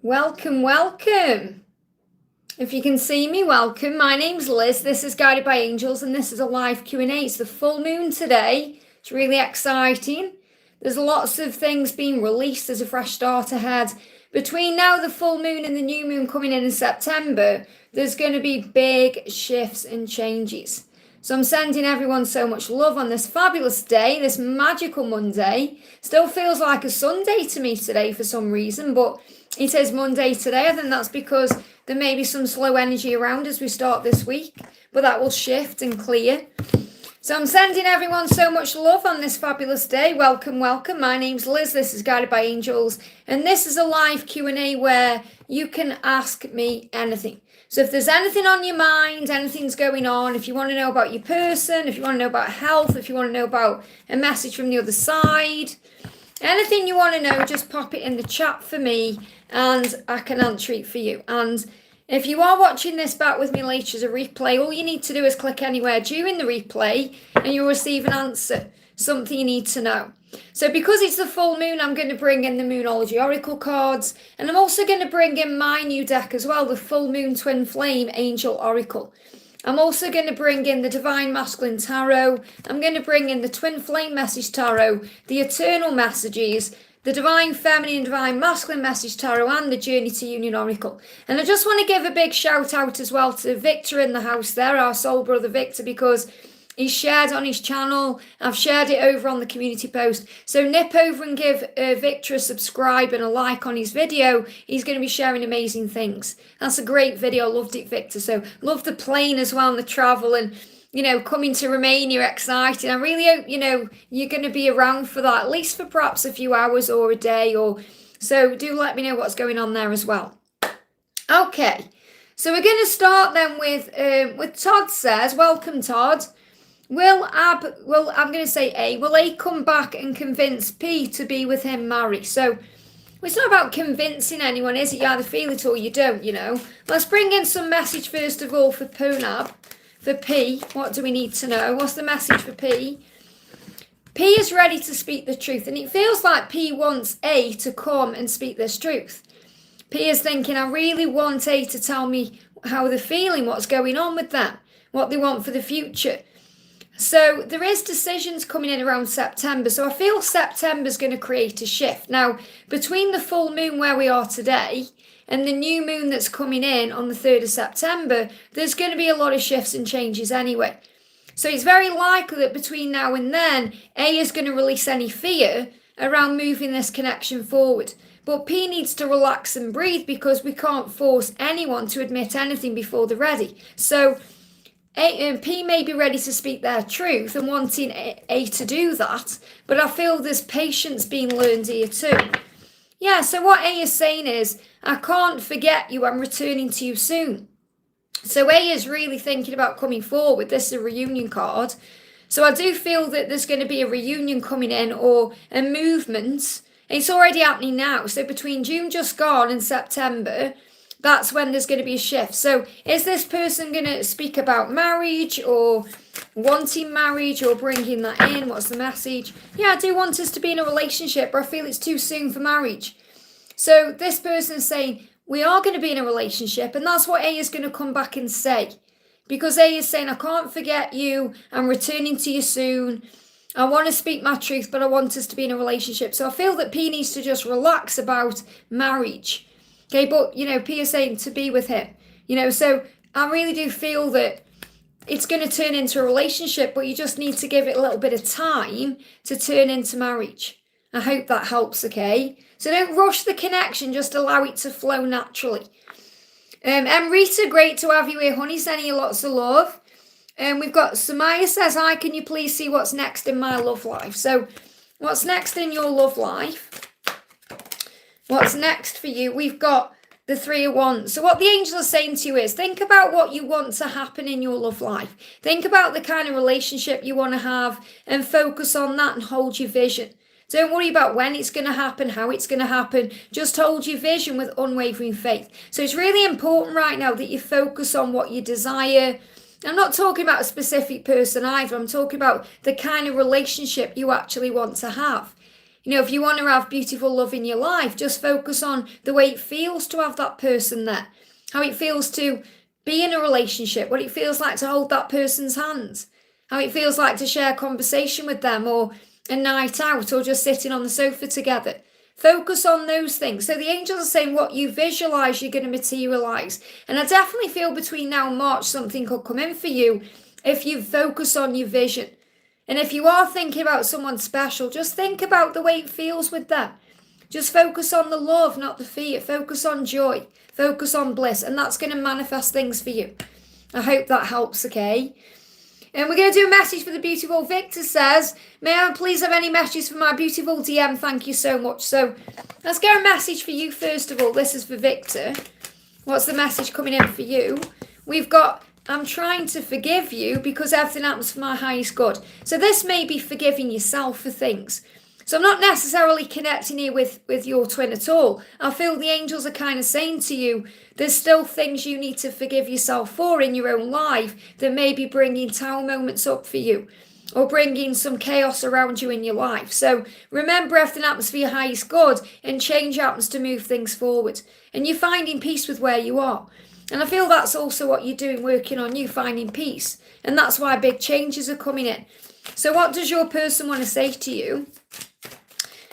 Welcome, welcome. If you can see me, welcome. My name's Liz. This is Guided by Angels, and this is a live Q&A. It's the full moon today. It's really exciting. There's lots of things being released. There's a fresh start ahead. Between now, the full moon, and the new moon coming in September, there's going to be big shifts and changes. So I'm sending everyone so much love on this fabulous day, this magical Monday. Still feels like a Sunday to me today for some reason, but it is Monday today. I think that's because there may be some slow energy around as we start this week, but that will shift and clear. So I'm sending everyone so much love on this fabulous day. Welcome, welcome. My name's Liz. This is Guided by Angels, and this is a live Q&A where you can ask me anything. So if there's anything on your mind, anything's going on, if you want to know about your person, if you want to know about health, if you want to know about a message from the other side, anything you want to know, just pop it in the chat for me and I can answer it for you. And if you are watching this back with me later as a replay, all you need to do is click anywhere during the replay and you'll receive an answer, something you need to know. So because it's the full moon, I'm going to bring in the Moonology Oracle cards, and I'm also going to bring in my new deck as well, the Full Moon Twin Flame Angel Oracle. I'm also going to bring in the Divine Masculine Tarot. I'm going to bring in the Twin Flame Message Tarot, the Eternal Messages, the Divine Feminine and Divine Masculine Message Tarot, and the Journey to Union Oracle. And I just want to give a big shout out as well to Victor in the house there, our soul brother Victor, because he's shared on his channel. I've shared it over on the community post. So nip over and give Victor a subscribe and a like on his video. He's going to be sharing amazing things. That's a great video. Loved it, Victor. So love the plane as well and the travel and, coming to Romania, exciting. I really hope, you're going to be around for that, at least for perhaps a few hours or a day. So do let me know what's going on there as well. Okay. So we're going to start then with Todd says, welcome, Todd. Will A come back and convince P to be with him, marry? So it's not about convincing anyone, is it? You either feel it or you don't, Let's bring in some message first of all for Punab. For P, what do we need to know? What's the message for P? P is ready to speak the truth, and it feels like P wants A to come and speak this truth. P is thinking, I really want A to tell me how they're feeling, what's going on with them, what they want for the future. So there is decisions coming in around September. So I feel September's going to create a shift. Now, between the full moon where we are today and the new moon that's coming in on the 3rd of September, there's going to be a lot of shifts and changes anyway. So it's very likely that between now and then, A is going to release any fear around moving this connection forward. But P needs to relax and breathe because we can't force anyone to admit anything before they're ready. So P may be ready to speak their truth and wanting A to do that, but I feel there's patience being learned here too. Yeah, so what A is saying is, I can't forget you, I'm returning to you soon. So A is really thinking about coming forward. This is a reunion card. So I do feel that there's going to be a reunion coming in or a movement. It's already happening now. So between June just gone and September, that's when there's going to be a shift. So is this person going to speak about marriage or wanting marriage or bringing that in? What's the message? Yeah, I do want us to be in a relationship, but I feel it's too soon for marriage. So this person is saying, we are going to be in a relationship, and that's what A is going to come back and say. Because A is saying, I can't forget you, I'm returning to you soon. I want to speak my truth, but I want us to be in a relationship. So I feel that P needs to just relax about marriage. Okay, but, P is saying to be with him. So I really do feel that it's going to turn into a relationship, but you just need to give it a little bit of time to turn into marriage. I hope that helps, okay? So don't rush the connection, just allow it to flow naturally. Rita, great to have you here, honey. Sending you lots of love. We've got Samaya says, hi, can you please see what's next in my love life? So what's next in your love life? What's next for you? We've got the 3 of Wands. So what the angels are saying to you is, think about what you want to happen in your love life. Think about the kind of relationship you want to have and focus on that and hold your vision. Don't worry about when it's going to happen, how it's going to happen. Just hold your vision with unwavering faith. So it's really important right now that you focus on what you desire. I'm not talking about a specific person either. I'm talking about the kind of relationship you actually want to have. You know, if you want to have beautiful love in your life, just focus on the way it feels to have that person there, how it feels to be in a relationship, what it feels like to hold that person's hands, how it feels like to share conversation with them, or a night out, or just sitting on the sofa together. Focus on those things. So the angels are saying what you visualize, you're going to materialize. And I definitely feel between now and March, something could come in for you if you focus on your vision. And if you are thinking about someone special, just think about the way it feels with them. Just focus on the love, not the fear. Focus on joy. Focus on bliss. And that's going to manifest things for you. I hope that helps, okay? And we're going to do a message for the beautiful Victor says, may I please have any messages for my beautiful DM? Thank you so much. So let's get a message for you first of all. This is for Victor. What's the message coming in for you? We've got, I'm trying to forgive you because everything happens for my highest good. So this may be forgiving yourself for things. So I'm not necessarily connecting here with your twin at all. I feel the angels are kind of saying to you, there's still things you need to forgive yourself for in your own life that may be bringing tower moments up for you or bringing some chaos around you in your life. So remember, everything happens for your highest good, and change happens to move things forward. And you're finding peace with where you are. And I feel that's also what you're doing, working on you, finding peace. And that's why big changes are coming in. So what does your person want to say to you?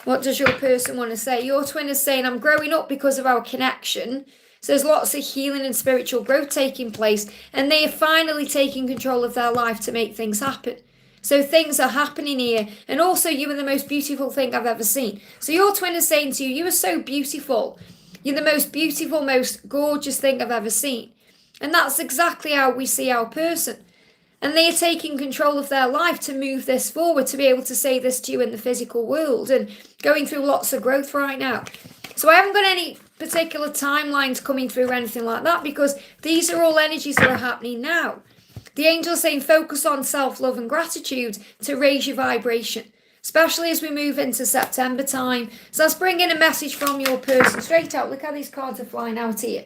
What does your person want to say? Your twin is saying, I'm growing up because of our connection. So there's lots of healing and spiritual growth taking place. And they are finally taking control of their life to make things happen. So things are happening here. And also, you are the most beautiful thing I've ever seen. So your twin is saying to you, you are so beautiful. You're the most beautiful, most gorgeous thing I've ever seen. And that's exactly how we see our person. And they are taking control of their life to move this forward, to be able to say this to you in the physical world, and going through lots of growth right now. So I haven't got any particular timelines coming through or anything like that, because these are all energies that are happening now. The angels saying focus on self-love and gratitude to raise your vibration, especially as we move into September time. So let's bring in a message from your person straight out. Look how these cards are flying out here.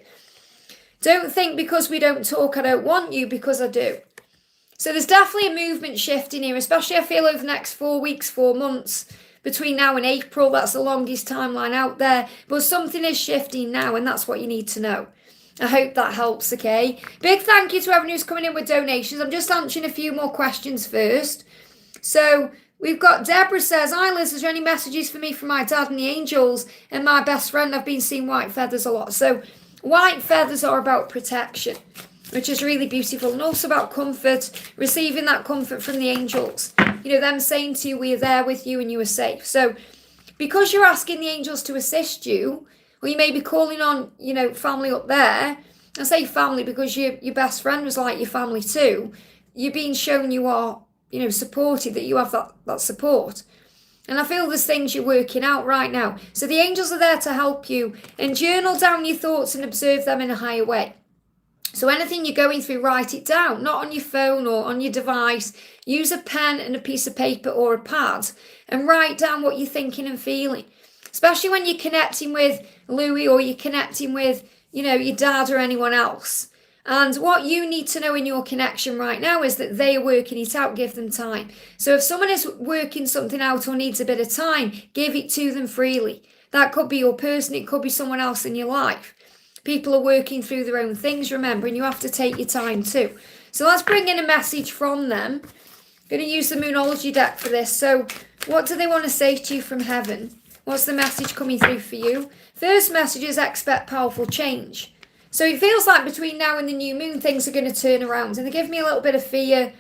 Don't think because we don't talk I don't want you, because I do. So there's definitely a movement shift in here, especially I feel over the next 4 weeks, 4 months, between now and April. That's the longest timeline out there. But something is shifting now, and that's what you need to know. I hope that helps, okay? Big thank you to everyone who's coming in with donations. I'm just answering a few more questions first. So we've got Deborah says, hi Liz, is there any messages for me from my dad and the angels and my best friend? I've been seeing white feathers a lot. So white feathers are about protection, which is really beautiful, and also about comfort, receiving that comfort from the angels. You know, them saying to you, we are there with you and you are safe. So because you're asking the angels to assist you, or you may be calling on, you know, family up there. I say family because your best friend was like your family too. You're being shown you are, you know, supported, that you have that support. And I feel there's things you're working out right now. So the angels are there to help you, and journal down your thoughts and observe them in a higher way. So anything you're going through, write it down, not on your phone or on your device. Use a pen and a piece of paper or a pad and write down what you're thinking and feeling. Especially when you're connecting with Louis, or you're connecting with, you know, your dad or anyone else. And what you need to know in your connection right now is that they are working it out. Give them time. So if someone is working something out or needs a bit of time, give it to them freely. That could be your person. It could be someone else in your life. People are working through their own things, remember, and you have to take your time too. So let's bring in a message from them. I'm going to use the Moonology deck for this. So what do they want to say to you from heaven? What's the message coming through for you? First message is expect powerful change. So it feels like between now and the new moon, things are going to turn around. And they give me a little bit of fear.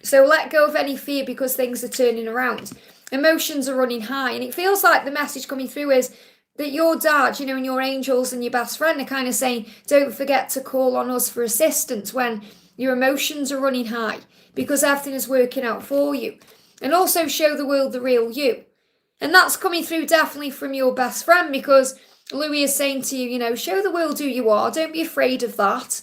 So let go of any fear because things are turning around. Emotions are running high. And it feels like the message coming through is that your dad, you know, and your angels and your best friend are kind of saying, don't forget to call on us for assistance when your emotions are running high, because everything is working out for you. And also show the world the real you. And that's coming through definitely from your best friend, because Louis is saying to you, you know, show the world who you are. Don't be afraid of that.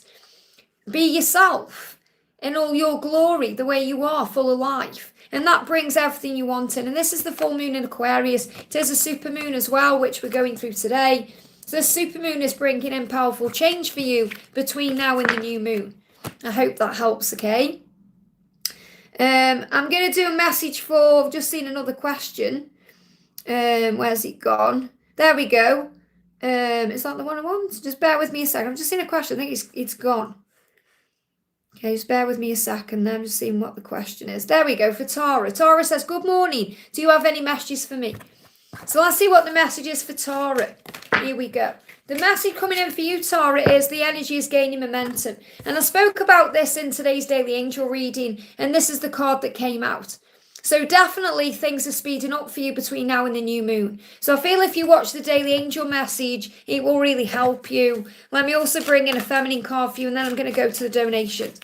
Be yourself in all your glory, the way you are, full of life. And that brings everything you want in. And this is the full moon in Aquarius. It is a super moon as well, which we're going through today. So the super moon is bringing in powerful change for you between now and the new moon. I hope that helps, okay? I'm going to do a message for, I've just seen another question. Where's it gone? There we go. Is that the one I want? Just bear with me a second. I'm just seeing a question. I think it's gone. Okay, just bear with me a second then. I'm just seeing what the question is. There we go for Tara. Tara says, good morning. Do you have any messages for me? So let's see what the message is for Tara. Here we go. The message coming in for you, Tara, is the energy is gaining momentum. And I spoke about this in today's Daily Angel reading, and this is the card that came out. So definitely things are speeding up for you between now and the new moon. So I feel if you watch the Daily Angel message, it will really help you. Let me also bring in a feminine card for you, and then I'm going to go to the donations.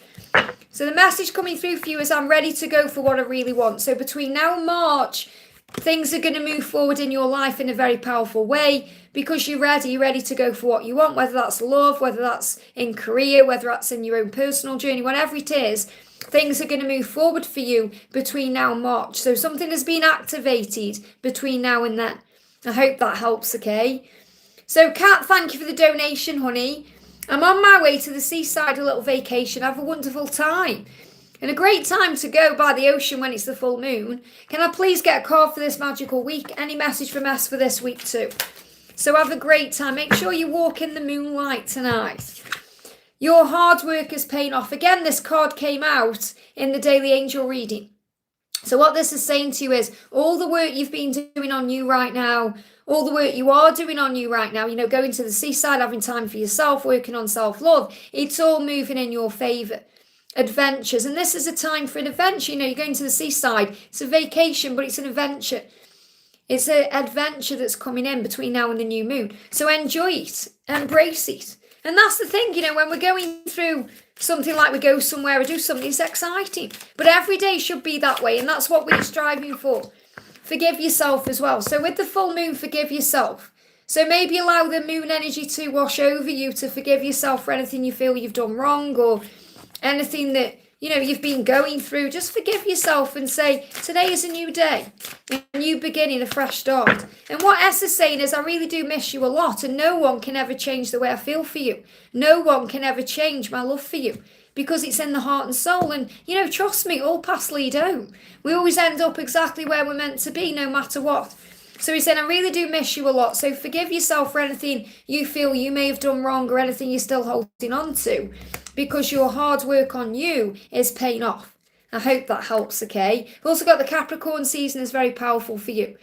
So the message coming through for you is I'm ready to go for what I really want. So between now and March, things are going to move forward in your life in a very powerful way because you're ready to go for what you want, whether that's love, whether that's in career, whether that's in your own personal journey, whatever it is. Things are going to move forward for you between now and March. So something has been activated between now and then. I hope that helps, okay? So Kat, thank you for the donation, honey. I'm on my way to the seaside, a little vacation. Have a wonderful time. And a great time to go by the ocean when it's the full moon. Can I please get a card for this magical week? Any message from us for this week too? So have a great time. Make sure you walk in the moonlight tonight. Your hard work is paying off. Again, this card came out in the Daily Angel reading. So what this is saying to you is all the work you've been doing on you right now, all the work you are doing on you right now, going to the seaside, having time for yourself, working on self-love, it's all moving in your favour. Adventures, and this is a time for an adventure. You're going to the seaside. It's a vacation, but it's an adventure. It's an adventure that's coming in between now and the new moon. So enjoy it, embrace it. And that's the thing, when we're going through something like we go somewhere or do something, it's exciting. But every day should be that way, and that's what we're striving for. Forgive yourself as well. So with the full moon, forgive yourself. So maybe allow the moon energy to wash over you, to forgive yourself for anything you feel you've done wrong or anything that you've been going through. Just forgive yourself and say, today is a new day, a new beginning, a fresh start. And what S is saying is, I really do miss you a lot, and no one can ever change the way I feel for you. No one can ever change my love for you, because it's in the heart and soul. And trust me, all paths lead home. We always end up exactly where we're meant to be, no matter what. So he's saying, I really do miss you a lot. So forgive yourself for anything you feel you may have done wrong or anything you're still holding on to, because your hard work on you is paying off. I hope that helps, okay? We've also got the Capricorn season is very powerful for you.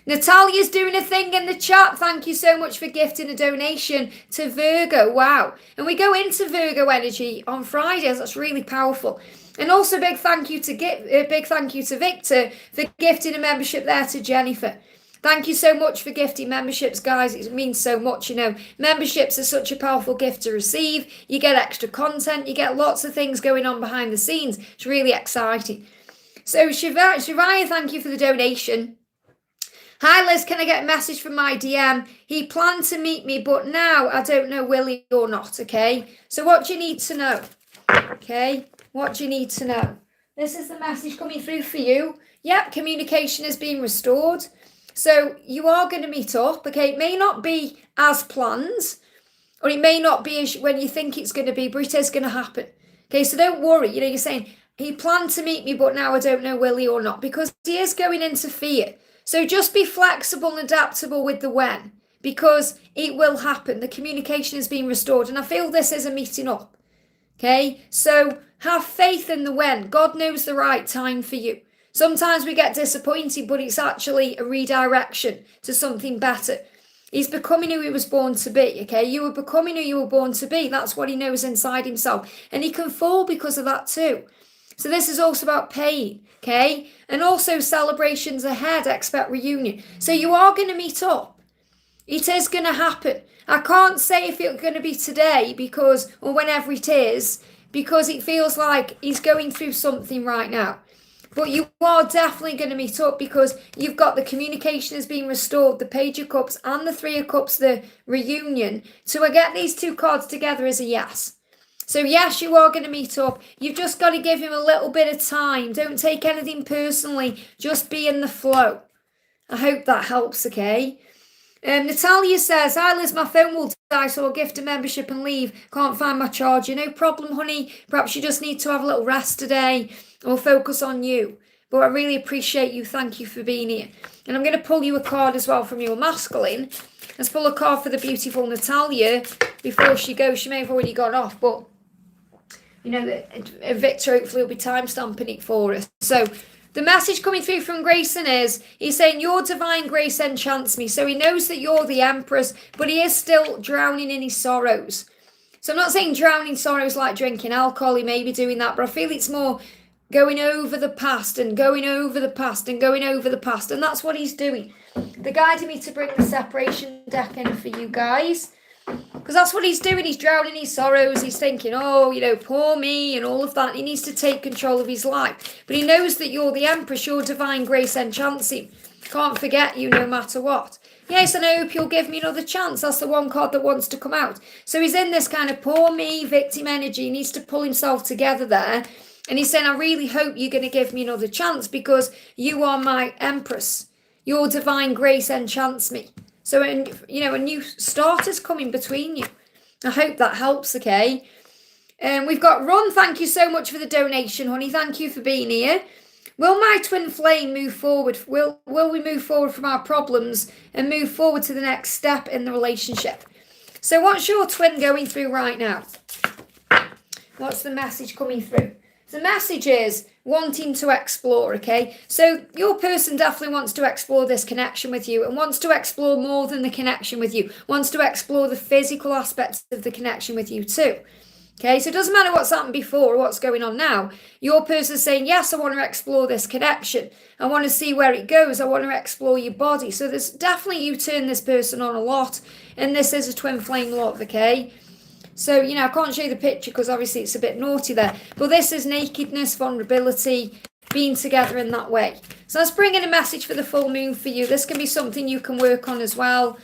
Natalia's doing a thing in the chat. Thank you so much for gifting a donation to Virgo. Wow. And we go into Virgo energy on Fridays. That's really powerful. And also big thank you to Victor for gifting a membership there to Jennifer. Thank you so much for gifting memberships, guys. It means so much, Memberships are such a powerful gift to receive. You get extra content. You get lots of things going on behind the scenes. It's really exciting. So, Shivaya, thank you for the donation. Hi, Liz. Can I get a message from my DM? He planned to meet me, but now I don't know will he or not, okay? So what do you need to know? Okay? What do you need to know? This is the message coming through for you. Yep, communication is being restored. So you are going to meet up, okay? It may not be as planned, or it may not be when you think it's going to be, but it is going to happen. Okay, so don't worry. You're saying, he planned to meet me, but now I don't know will he or not, because he is going into fear. So just be flexible and adaptable with the when, because it will happen. The communication is being restored, and I feel this is a meeting up. Okay, so have faith in the when. God knows the right time for you. Sometimes we get disappointed, but it's actually a redirection to something better. He's becoming who he was born to be, okay? You were becoming who you were born to be. That's what he knows inside himself. And he can fall because of that too. So this is also about pain, okay? And also celebrations ahead, expect reunion. So you are going to meet up. It is going to happen. I can't say if it's going to be today or whenever it is, because it feels like he's going through something right now. But you are definitely going to meet up, because you've got the communication is being restored, the Page of Cups and the Three of Cups, the reunion. So I get these two cards together as a yes. So yes, you are going to meet up. You've just got to give him a little bit of time. Don't take anything personally. Just be in the flow. I hope that helps, okay? Natalia says, hi Liz, my phone will die, so I'll gift a membership and leave. Can't find my charger. No problem, honey. Perhaps you just need to have a little rest today or focus on you. but I really appreciate you. Thank you for being here. And I'm going to pull you a card as well from your masculine. Let's pull a card for the beautiful Natalia before she goes. She may have already gone off, but you know, Victor hopefully will be time stamping it for us. So the message coming through from Grayson is, he's saying, your divine grace enchants me. So he knows that you're the Empress, but he is still drowning in his sorrows. So I'm not saying drowning sorrows like drinking alcohol, he may be doing that, but I feel it's more going over the past and going over the past and going over the past. And that's what he's doing. They're guiding me to bring the separation deck in for you guys. Because that's what he's doing. He's drowning his sorrows. He's thinking, oh, you know, poor me and all of that. He needs to take control of his life. But he knows that you're the Empress. Your divine grace enchants him. Can't forget you no matter what. Yes, and I hope you'll give me another chance. That's the one card that wants to come out. So he's in this kind of poor me victim energy. He needs to pull himself together there. And he's saying, I really hope you're going to give me another chance because you are my Empress. Your divine grace enchants me. So, you know, a new start is coming between you. I hope that helps, okay? We've got Ron. Thank you so much for the donation, honey. Thank you for being here. Will my twin flame move forward? Will we move forward from our problems and move forward to the next step in the relationship? So what's your twin going through right now? What's the message coming through? The message is wanting to explore, okay? So your person definitely wants to explore this connection with you and wants to explore more than the connection with you, wants to explore the physical aspects of the connection with you too. Okay, so it doesn't matter what's happened before or what's going on now. Your person's saying, yes, I want to explore this connection. I want to see where it goes. I want to explore your body. So there's definitely you turn this person on a lot. And this is a twin flame love, okay? So, you know, I can't show you the picture because obviously it's a bit naughty there. But this is nakedness, vulnerability, being together in that way. So let's bring in a message for the full moon for you. This can be something you can work on as well.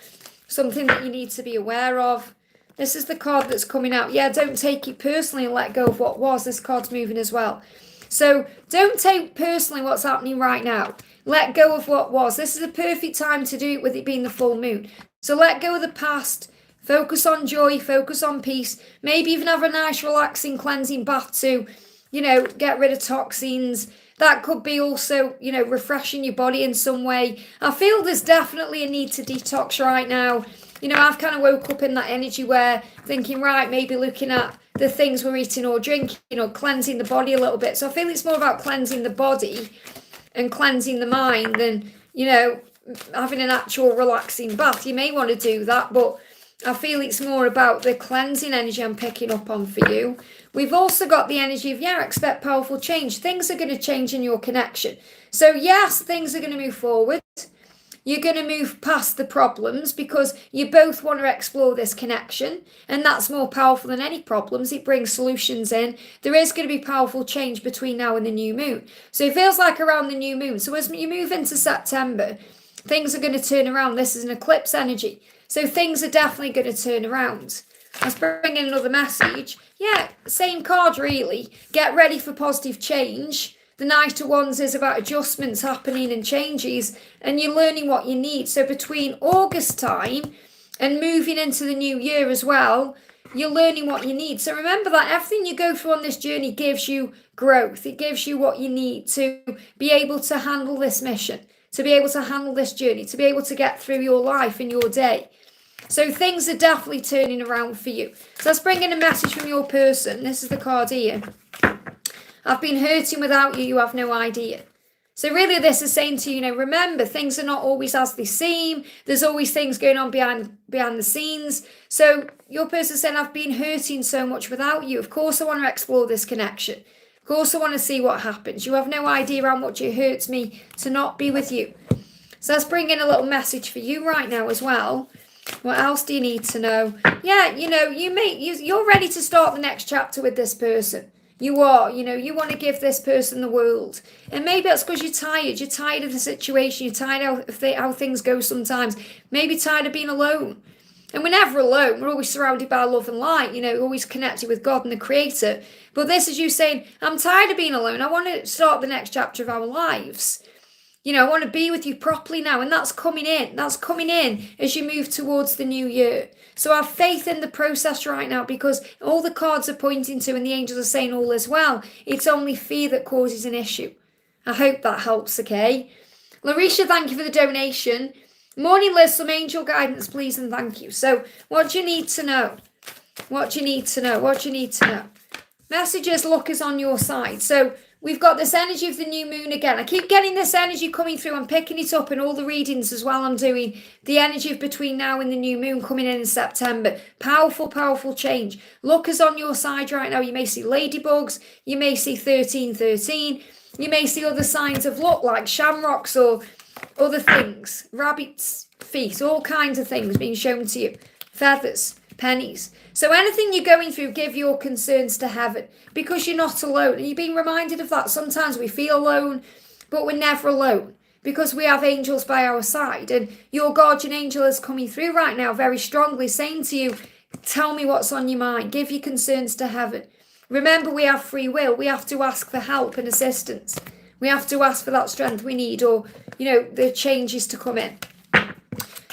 Something that you need to be aware of. This is the card that's coming out. Yeah, don't take it personally and let go of what was. This card's moving as well. So don't take personally what's happening right now. Let go of what was. This is a perfect time to do it with it being the full moon. So let go of the past. Focus on joy. Focus on peace. Maybe even have a nice relaxing cleansing bath to, you know, get rid of toxins. That could be also, you know, refreshing your body in some way. I feel there's definitely a need to detox right now. You know, I've kind of woke up in that energy where thinking, right, maybe looking at the things we're eating or drinking or cleansing the body a little bit. So I feel it's more about cleansing the body and cleansing the mind than, you know, having an actual relaxing bath. You may want to do that, but I feel it's more about the cleansing energy I'm picking up on for you. We've also got the energy of, yeah, expect powerful change. Things are going to change in your connection. So yes, things are going to move forward. You're going to move past the problems because you both want to explore this connection. And that's more powerful than any problems. It brings solutions in. There is going to be powerful change between now and the new moon. So it feels like around the new moon. So as you move into September, things are going to turn around. This is an eclipse energy. So things are definitely going to turn around. Let's bring in another message. Yeah, same card really. Get ready for positive change. The Knight of Wands is about adjustments happening and changes, and you're learning what you need. So between August time and moving into the new year as well, you're learning what you need. So remember that everything you go through on this journey gives you growth. It gives you what you need to be able to handle this mission, to be able to handle this journey, to be able to get through your life and your day. So things are definitely turning around for you. So let's bring in a message from your person. This is the card here. I've been hurting without you. You have no idea. So really this is saying to you, you know, remember, things are not always as they seem. There's always things going on behind the scenes. So your person saying, I've been hurting so much without you. Of course, I want to explore this connection. Of course, I want to see what happens. You have no idea how much it hurts me to not be with you. So let's bring in a little message for you right now as well. What else do you need to know? Yeah, you know, you're ready to start the next chapter with this person. You are, you know, you want to give this person the world. And maybe that's because you're tired. You're tired of the situation. You're tired of how things go sometimes. Maybe tired of being alone. And we're never alone. We're always surrounded by love and light, you know, always connected with God and the Creator. But this is you saying, I'm tired of being alone. I want to start the next chapter of our lives. You know, I want to be with you properly now. And that's coming in. That's coming in as you move towards the new year. So have faith in the process right now, because all the cards are pointing to and the angels are saying all is well. It's only fear that causes an issue. I hope that helps, okay? Larisha, thank you for the donation. Morning, Liz, some angel guidance, please, and thank you. So, what do you need to know? What do you need to know? What do you need to know? Messages, luck is on your side. So, we've got this energy of the new moon again. I keep getting this energy coming through. I'm picking it up in all the readings as well. I'm doing the energy of between now and the new moon coming in September. Powerful, powerful change. Luck is on your side right now. You may see ladybugs. You may see 1313. You may see other signs of luck like shamrocks or other things. Rabbits' feet, all kinds of things being shown to you. Feathers, pennies. So anything you're going through, give your concerns to heaven because you're not alone. And you're being reminded of that. Sometimes we feel alone, but we're never alone because we have angels by our side. And your guardian angel is coming through right now very strongly saying to you, tell me what's on your mind. Give your concerns to heaven. Remember, we have free will. We have to ask for help and assistance. We have to ask for that strength we need or, the changes to come in.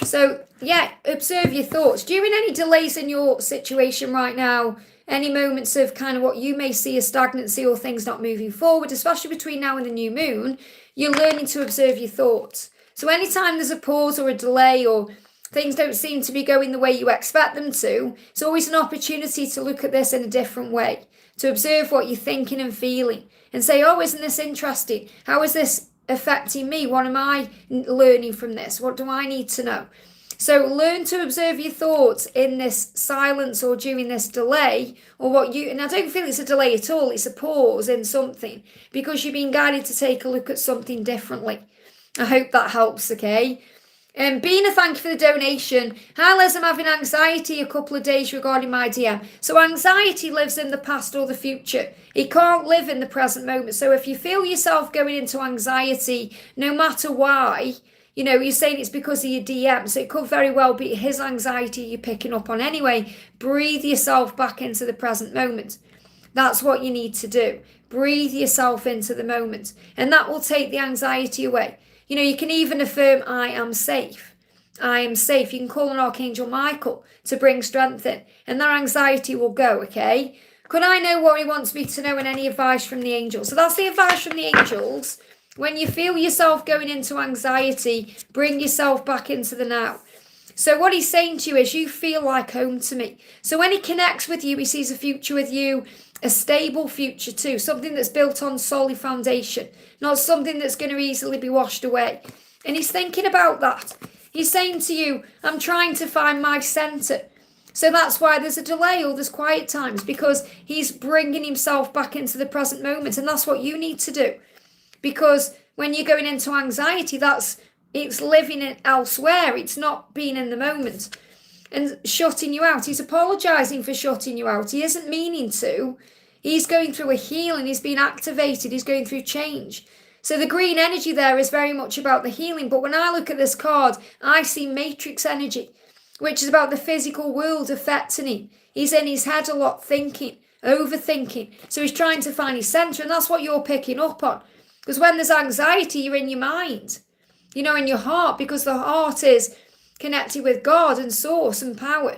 So, yeah, observe your thoughts. During any delays in your situation right now, any moments of kind of what you may see as stagnancy or things not moving forward, especially between now and the new moon, you're learning to observe your thoughts. So anytime there's a pause or a delay or things don't seem to be going the way you expect them to, it's always an opportunity to look at this in a different way, to observe what you're thinking and feeling and say, oh, isn't this interesting? How is this affecting me? What am I learning from this? What do I need to know? So learn to observe your thoughts in this silence or during this delay and I don't feel it's a delay at all. It's a pause in something because you're being guided to take a look at something differently. I hope that helps, okay? Bina, thank you for the donation. Hi Liz, I'm having anxiety a couple of days regarding my DM. So anxiety lives in the past or the future. It can't live in the present moment. So if you feel yourself going into anxiety, no matter why, you're saying it's because of your DM. So it could very well be his anxiety you're picking up on anyway. Breathe yourself back into the present moment. That's what you need to do. Breathe yourself into the moment. And that will take the anxiety away. You can even affirm, I am safe. I am safe. You can call on Archangel Michael to bring strength in. And that anxiety will go, okay? Could I know what he wants me to know and any advice from the angels? So that's the advice from the angels. When you feel yourself going into anxiety, bring yourself back into the now. So what he's saying to you is, you feel like home to me. So when he connects with you, he sees a future with you, a stable future too, something that's built on solid foundation, not something that's going to easily be washed away. And he's thinking about that. He's saying to you, I'm trying to find my center. So that's why there's a delay or there's quiet times, because he's bringing himself back into the present moment. And that's what you need to do. Because when you're going into anxiety, it's living it elsewhere. It's not being in the moment and shutting you out. He's apologizing for shutting you out. He isn't meaning to. He's going through a healing. He's being activated. He's going through change. So the green energy there is very much about the healing. But when I look at this card, I see matrix energy, which is about the physical world affecting him. He's in his head a lot, thinking, overthinking. So he's trying to find his center. And that's what you're picking up on. Because when there's anxiety, you're in your mind, in your heart, because the heart is connected with God and source and power.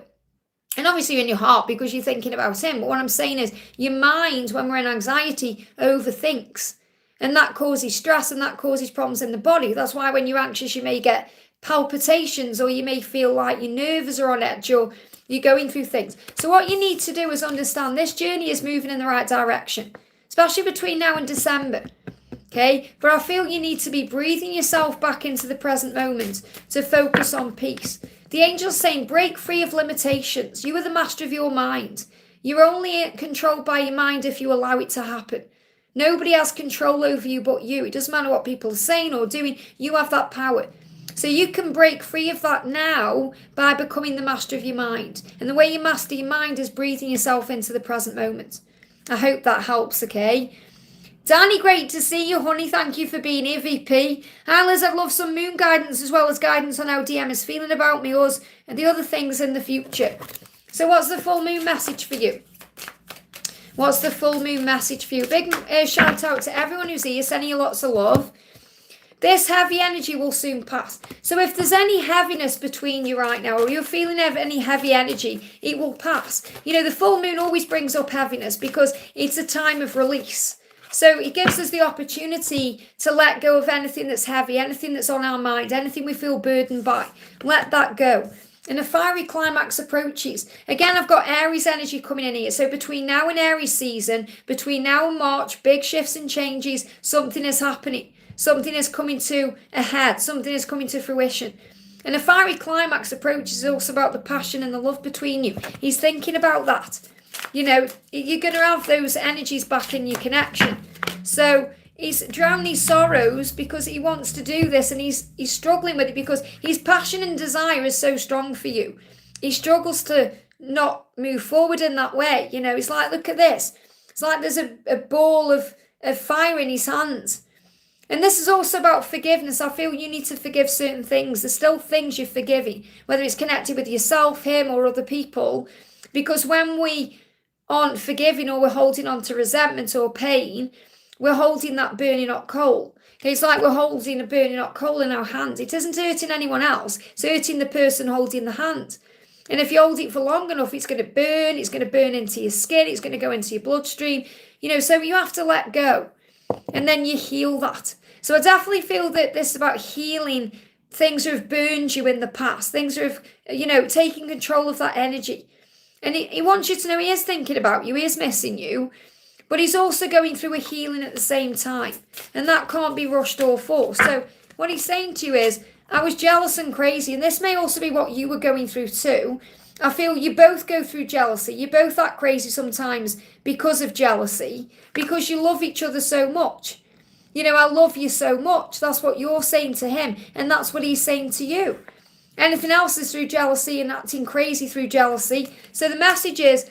And obviously you're in your heart because you're thinking about him. But what I'm saying is your mind, when we're in anxiety, overthinks. And that causes stress and that causes problems in the body. That's why when you're anxious, you may get palpitations or you may feel like your nerves are on edge or you're going through things. So what you need to do is understand this journey is moving in the right direction, especially between now and December. Okay, but I feel you need to be breathing yourself back into the present moment to focus on peace. The angel's saying, break free of limitations. You are the master of your mind. You're only controlled by your mind if you allow it to happen. Nobody has control over you but you. It doesn't matter what people are saying or doing. You have that power. So you can break free of that now by becoming the master of your mind. And the way you master your mind is breathing yourself into the present moment. I hope that helps, okay? Danny, great to see you, honey. Thank you for being here, VP. Hi, Liz, I'd love some moon guidance as well as guidance on how DM is feeling about me, us, and the other things in the future. So what's the full moon message for you? What's the full moon message for you? Big shout out to everyone who's here, sending you lots of love. This heavy energy will soon pass. So if there's any heaviness between you right now, or you're feeling any heavy energy, it will pass. The full moon always brings up heaviness because it's a time of release. So it gives us the opportunity to let go of anything that's heavy, anything that's on our mind, anything we feel burdened by. Let that go. And a fiery climax approaches. Again, I've got Aries energy coming in here. So between now and Aries season, between now and March, big shifts and changes, something is happening. Something is coming to a head. Something is coming to fruition. And a fiery climax approach is also about the passion and the love between you. He's thinking about that. You know, you're going to have those energies back in your connection. So he's drowning his sorrows because he wants to do this, and he's struggling with it because his passion and desire is so strong for you. He struggles to not move forward in that way. You know, it's like, look at this. It's like there's a ball of fire in his hands. And this is also about forgiveness. I feel you need to forgive certain things. There's still things you're forgiving, whether it's connected with yourself, him, or other people. Because when we aren't forgiving, or we're holding on to resentment or pain, we're holding that burning hot coal. Okay, it's like we're holding a burning hot coal in our hand. It isn't hurting anyone else. It's hurting the person holding the hand. And if you hold it for long enough, it's going to burn. It's going to burn into your skin. It's going to go into your bloodstream. You know, so you have to let go. And then you heal that. So I definitely feel that this is about healing things that have burned you in the past. Things that have, you know, taking control of that energy. And he wants you to know he is thinking about you. He is missing you. But he's also going through a healing at the same time. And that can't be rushed or forced. So what he's saying to you is, I was jealous and crazy. And this may also be what you were going through too. I feel you both go through jealousy. You both act crazy sometimes because of jealousy. Because you love each other so much. You know, I love you so much. That's what you're saying to him. And that's what he's saying to you. Anything else is through jealousy and acting crazy through jealousy. So the message is,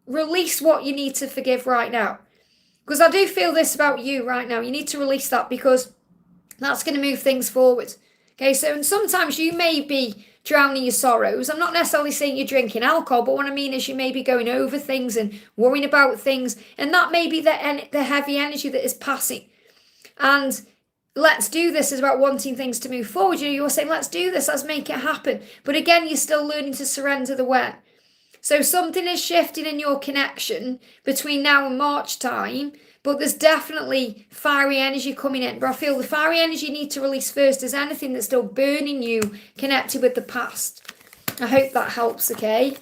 release what you need to forgive right now. Because I do feel this about you right now. You need to release that because that's going to move things forward. Okay, so and sometimes you may be drowning your sorrows. I'm not necessarily saying you're drinking alcohol, but what I mean is you may be going over things and worrying about things. And that may be the heavy energy that is passing. And let's do this is about wanting things to move forward. You know, you're saying, let's do this, let's make it happen. But again, you're still learning to surrender the when. So something is shifting in your connection between now and March time, but there's definitely fiery energy coming in. But I feel the fiery energy you need to release first is anything that's still burning you connected with the past. I hope that helps, okay?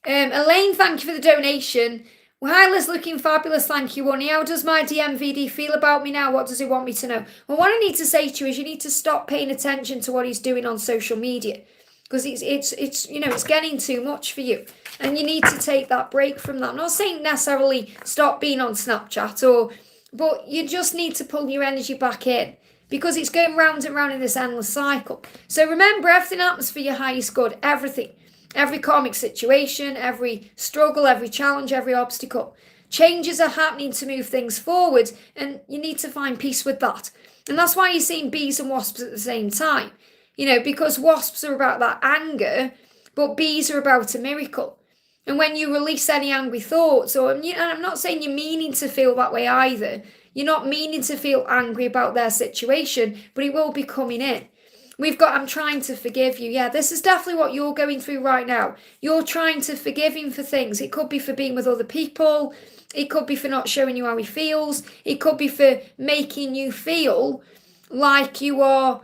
Elaine, thank you for the donation. Hyla's looking fabulous, thank you, Honey. How does my DMVD feel about me now? What does he want me to know? Well, what I need to say to you is you need to stop paying attention to what he's doing on social media. Because it's you know, it's getting too much for you. And you need to take that break from that. I'm not saying necessarily stop being on Snapchat, but you just need to pull your energy back in. Because it's going round and round in this endless cycle. So remember, everything happens for your highest good. Everything. Every karmic situation, every struggle, every challenge, every obstacle. Changes are happening to move things forward, and you need to find peace with that. And that's why you're seeing bees and wasps at the same time. You know, because wasps are about that anger, but bees are about a miracle. And when you release any angry thoughts, and I'm not saying you're meaning to feel that way either. You're not meaning to feel angry about their situation, but it will be coming in. I'm trying to forgive you. Yeah, this is definitely what you're going through right now. You're trying to forgive him for things. It could be for being with other people. It could be for not showing you how he feels. It could be for making you feel like you are,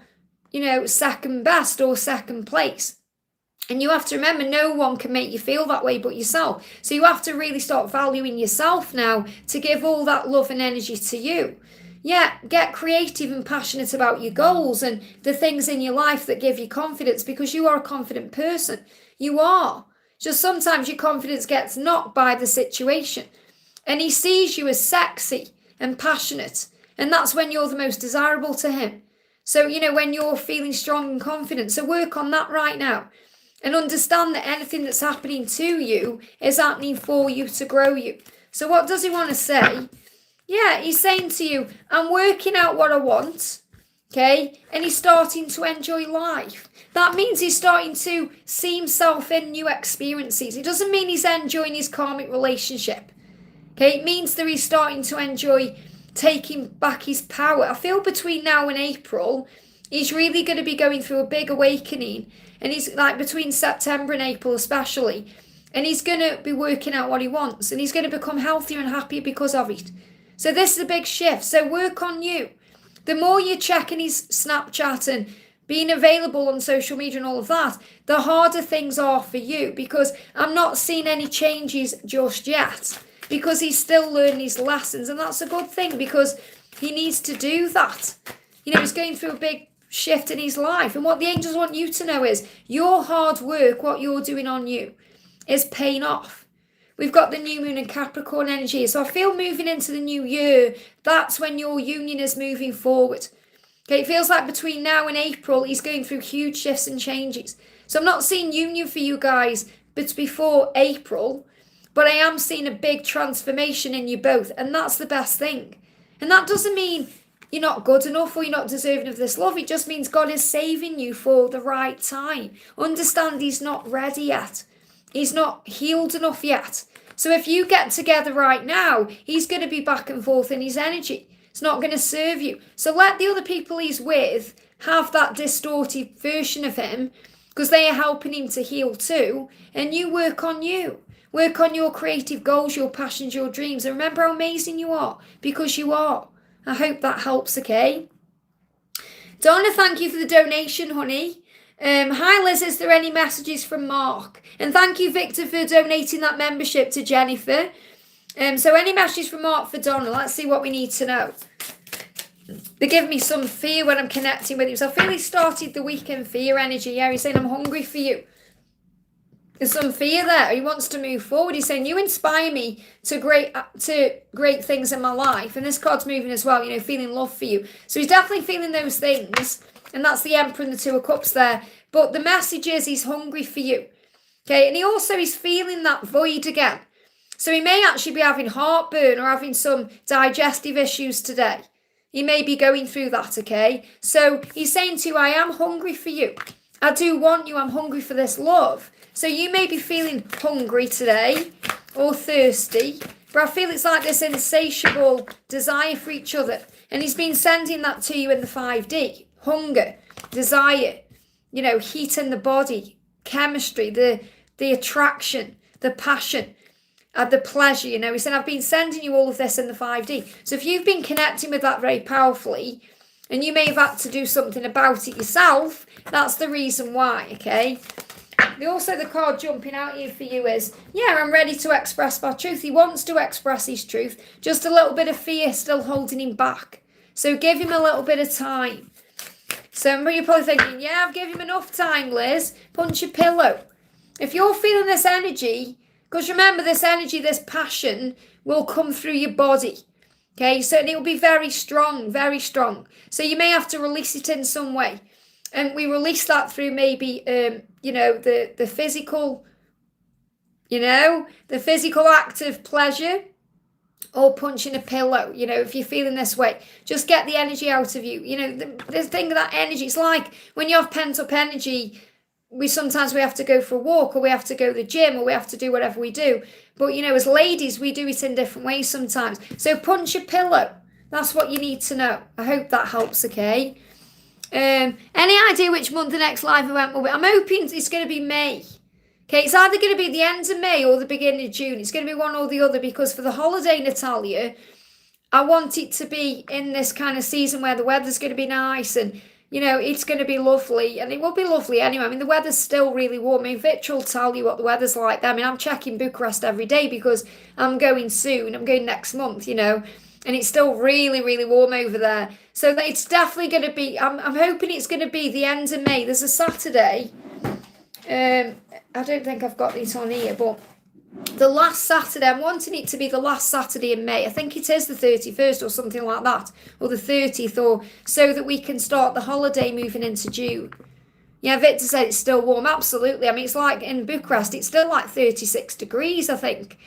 you know, second best or second place. And you have to remember, no one can make you feel that way but yourself. So you have to really start valuing yourself now to give all that love and energy to you. Yeah, get creative and passionate about your goals and the things in your life that give you confidence, because you are a confident person. You are. Just sometimes your confidence gets knocked by the situation. And he sees you as sexy and passionate. And that's when you're the most desirable to him. So, you know, when you're feeling strong and confident. So work on that right now. And understand that anything that's happening to you is happening for you to grow you. So what does he want to say? Yeah, he's saying to you, I'm working out what I want, okay? And he's starting to enjoy life. That means he's starting to see himself in new experiences. It doesn't mean he's enjoying his karmic relationship, okay? It means that he's starting to enjoy taking back his power. I feel between now and April, he's really going to be going through a big awakening. And he's like between September and April especially. And he's going to be working out what he wants. And he's going to become healthier and happier because of it. So this is a big shift. So work on you. The more you're checking his Snapchat and being available on social media and all of that, the harder things are for you, because I'm not seeing any changes just yet, because he's still learning his lessons, and that's a good thing, because he needs to do that. You know, he's going through a big shift in his life, and what the angels want you to know is your hard work, what you're doing on you, is paying off. We've got the new moon and Capricorn energy, so I feel moving into the new year, that's when your union is moving forward. Okay, it feels like between now and April, he's going through huge shifts and changes. So I'm not seeing union for you guys, but before April, but I am seeing a big transformation in you both, and that's the best thing. And that doesn't mean you're not good enough or you're not deserving of this love. It just means God is saving you for the right time. Understand he's not ready yet. He's not healed enough yet. So if you get together right now, he's going to be back and forth in his energy. It's not going to serve you. So let the other people he's with have that distorted version of him, because they are helping him to heal too. And you work on you. Work on your creative goals, your passions, your dreams. And remember how amazing you are, because you are. I hope that helps, okay? Donna, thank you for the donation, honey. Hi, Liz, is there any messages from Mark? And thank you, Victor, for donating that membership to Jennifer. So any messages from Mark for Donna? Let's see what we need to know. They give me some fear when I'm connecting with him. So I feel he started the week in fear energy. Yeah, he's saying, I'm hungry for you. There's some fear there. He wants to move forward. He's saying, you inspire me to great things in my life. And this card's moving as well, you know, feeling love for you. So he's definitely feeling those things. And that's the Emperor and the Two of Cups there. But the message is he's hungry for you. Okay, and he also is feeling that void again. So he may actually be having heartburn or having some digestive issues today. He may be going through that, okay? So he's saying to you, I am hungry for you. I do want you. I'm hungry for this love. So you may be feeling hungry today or thirsty, but I feel it's like this insatiable desire for each other. And he's been sending that to you in the 5D. Hunger, desire, you know, heat in the body, chemistry, the attraction, the passion, the pleasure, you know. He said, I've been sending you all of this in the 5D. So if you've been connecting with that very powerfully, and you may have had to do something about it yourself, that's the reason why, okay? Also, the card jumping out here for you is, yeah, I'm ready to express my truth. He wants to express his truth. Just a little bit of fear still holding him back. So give him a little bit of time. So you're probably thinking, yeah, I've given him enough time, Liz. Punch a pillow. If you're feeling this energy, because remember, this energy, this passion will come through your body. Okay, so it will be very strong, very strong. So you may have to release it in some way. And we release that through maybe, you know, the physical, you know, the physical act of pleasure, or punching a pillow. You know, if you're feeling this way, just get the energy out of you. You know, the thing of that energy, it's like when you have pent up energy, we have to go for a walk, or we have to go to the gym, or we have to do whatever we do. But, you know, as ladies, we do it in different ways sometimes. So punch a pillow. That's what you need to know. I hope that helps, okay? Any idea which month the next live event will be? I'm hoping it's going to be May. Okay, it's either going to be the end of May or the beginning of June. It's going to be one or the other, because for the holiday, Natalia, I want it to be in this kind of season where the weather's going to be nice and, you know, it's going to be lovely. And it will be lovely anyway. I mean, the weather's still really warm. I mean, Victor will tell you what the weather's like there. I mean, I'm checking Bucharest every day because I'm going soon. I'm going next month, you know. And it's still really, really warm over there. So it's definitely going to be, I'm hoping it's going to be the end of May. There's a Saturday. I don't think I've got these on here, but the last Saturday, I'm wanting it to be the last Saturday in May. I think it is the 31st or something like that, or the 30th, or so that we can start the holiday moving into June. Yeah, Victor said it's still warm. Absolutely. I mean, it's like in Bucharest, it's still like 36 degrees, I think.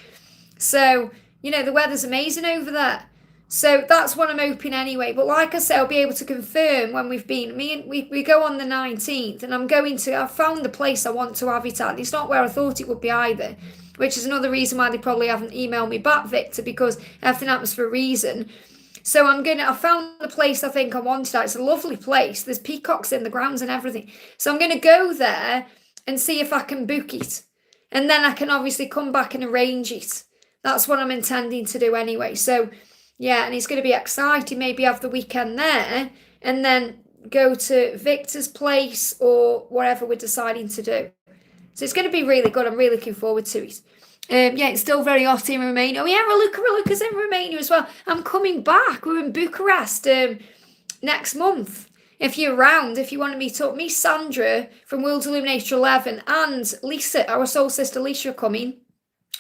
So, you know, the weather's amazing over there. So that's what I'm hoping anyway. But like I said, I'll be able to confirm when we've been. We go on the 19th, and I've found the place I want to have it at. It's not where I thought it would be either, which is another reason why they probably haven't emailed me back, Victor, because everything happens for a reason. So I found the place I think I wanted at. It's a lovely place. There's peacocks in the grounds and everything. So I'm going to go there and see if I can book it. And then I can obviously come back and arrange it. That's what I'm intending to do anyway. So, Yeah, and he's going to be excited. Maybe have the weekend there and then go to Victor's place or whatever we're deciding to do. So it's going to be really good. I'm really looking forward to it. Yeah, it's still very hot in Romania. Oh yeah, Raluca's in Romania as well. I'm coming back. We're in Bucharest next month. If you're around, if you want to meet up, me, Sandra from World Illuminator 11 and Lisa, our soul sister Lisa, are coming.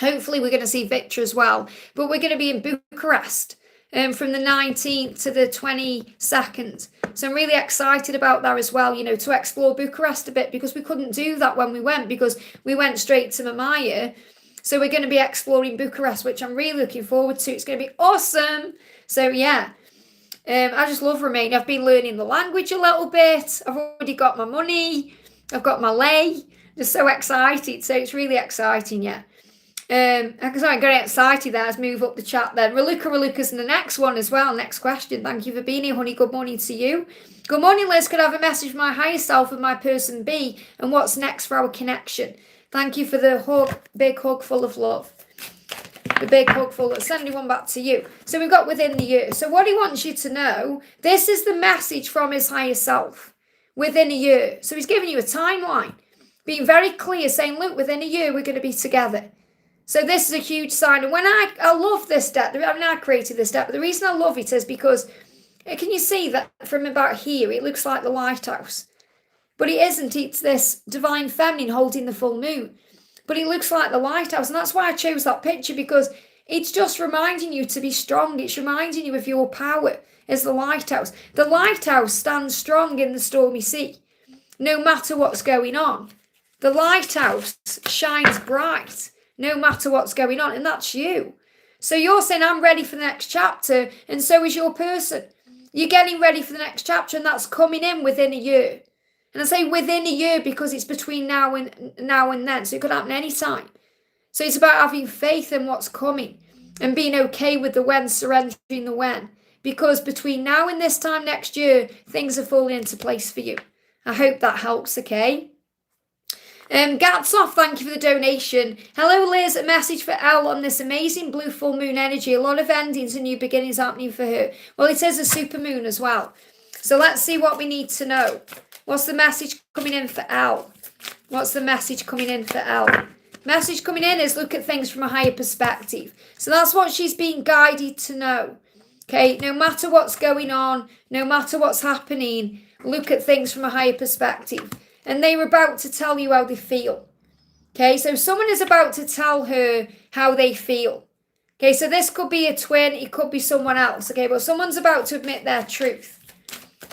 Hopefully we're going to see Victor as well. But we're going to be in Bucharest from the 19th to the 22nd. So I'm really excited about that as well, to explore Bucharest a bit, because we couldn't do that when we went, because we went straight to Mamaia. So we're going to be exploring Bucharest, which I'm really looking forward to. It's going to be awesome. So yeah, I just love Romania. I've been learning the language a little bit. I've already got my money. I've got my lei. Just so excited. So it's really exciting, yeah. I'm getting excited there. Let's move up the chat then. Raluca's in the next one as well. Next question. Thank you for being here, honey. Good morning to you. Good morning, Liz. Could I have a message from my higher self and my person B, and what's next for our connection? Thank you for the hug. Big hug full of love. The big hug full of... Sending one back to you. So we've got within the year. So what he wants you to know, this is the message from his higher self. Within a year. So he's giving you a timeline. Being very clear, saying, look, within a year we're going to be together. So this is a huge sign. And when I love this deck, I created this deck, but the reason I love it is because, can you see that from about here, it looks like the lighthouse. But it isn't. It's this divine feminine holding the full moon. But it looks like the lighthouse. And that's why I chose that picture, because it's just reminding you to be strong. It's reminding you of your power as the lighthouse. The lighthouse stands strong in the stormy sea, no matter what's going on. The lighthouse shines bright, no matter what's going on, and that's you. So you're saying, I'm ready for the next chapter, and so is your person. You're getting ready for the next chapter, and that's coming in within a year. And I say within a year because it's between now and then, so it could happen any time. So it's about having faith in what's coming and being okay with the when, surrendering the when. Because between now and this time next year, things are falling into place for you. I hope that helps, okay? Gatsoff, thank you for the donation. Hello, Liz. A message for Elle on this amazing blue full moon energy. A lot of endings and new beginnings happening for her. Well, it is a super moon as well. So let's see what we need to know. What's the message coming in for Elle? What's the message coming in for Elle? Message coming in is look at things from a higher perspective. So that's what she's being guided to know. Okay, no matter what's going on, no matter what's happening, look at things from a higher perspective. And they're about to tell you how they feel. Okay, so someone is about to tell her how they feel. Okay, so this could be a twin, it could be someone else. Okay, but someone's about to admit their truth.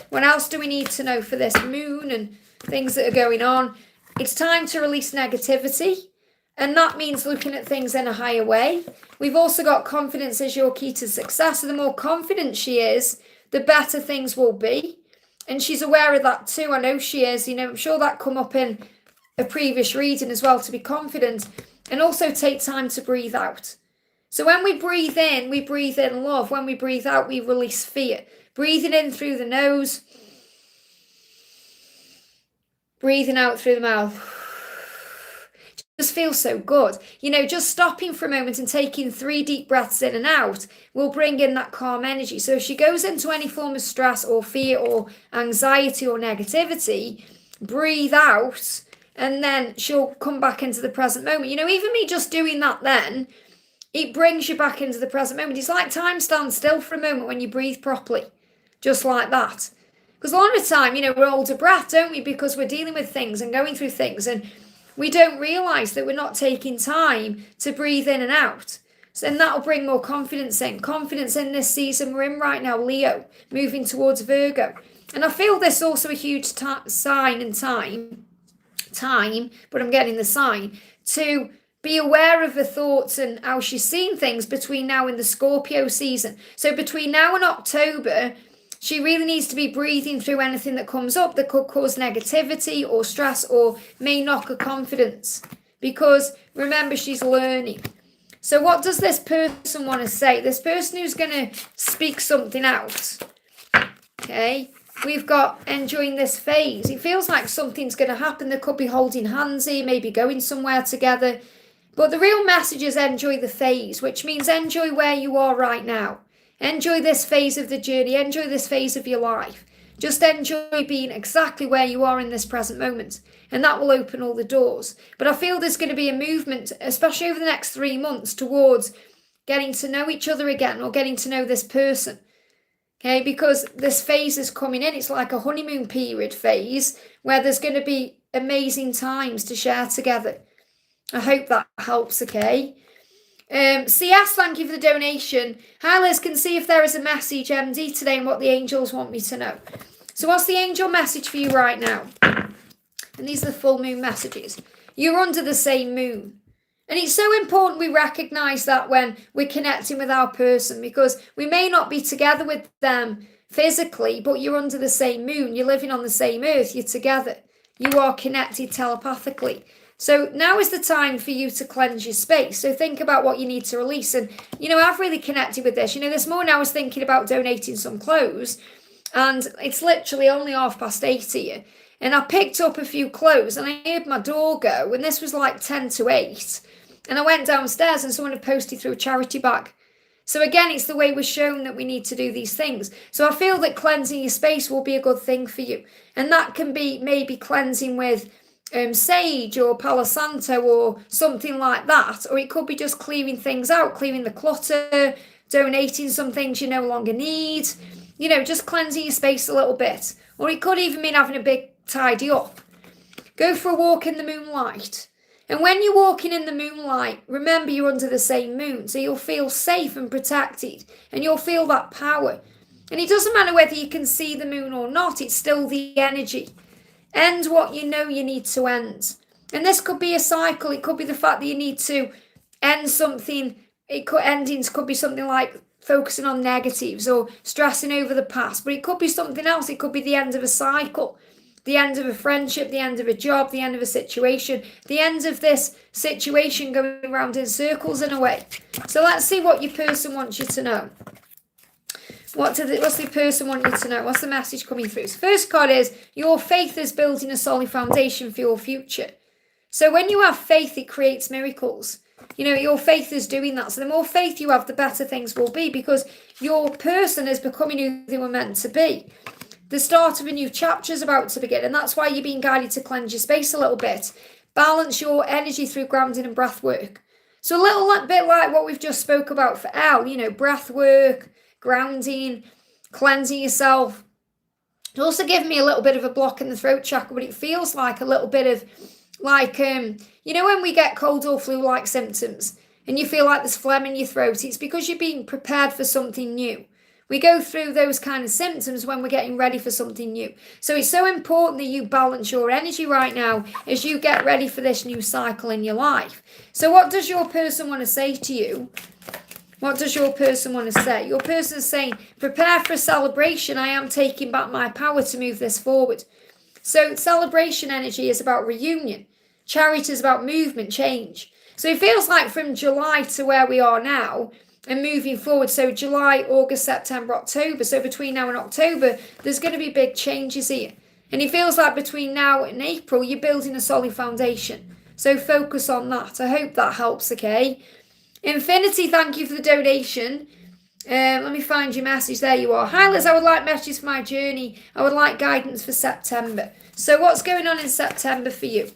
What else do we need to know for this moon and things that are going on? It's time to release negativity. And that means looking at things in a higher way. We've also got confidence as your key to success. So the more confident she is, the better things will be. And she's aware of that too. I know she is. I'm sure that come up in a previous reading as well, to be confident. And also take time to breathe out. So when we breathe in love. When we breathe out, we release fear. Breathing in through the nose. Breathing out through the mouth. Just feels so good. Just stopping for a moment and taking 3 deep breaths in and out will bring in that calm energy. So if she goes into any form of stress or fear or anxiety or negativity, breathe out and then she'll come back into the present moment. Even me just doing that then, it brings you back into the present moment. It's like time stands still for a moment when you breathe properly, just like that. Because a lot of the time, we're hold a breath, don't we? Because we're dealing with things and going through things, and we don't realise that we're not taking time to breathe in and out. So then that'll bring more confidence in. Confidence in this season we're in right now, Leo, moving towards Virgo. And I feel this also a huge sign and time, but I'm getting the sign, to be aware of the thoughts and how she's seeing things between now and the Scorpio season. So between now and October, she really needs to be breathing through anything that comes up that could cause negativity or stress or may knock her confidence. Because remember, she's learning. So what does this person want to say? This person who's going to speak something out. Okay. We've got enjoying this phase. It feels like something's going to happen. They could be holding hands here, maybe going somewhere together. But the real message is enjoy the phase, which means enjoy where you are right now. Enjoy this phase of the journey. Enjoy this phase of your life. Just enjoy being exactly where you are in this present moment. And that will open all the doors. But I feel there's going to be a movement, especially over the next 3 months, towards getting to know each other again or getting to know this person. Okay, because this phase is coming in. It's like a honeymoon period phase where there's going to be amazing times to share together. I hope that helps, okay? CS, thank you for the donation. Hi Liz, can see if there is a message MD today and what the angels want me to know. So what's the angel message for you right now? And these are the full moon messages. You're under the same moon. And it's so important we recognise that when we're connecting with our person, because we may not be together with them physically, but you're under the same moon. You're living on the same earth. You're together. You are connected telepathically. So now is the time for you to cleanse your space. So think about what you need to release. And, I've really connected with this. This morning I was thinking about donating some clothes, and it's literally only 8:30 here. And I picked up a few clothes and I heard my door go, and this was like 10 to 8. And I went downstairs and someone had posted through a charity bag. So again, it's the way we're shown that we need to do these things. So I feel that cleansing your space will be a good thing for you. And that can be maybe cleansing with sage or Palo Santo or something like that. Or it could be just clearing things out, clearing the clutter, donating some things you no longer need. Just cleansing your space a little bit. Or it could even mean having a big tidy up. Go for a walk in the moonlight. And when you're walking in the moonlight, remember you're under the same moon. So you'll feel safe and protected. And you'll feel that power. And it doesn't matter whether you can see the moon or not. It's still the energy. End what you know you need to end. And this could be a cycle. It could be the fact that you need to end something. Endings could be something like focusing on negatives or stressing over the past. But it could be something else. It could be the end of a cycle. The end of a friendship, the end of a job, the end of a situation, the end of this situation going around in circles in a way. So let's see what your person wants you to know. What's the person want you to know? What's the message coming through? So first card is, your faith is building a solid foundation for your future. So when you have faith, it creates miracles. Your faith is doing that. So the more faith you have, the better things will be, because your person is becoming who they were meant to be. The start of a new chapter is about to begin, and that's why you're being guided to cleanse your space a little bit. Balance your energy through grounding and breath work. So a little bit like what we've just spoke about for Elle, breath work, grounding, cleansing yourself. It's also given me a little bit of a block in the throat chakra, but it feels like a little bit of like, when we get cold or flu-like symptoms and you feel like there's phlegm in your throat, it's because you're being prepared for something new. We go through those kind of symptoms when we're getting ready for something new. So it's so important that you balance your energy right now as you get ready for this new cycle in your life. So what does your person want to say to you? What does your person want to say? Your person is saying, prepare for a celebration. I am taking back my power to move this forward. So celebration energy is about reunion. Charity is about movement, change. So it feels like from July to where we are now, and moving forward, so July, August, September, October, so between now and October, there's going to be big changes here. And it feels like between now and April, you're building a solid foundation. So focus on that. I hope that helps, okay? Infinity, thank you for the donation. Let me find your message. There you are. Hi Liz, I would like messages for my journey. I would like guidance for September. So what's going on in September for you?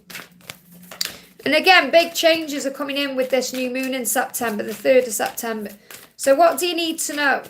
And again, big changes are coming in with this new moon in September, the 3rd of September. So what do you need to know?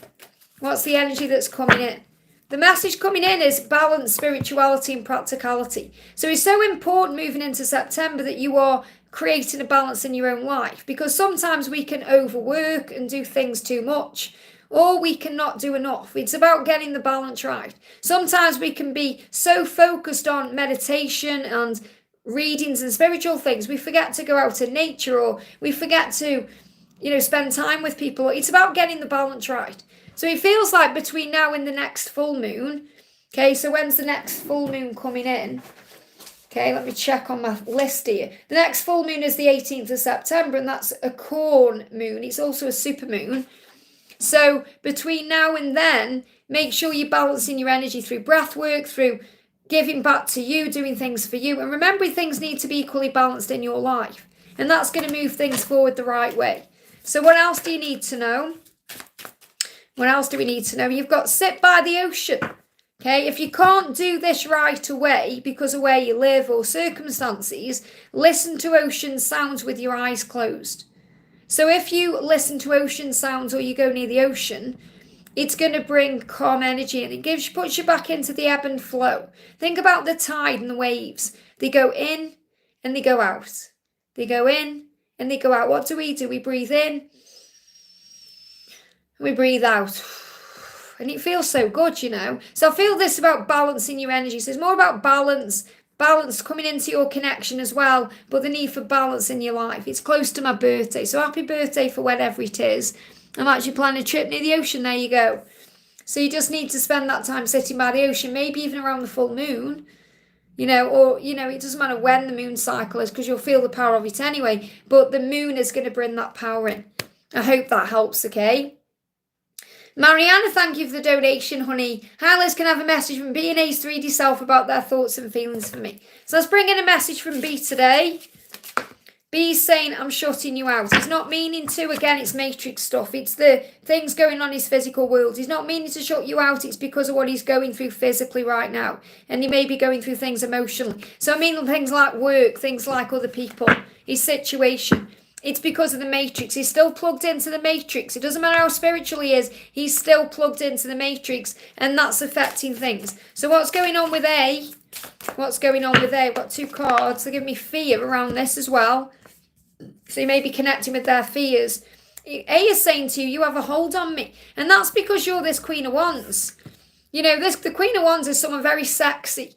What's the energy that's coming in? The message coming in is balance, spirituality and practicality. So it's so important moving into September that you are creating a balance in your own life, because sometimes we can overwork and do things too much, or we cannot do enough. It's about getting the balance right. Sometimes we can be so focused on meditation and readings and spiritual things, we forget to go out in nature, or we forget to, spend time with people. It's about getting the balance right. So it feels like between now and the next full moon, okay, so when's the next full moon coming in? Okay, let me check on my list here. The next full moon is the 18th of September, and that's a corn moon. It's also a super moon. So between now and then, make sure you're balancing your energy through breath work, through giving back to you, doing things for you, and remembering things need to be equally balanced in your life. And that's going to move things forward the right way. So what else do you need to know? What else do we need to know? You've got sit by the ocean. Okay, if you can't do this right away because of where you live or circumstances, listen to ocean sounds with your eyes closed. So if you listen to ocean sounds or you go near the ocean, it's going to bring calm energy and it puts you back into the ebb and flow. Think about the tide and the waves. They go in and they go out. They go in and they go out. What do? We breathe in and we breathe out. And it feels so good, So I feel this about balancing your energy. So it's more about balance coming into your connection as well, but the need for balance in your life. It's close to my birthday, so happy birthday for whenever it is. I'm actually planning a trip near the ocean. There you go. So you just need to spend that time sitting by the ocean, maybe even around the full moon, it doesn't matter when the moon cycle is because you'll feel the power of it anyway, but the moon is going to bring that power in. I hope that helps, okay? Mariana, thank you for the donation, honey. Hi, Liz, can I have a message from B and A's 3D self about their thoughts and feelings for me? So let's bring in a message from B today. B's saying, I'm shutting you out. He's not meaning to. Again, it's matrix stuff. It's the things going on in his physical world. He's not meaning to shut you out. It's because of what he's going through physically right now. And he may be going through things emotionally. So I mean things like work, things like other people, his situation. It's because of the matrix. He's still plugged into the matrix. It doesn't matter how spiritual he is. He's still plugged into the matrix. And that's affecting things. So what's going on with A? What's going on with A? I've got two cards. They give me fear around this as well. So you may be connecting with their fears. A is saying to you, you have a hold on me. And that's because you're this Queen of Wands. The Queen of Wands is someone very sexy,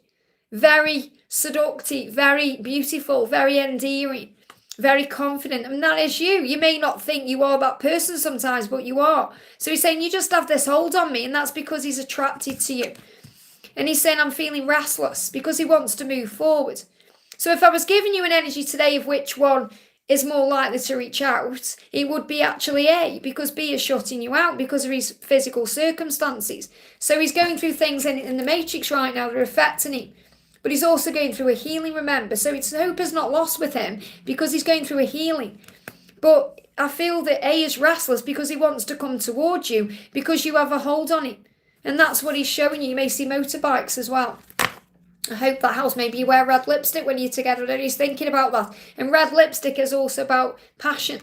very seductive, very beautiful, very endearing, very confident. And that is you. You may not think you are that person sometimes, but you are. So he's saying, you just have this hold on me. And that's because he's attracted to you. And he's saying, I'm feeling restless because he wants to move forward. So if I was giving you an energy today of which one is more likely to reach out, it would be actually A, because B is shutting you out because of his physical circumstances. So he's going through things in the matrix right now that are affecting him. But he's also going through a healing, remember. So it's hope is not lost with him because he's going through a healing. But I feel that A is restless because he wants to come towards you because you have a hold on him. And that's what he's showing you. You may see motorbikes as well. I hope that helps. Maybe you wear red lipstick when you're together and he's thinking about that. And red lipstick is also about passion,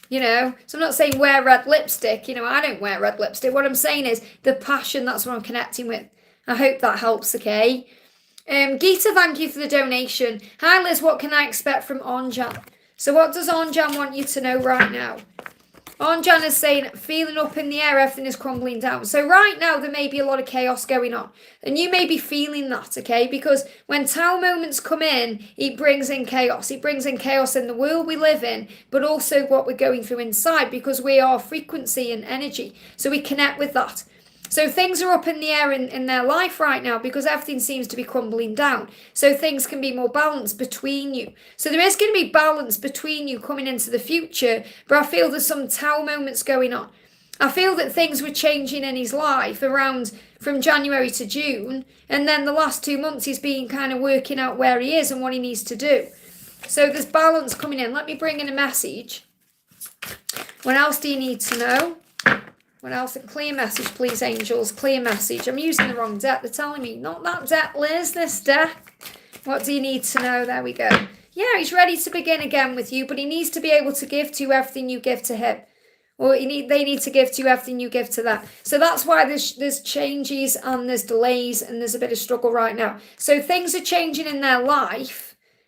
So I'm not saying wear red lipstick. I don't wear red lipstick. What I'm saying is the passion, that's what I'm connecting with. I hope that helps, okay? Geeta, thank you for the donation. Hi, Liz, what can I expect from Anjan? So what does Anjan want you to know right now? Anjan is saying, feeling up in the air, everything is crumbling down. So right now, there may be a lot of chaos going on. And you may be feeling that, okay? Because when Tao moments come in, it brings in chaos. It brings in chaos in the world we live in, but also what we're going through inside, because we are frequency and energy. So we connect with that. So things are up in the air in their life right now because everything seems to be crumbling down. So things can be more balanced between you. So there is going to be balance between you coming into the future, but I feel there's some Tao moments going on. I feel that things were changing in his life around from January to June, and then the last 2 months he's been kind of working out where he is and what he needs to do. So there's balance coming in. Let me bring in a message. What else do you need to know? What else? A clear message, please, angels. Clear message. I'm using the wrong deck. They're telling me, not that deck, Liz, this deck. What do you need to know? There we go. Yeah, he's ready to begin again with you, but he needs to be able to give to you everything you give to him. Or they need to give to you everything you give to them. So that's why there's changes and there's delays and there's a bit of struggle right now. So things are changing in their life.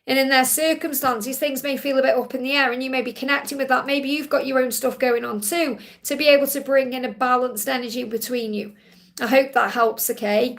And in their circumstances, things may feel a bit up in the air and you may be connecting with that. Maybe you've got your own stuff going on too, to be able to bring in a balanced energy between you. I hope that helps, okay?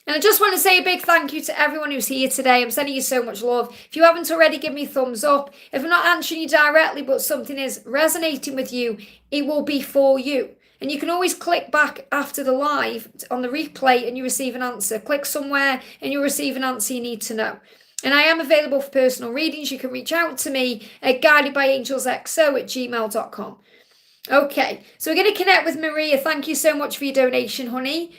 And I just want to say a big thank you to everyone who's here today. I'm sending you so much love. If you haven't already, give me a thumbs up. If I'm not answering you directly, but something is resonating with you, it will be for you. And you can always click back after the live on the replay and you receive an answer. Click somewhere and you'll receive an answer you need to know. And I am available for personal readings. You can reach out to me at guidedbyangelsxo@gmail.com. Okay, so we're going to connect with Maria. Thank you so much for your donation, honey.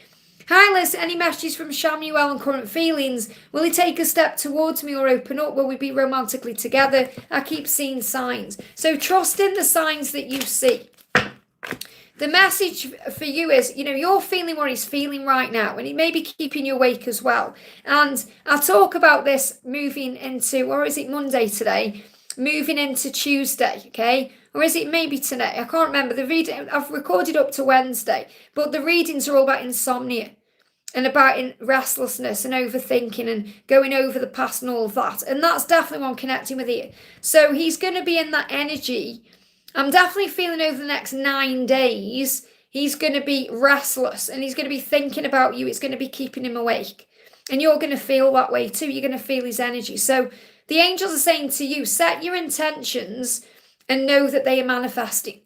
Hi, Liz. Any messages from Shamuel and current feelings? Will he take a step towards me or open up? Will we be romantically together? I keep seeing signs. So trust in the signs that you see. the message for you is, you're feeling what he's feeling right now, and he may be keeping you awake as well. And I'll talk about this moving into, or is it Monday today? Moving into Tuesday, okay? Or is it maybe tonight? I can't remember. The reading, I've recorded up to Wednesday, but the readings are all about insomnia and about restlessness and overthinking and going over the past and all of that. And that's definitely one connecting with you. So he's going to be in that energy. I'm definitely feeling over the next 9 days, he's going to be restless and he's going to be thinking about you. It's going to be keeping him awake. And you're going to feel that way too. You're going to feel his energy. So the angels are saying to you, set your intentions and know that they are manifesting.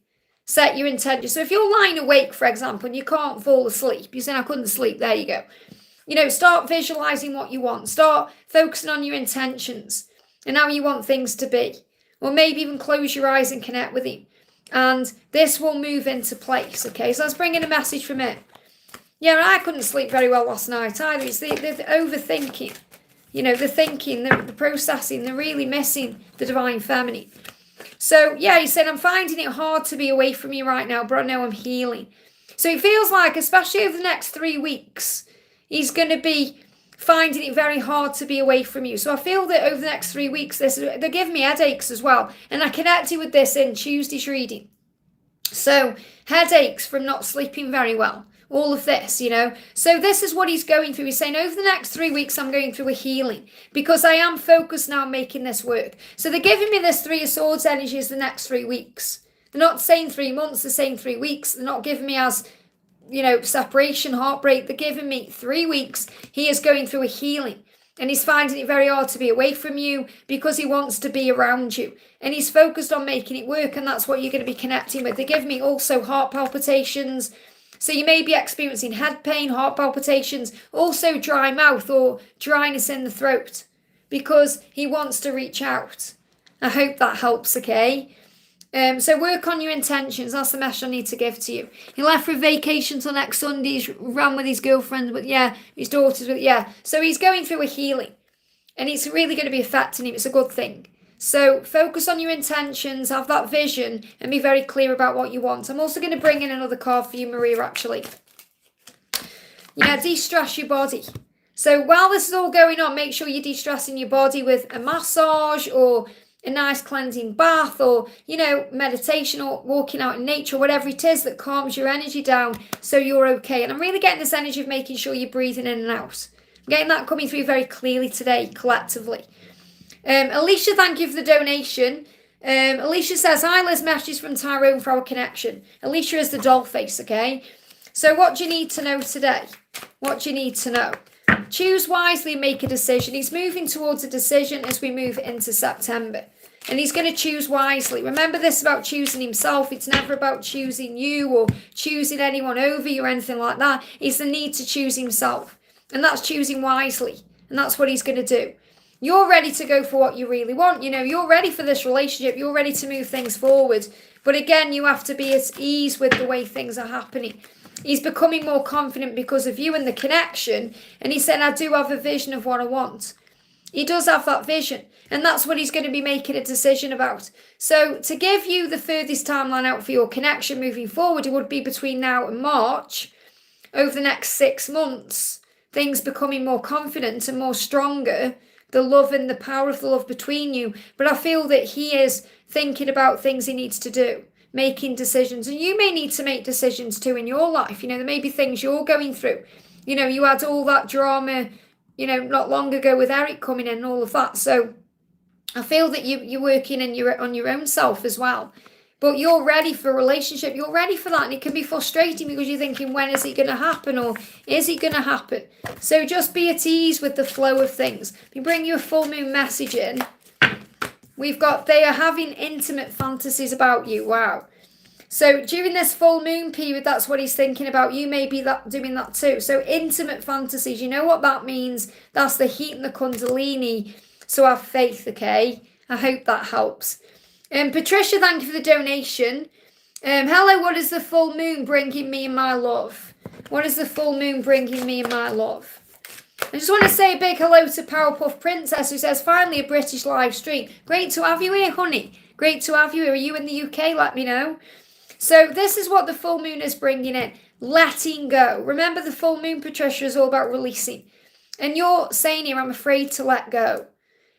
Set your intentions. So if you're lying awake, for example, and you can't fall asleep, you're saying, I couldn't sleep, there you go. Start visualizing what you want. Start focusing on your intentions and how you want things to be. Or maybe even close your eyes and connect with him. And this will move into place, okay? So let's bring in a message from him. Yeah, I couldn't sleep very well last night either. It's the overthinking. The thinking, the processing, the really missing the divine feminine. So, yeah, he said, I'm finding it hard to be away from you right now, but I know I'm healing. So it feels like, especially over the next 3 weeks, he's going to be finding it very hard to be away from you. So I feel that over the next 3 weeks, they're giving me headaches as well. And I connected with this in Tuesday's reading. So headaches from not sleeping very well. All of this, So this is what he's going through. He's saying, over the next 3 weeks, I'm going through a healing because I am focused now on making this work. So they're giving me this 3 of Swords energy as the next 3 weeks. They're not saying 3 months, they're saying 3 weeks. They're not giving me as, separation, heartbreak. They're giving me 3 weeks. He is going through a healing. And he's finding it very hard to be away from you because he wants to be around you. And he's focused on making it work, and that's what you're going to be connecting with. They give me also heart palpitations. So you may be experiencing head pain, heart palpitations, also dry mouth or dryness in the throat because he wants to reach out. I hope that helps, okay? So work on your intentions. That's the message I need to give to you. He left for vacation till next Sunday. He's ran with his girlfriend, but his daughters, So he's going through a healing and it's really going to be affecting him. It's a good thing. So focus on your intentions, have that vision, and be very clear about what you want. I'm also going to bring in another card for you, Maria, actually. De-stress your body. So while this is all going on, make sure you're de-stressing your body with a massage or a nice cleansing bath or, meditation or walking out in nature, whatever it is that calms your energy down so you're okay. And I'm really getting this energy of making sure you're breathing in and out. I'm getting that coming through very clearly today, collectively. Alicia, thank you for the donation. Alicia says, hi Liz, messages from Tyrone for our connection. Alicia is the doll face, okay? So what do you need to know today? What do you need to know? Choose wisely and make a decision. He's moving towards a decision as we move into September. And he's going to choose wisely. Remember this about choosing himself. It's never about choosing you or choosing anyone over you or anything like that. It's the need to choose himself. And that's choosing wisely. And that's what he's going to do. You're ready to go for what you really want. You're ready for this relationship. You're ready to move things forward. But again, you have to be at ease with the way things are happening. He's becoming more confident because of you and the connection. And he said, I do have a vision of what I want. He does have that vision. And that's what he's going to be making a decision about. So to give you the furthest timeline out for your connection moving forward, it would be between now and March. Over the next 6 months, things becoming more confident and more stronger. The love and the power of the love between you. But I feel that he is thinking about things he needs to do, making decisions. And you may need to make decisions too in your life. There may be things you're going through. You had all that drama, not long ago with Eric coming in and all of that. So I feel that you're working on your own self as well. But you're ready for a relationship. You're ready for that. And it can be frustrating because you're thinking, when is it going to happen? Or is it going to happen? So just be at ease with the flow of things. We bring you a full moon message in. We've got, they are having intimate fantasies about you. Wow. So during this full moon period, that's what he's thinking about. You may be doing that too. So intimate fantasies, you know what that means? That's the heat and the kundalini. So have faith, okay? I hope that helps. Patricia, thank you for the donation. Hello, what is the full moon bringing me in my love? What is the full moon bringing me in my love? I just want to say a big hello to Powerpuff Princess, who says, finally a British live stream. Great to have you here, honey. Great to have you here. Are you in the UK? Let me know. So this is what the full moon is bringing in. Letting go. Remember, the full moon, Patricia, is all about releasing. And you're saying here, I'm afraid to let go.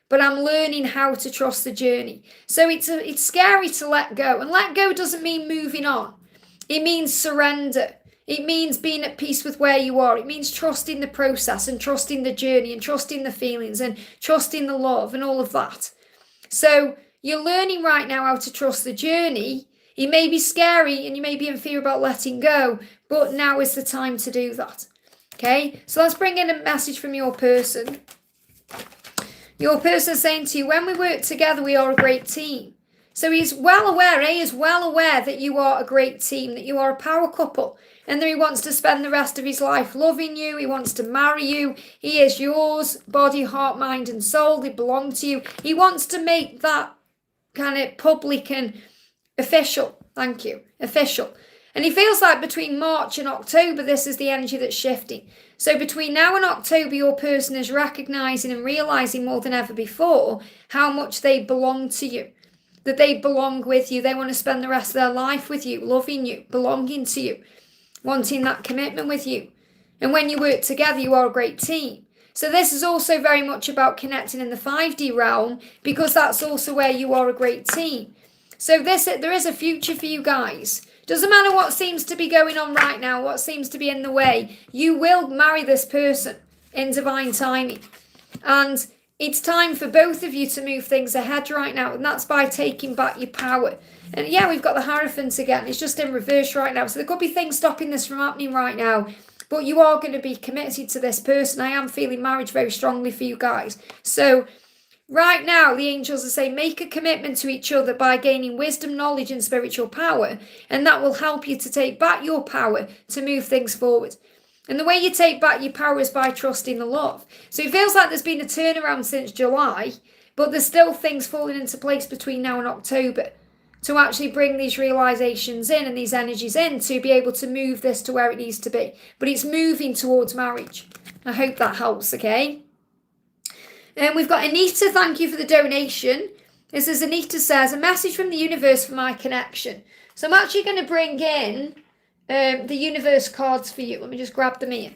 But I'm learning how to trust the journey. So it's scary to let go. And let go doesn't mean moving on. It means surrender. It means being at peace with where you are. It means trusting the process and trusting the journey and trusting the feelings and trusting the love and all of that. So you're learning right now how to trust the journey. It may be scary and you may be in fear about letting go, but now is the time to do that. Okay, so let's bring in a message from your person. Your person saying to you, when we work together, we are a great team. So he's well aware, A is well aware that you are a great team, that you are a power couple, and that he wants to spend the rest of his life loving you. He wants to marry you. He is yours, body, heart, mind, and soul. They belong to you. He wants to make that kind of public and official. Thank you. Official. And he feels like between March and October, this is the energy that's shifting. So between now and October, your person is recognizing and realizing more than ever before how much they belong to you, that they belong with you. They want to spend the rest of their life with you, loving you, belonging to you, wanting that commitment with you. And when you work together, you are a great team. So this is also very much about connecting in the 5D realm, because that's also where you are a great team. So there is a future for you guys. Doesn't matter what seems to be going on right now, what seems to be in the way. You will marry this person in divine timing. And it's time for both of you to move things ahead right now. And that's by taking back your power. And yeah, we've got the Hierophant again. It's just in reverse right now. So there could be things stopping this from happening right now. But you are going to be committed to this person. I am feeling marriage very strongly for you guys. So right now, the angels are saying, make a commitment to each other by gaining wisdom, knowledge, and spiritual power. And that will help you to take back your power to move things forward. And the way you take back your power is by trusting the love. So it feels like there's been a turnaround since July, but there's still things falling into place between now and October to actually bring these realizations in and these energies in to be able to move this to where it needs to be. But it's moving towards marriage. I hope that helps, okay? And we've got Anita, thank you for the donation. This is Anita says, a message from the universe for my connection. So I'm actually going to bring in the universe cards for you. Let me just grab them here.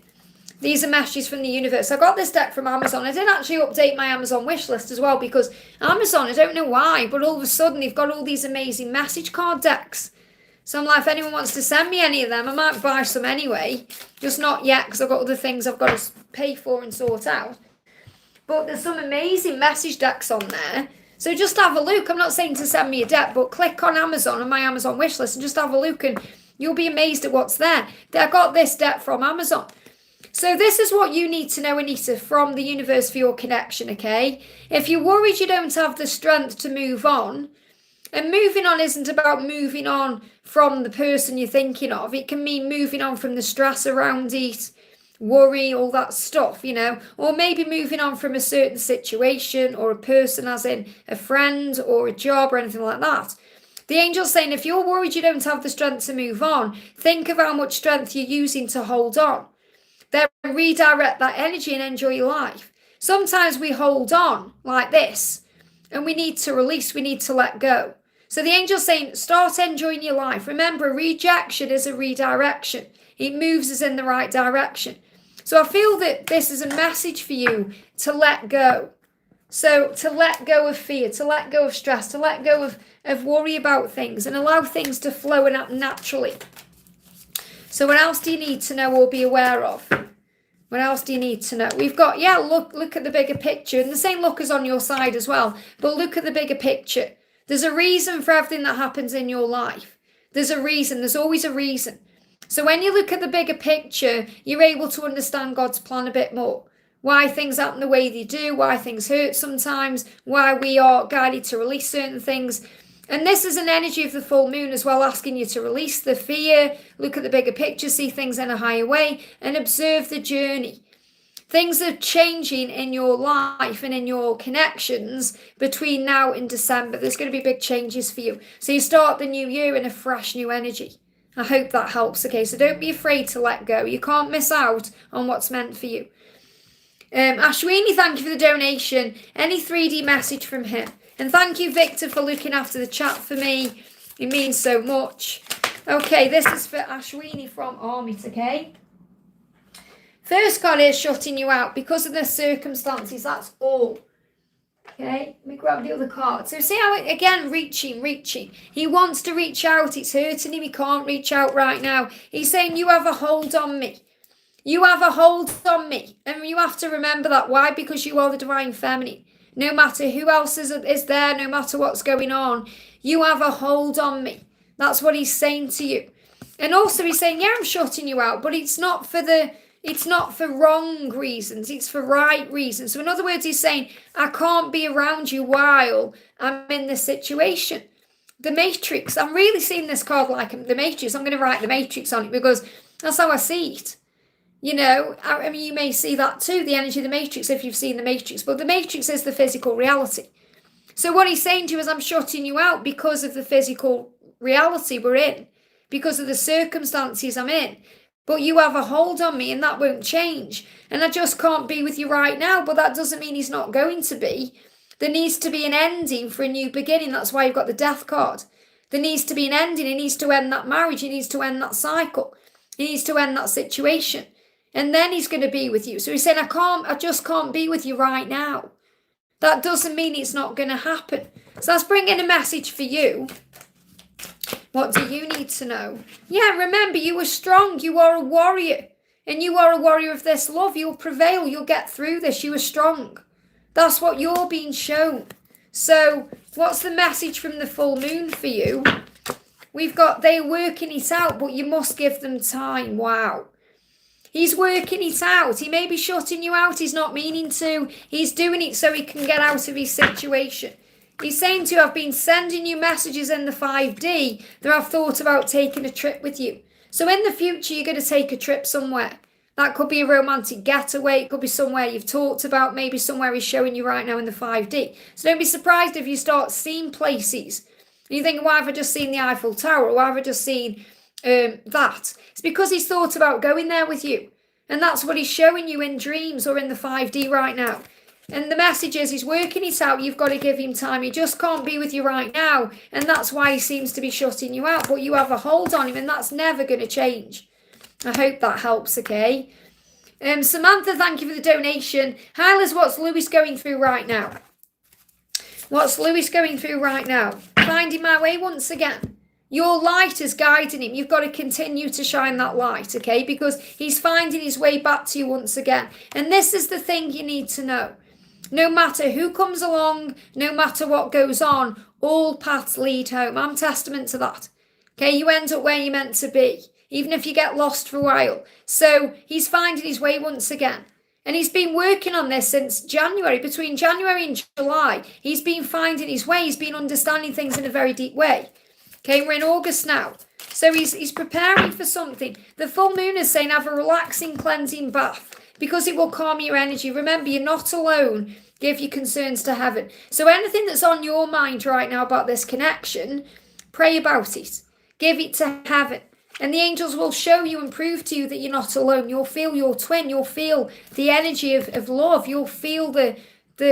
These are messages from the universe. I got this deck from Amazon. I did actually update my Amazon wish list as well, because Amazon, I don't know why, but all of a sudden they've got all these amazing message card decks. So I'm like, if anyone wants to send me any of them, I might buy some anyway. Just not yet, because I've got other things I've got to pay for and sort out. But there's some amazing message decks on there. So just have a look. I'm not saying to send me a deck, but click on Amazon, on my Amazon wish list, and just have a look, and you'll be amazed at what's there. I got this deck from Amazon. So this is what you need to know, Anita, from the universe for your connection, okay? If you're worried you don't have the strength to move on, and moving on isn't about moving on from the person you're thinking of. It can mean moving on from the stress around it, worry, all that stuff, you know, or maybe moving on from a certain situation or a person, as in a friend or a job or anything like that. The angel's saying, if you're worried you don't have the strength to move on, think of how much strength you're using to hold on. Then redirect that energy and enjoy your life. Sometimes we hold on like this and we need to release, we need to let go. So the angel's saying, start enjoying your life. Remember, rejection is a redirection. It moves us in the right direction. So I feel that this is a message for you to let go. So to let go of fear, to let go of stress, to let go of worry about things and allow things to flow and happen naturally. So what else do you need to know or be aware of? What else do you need to know? We've got, yeah, look at the bigger picture. And the same look is on your side as well. But look at the bigger picture. There's a reason for everything that happens in your life. There's a reason. There's always a reason. So when you look at the bigger picture, you're able to understand God's plan a bit more. Why things happen the way they do, why things hurt sometimes, why we are guided to release certain things. And this is an energy of the full moon as well, asking you to release the fear, look at the bigger picture, see things in a higher way, and observe the journey. Things are changing in your life and in your connections between now and December. There's going to be big changes for you. So you start the new year in a fresh new energy. I hope that helps. Okay, so don't be afraid to let go. You can't miss out on what's meant for you. Ashwini, thank you for the donation. Any 3D message from him? And thank you, Victor, for looking after the chat for me. It means so much. Okay, this is for Ashwini from Amit, okay? First card is shutting you out because of the circumstances, that's all. Okay, let me grab the other card. So see how it, again, reaching. He wants to reach out, it's hurting him, he can't reach out right now. He's saying, you have a hold on me. You have a hold on me. And you have to remember that. Why? Because you are the divine feminine. No matter who else is there, no matter what's going on, you have a hold on me. That's what he's saying to you. And also he's saying, yeah, I'm shutting you out, but it's not for wrong reasons, it's for right reasons. So in other words, he's saying, I can't be around you while I'm in this situation. The Matrix, I'm really seeing this card like the Matrix. I'm going to write the Matrix on it because that's how I see it. You know, I mean, you may see that too, the energy of the Matrix, if you've seen the Matrix. But the Matrix is the physical reality. So what he's saying to you is, I'm shutting you out because of the physical reality we're in, because of the circumstances I'm in. But you have a hold on me and that won't change. And I just can't be with you right now. But that doesn't mean he's not going to be. There needs to be an ending for a new beginning. That's why you've got the Death card. There needs to be an ending. He needs to end that marriage. He needs to end that cycle. He needs to end that situation. And then he's going to be with you. So he's saying, I just can't be with you right now. That doesn't mean it's not going to happen. So that's bringing a message for you. What do you need to know? Yeah, remember, you are strong. You are a warrior. And you are a warrior of this love. You'll prevail. You'll get through this. You are strong. That's what you're being shown. So what's the message from the full moon for you? We've got, they're working it out, but you must give them time. Wow. He's working it out. He may be shutting you out. He's not meaning to. He's doing it so he can get out of his situation. He's saying to you, I've been sending you messages in the 5D that I've thought about taking a trip with you. So in the future, you're going to take a trip somewhere. That could be a romantic getaway. It could be somewhere you've talked about. Maybe somewhere he's showing you right now in the 5D. So don't be surprised if you start seeing places. And you think, why have I just seen the Eiffel Tower? Or why have I just seen that? It's because he's thought about going there with you. And that's what he's showing you in dreams or in the 5D right now. And the message is, he's working it out. You've got to give him time. He just can't be with you right now. And that's why he seems to be shutting you out. But you have a hold on him, and that's never going to change. I hope that helps, okay? Samantha, thank you for the donation. Hi, Liz, what's Lewis going through right now? What's Lewis going through right now? Finding my way once again. Your light is guiding him. You've got to continue to shine that light, okay? Because he's finding his way back to you once again. And this is the thing you need to know. No matter who comes along, no matter what goes on, all paths lead home. I'm testament to that. Okay, you end up where you're meant to be, even if you get lost for a while. So he's finding his way once again. And he's been working on this since January. Between January and July, he's been finding his way. He's been understanding things in a very deep way. Okay, we're in August now. So he's preparing for something. The full moon is saying have a relaxing, cleansing bath because it will calm your energy. Remember, you're not alone. Give your concerns to heaven. So anything that's on your mind right now about this connection, pray about it. Give it to heaven. And the angels will show you and prove to you that you're not alone. You'll feel your twin. You'll feel the energy of love. You'll feel the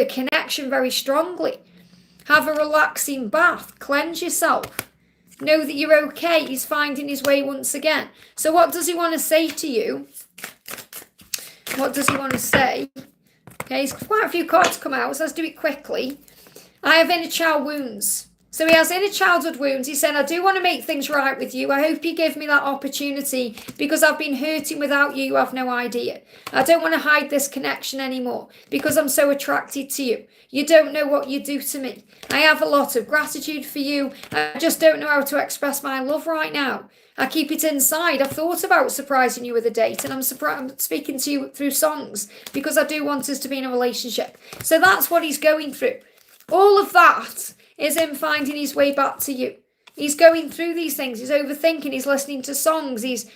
connection very strongly. Have a relaxing bath. Cleanse yourself. Know that you're okay. He's finding his way once again. So what does he want to say to you? What does he want to say? Okay, there's quite a few cards come out, so let's do it quickly. I have inner child wounds. So he has inner childhood wounds. He said, I do want to make things right with you. I hope you give me that opportunity because I've been hurting without you. You have no idea. I don't want to hide this connection anymore because I'm so attracted to you. You don't know what you do to me. I have a lot of gratitude for you. I just don't know how to express my love right now. I keep it inside. I've thought about surprising you with a date and I'm speaking to you through songs because I do want us to be in a relationship. So that's what he's going through. All of that is him finding his way back to you. He's going through these things. He's overthinking. He's listening to songs. He's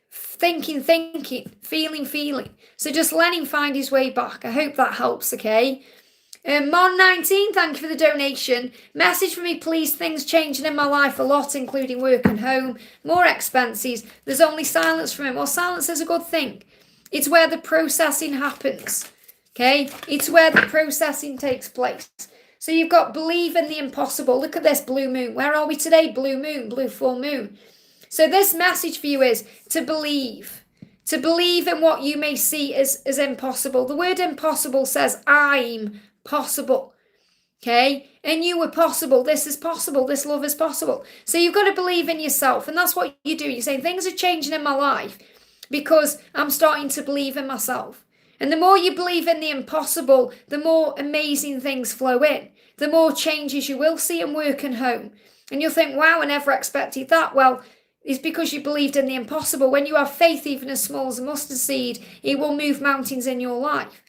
thinking, feeling. So just let him find his way back. I hope that helps, okay? Mon19, thank you for the donation. Message for me, please. Things changing in my life a lot, including work and home. More expenses. There's only silence from him. Well, silence is a good thing. It's where the processing happens. Okay? It's where the processing takes place. So you've got believe in the impossible. Look at this blue moon. Where are we today? Blue moon, blue full moon. So this message for you is to believe in what you may see as impossible. The word impossible says I'm possible. Okay, and you were possible. This is possible. This love is possible. So you've got to believe in yourself, and that's what you do. You're saying things are changing in my life because I'm starting to believe in myself. And the more you believe in the impossible, the more amazing things flow in. The more changes you will see in work and home. And you'll think, wow, I never expected that. Well, it's because you believed in the impossible. When you have faith, even as small as a mustard seed, it will move mountains in your life.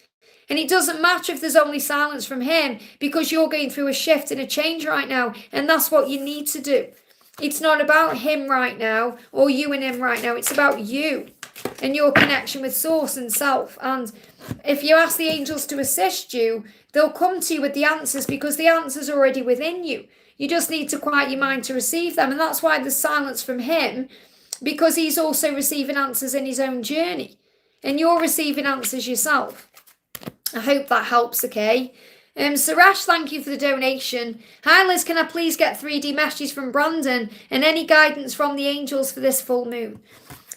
And it doesn't matter if there's only silence from him, because you're going through a shift and a change right now. And that's what you need to do. It's not about him right now or you and him right now. It's about you and your connection with source and self. And if you ask the angels to assist you, they'll come to you with the answers, because the answers are already within you. You just need to quiet your mind to receive them. And that's why there's silence from him, because he's also receiving answers in his own journey. And you're receiving answers yourself. I hope that helps, okay? Suresh, thank you for the donation. Hi Liz, can I please get 3D messages from Brandon and any guidance from the angels for this full moon?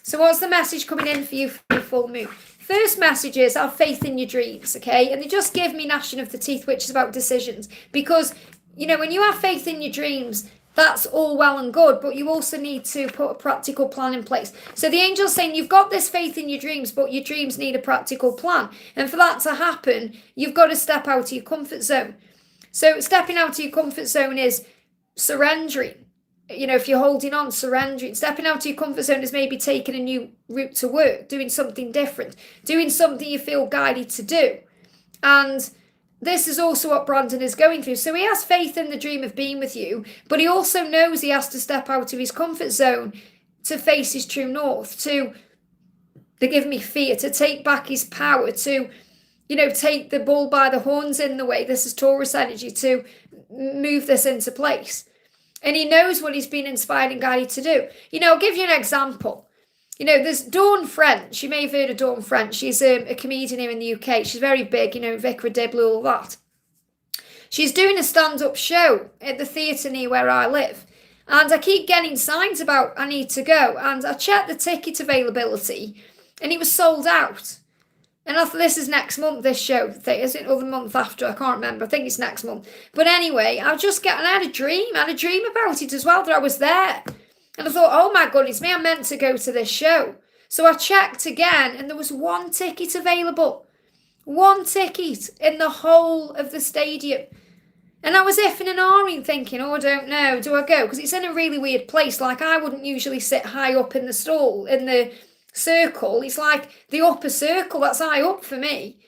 So what's the message coming in for you for the full moon? First message is have faith in your dreams, okay? And they just give me gnashing of the teeth, which is about decisions. Because, you know, when you have faith in your dreams, that's all well and good, but you also need to put a practical plan in place. So the angel's saying you've got this faith in your dreams, but your dreams need a practical plan. And for that to happen, you've got to step out of your comfort zone. So stepping out of your comfort zone is surrendering. You know, if you're holding on, surrendering. Stepping out of your comfort zone is maybe taking a new route to work, doing something different, doing something you feel guided to do. And this is also what Brandon is going through. So he has faith in the dream of being with you, but he also knows he has to step out of his comfort zone to face his true north, to give me fear, to take back his power, to, you know, take the bull by the horns in the way. This is Taurus energy, to move this into place. And he knows what he's been inspired and guided to do. You know, I'll give you an example. You know, there's Dawn French. You may have heard of Dawn French. She's a comedian here in the UK. She's very big, you know, Vicar of Dibley, all that. She's doing a stand-up show at the theatre near where I live. And I keep getting signs about I need to go. And I checked the ticket availability and it was sold out. And I thought, this is next month, this show. Is it or the month after? I can't remember. I think it's next month. But anyway, I had a dream. I had a dream about it as well, that I was there. And I thought, oh my goodness me, I'm meant to go to this show. So I checked again and there was one ticket available. One ticket in the whole of the stadium. And I was effing and ahhing thinking, oh, I don't know, do I go? Because it's in a really weird place. Like, I wouldn't usually sit high up in the stall, in the circle. It's like the upper circle, that's high up for me.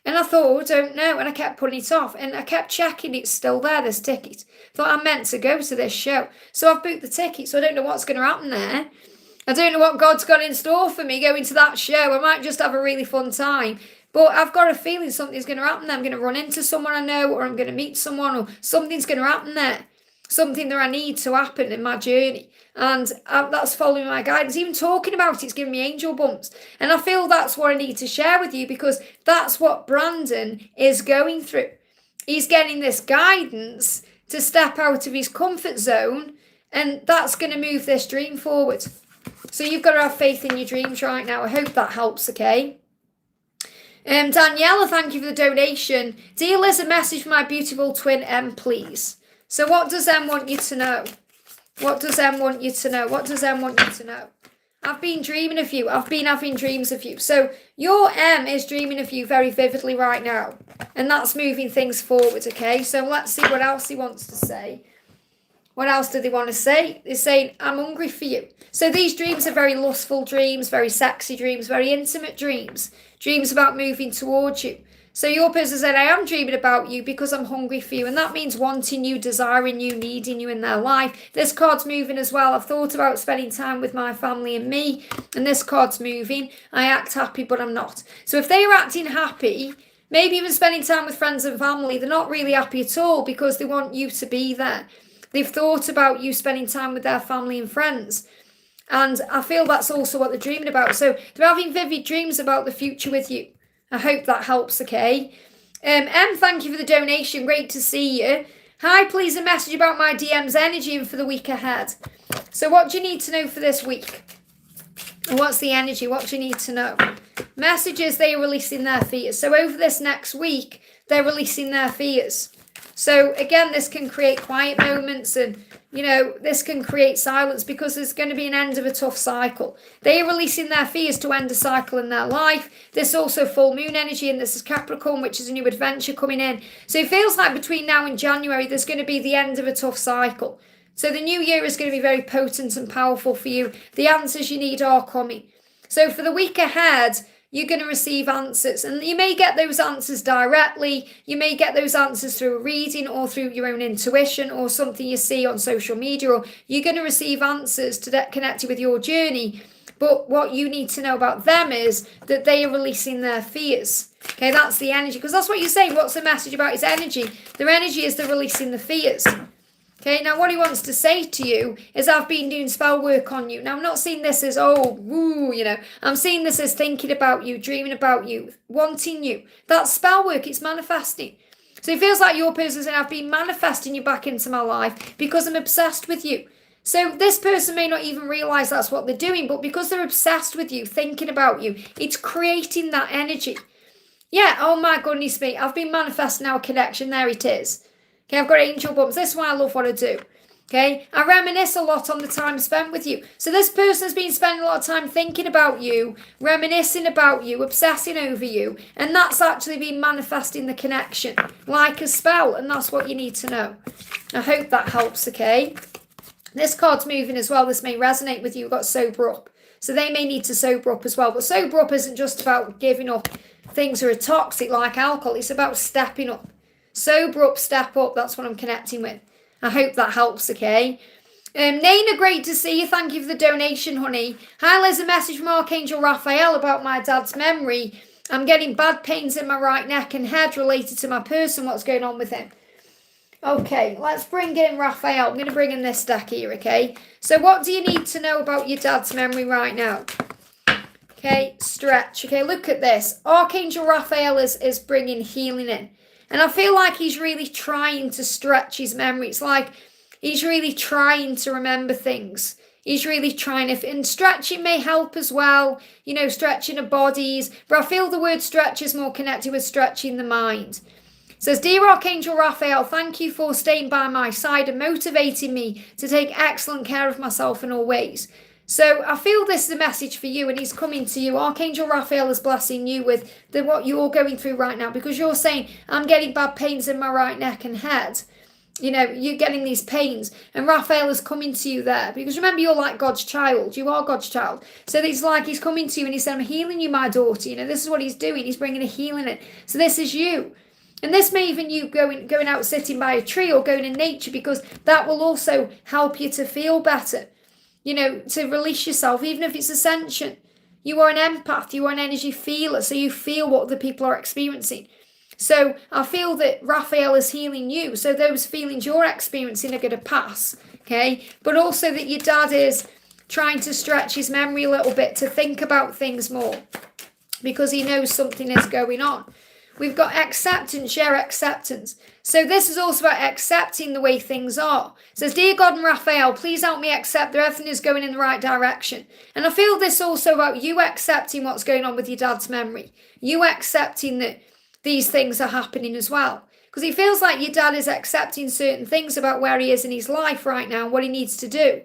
And I thought, oh, I don't know. And I kept putting it off. And I kept checking, it's still there, this ticket. Thought I'm meant to go to this show. So I've booked the ticket, so I don't know what's going to happen there. I don't know what God's got in store for me going to that show. I might just have a really fun time. But I've got a feeling something's going to happen there. I'm going to run into someone I know, or I'm going to meet someone, or something's going to happen there. Something that I need to happen in my journey. And that's following my guidance. Even talking about it's giving me angel bumps. And I feel that's what I need to share with you, because that's what Brandon is going through. He's getting this guidance to step out of his comfort zone, and that's going to move this dream forward. So you've got to have faith in your dreams right now. I hope that helps, okay? Daniela, thank you for the donation. Dear Liz, a message for my beautiful twin M, please. So what does M want you to know? What does M want you to know? What does M want you to know? I've been dreaming of you. I've been having dreams of you. So your M is dreaming of you very vividly right now. And that's moving things forward, okay? So let's see what else he wants to say. What else do they want to say? They're saying, I'm hungry for you. So these dreams are very lustful dreams, very sexy dreams, very intimate dreams. Dreams about moving towards you. So your person said, I am dreaming about you because I'm hungry for you. And that means wanting you, desiring you, needing you in their life. This card's moving as well. I've thought about spending time with my family and me. And this card's moving. I act happy, but I'm not. So if they're acting happy, maybe even spending time with friends and family, they're not really happy at all because they want you to be there. They've thought about you spending time with their family and friends. And I feel that's also what they're dreaming about. So they're having vivid dreams about the future with you. I hope that helps, okay? Thank you for the donation. Great to see you. Hi, please a message about my DM's energy and for the week ahead. So what do you need to know for this week? And what's the energy? What do you need to know? Messages, they are releasing their fears. So over this next week, they're releasing their fears. So again, this can create quiet moments and, this can create silence because there's going to be an end of a tough cycle. They are releasing their fears to end a cycle in their life. There's also full moon energy and this is Capricorn, which is a new adventure coming in. So it feels like between now and January, there's going to be the end of a tough cycle. So the new year is going to be very potent and powerful for you. The answers you need are coming. So for the week ahead, you're going to receive answers and you may get those answers directly. You may get those answers through a reading or through your own intuition or something you see on social media, or you're going to receive answers to that connected with your journey. But what you need to know about them is that they are releasing their fears. Okay, that's the energy, because that's what you're saying. What's the message about his energy? Their energy is they're releasing the fears. Okay, now what he wants to say to you is I've been doing spell work on you. Now, I'm not seeing this as, I'm seeing this as thinking about you, dreaming about you, wanting you. That's spell work, it's manifesting. So it feels like your person saying, I've been manifesting you back into my life because I'm obsessed with you. So this person may not even realise that's what they're doing, but because they're obsessed with you, thinking about you, it's creating that energy. Yeah, oh my goodness me, I've been manifesting our connection, there it is. Okay, I've got angel bumps. This is why I love what I do. Okay, I reminisce a lot on the time spent with you. So this person's been spending a lot of time thinking about you, reminiscing about you, obsessing over you, and that's actually been manifesting the connection like a spell, and that's what you need to know. I hope that helps, okay? This card's moving as well. This may resonate with you. We've got sober up. So they may need to sober up as well. But sober up isn't just about giving up things that are toxic like alcohol. It's about stepping up. Sober up, step up, that's what I'm connecting with. I hope that helps, okay? Naina, great to see you. Thank you for the donation, honey. Hi, there's a message from Archangel Raphael about my dad's memory. I'm getting bad pains in my right neck and head related to my person. What's going on with him? Okay, let's bring in Raphael. I'm going to bring in this deck here, okay? So what do you need to know about your dad's memory right now? Okay, stretch. Okay, look at this. Archangel Raphael is bringing healing in. And I feel like he's really trying to stretch his memory. It's like he's really trying to remember things. He's really trying to, and stretching may help as well, stretching of bodies. But I feel the word stretch is more connected with stretching the mind. It says, Dear Archangel Raphael, thank you for staying by my side and motivating me to take excellent care of myself in all ways. So I feel this is a message for you and he's coming to you. Archangel Raphael is blessing you with what you're going through right now, because you're saying, I'm getting bad pains in my right neck and head. You're getting these pains and Raphael is coming to you there, because remember, you're like God's child. You are God's child. So it's like he's coming to you and he said, I'm healing you, my daughter. This is what he's doing. He's bringing a healing in. So this is you. And this may even you going out sitting by a tree or going in nature, because that will also help you to feel better. To release yourself, even if it's ascension. You are an empath, you are an energy feeler, so you feel what the people are experiencing. So I feel that Raphael is healing you, so those feelings you're experiencing are going to pass, okay? But also that your dad is trying to stretch his memory a little bit to think about things more, because he knows something is going on. We've got acceptance, share acceptance. So this is also about accepting the way things are. It says, Dear God and Raphael, please help me accept that everything is going in the right direction. And I feel this also about you accepting what's going on with your dad's memory. You accepting that these things are happening as well. Because it feels like your dad is accepting certain things about where he is in his life right now and what he needs to do.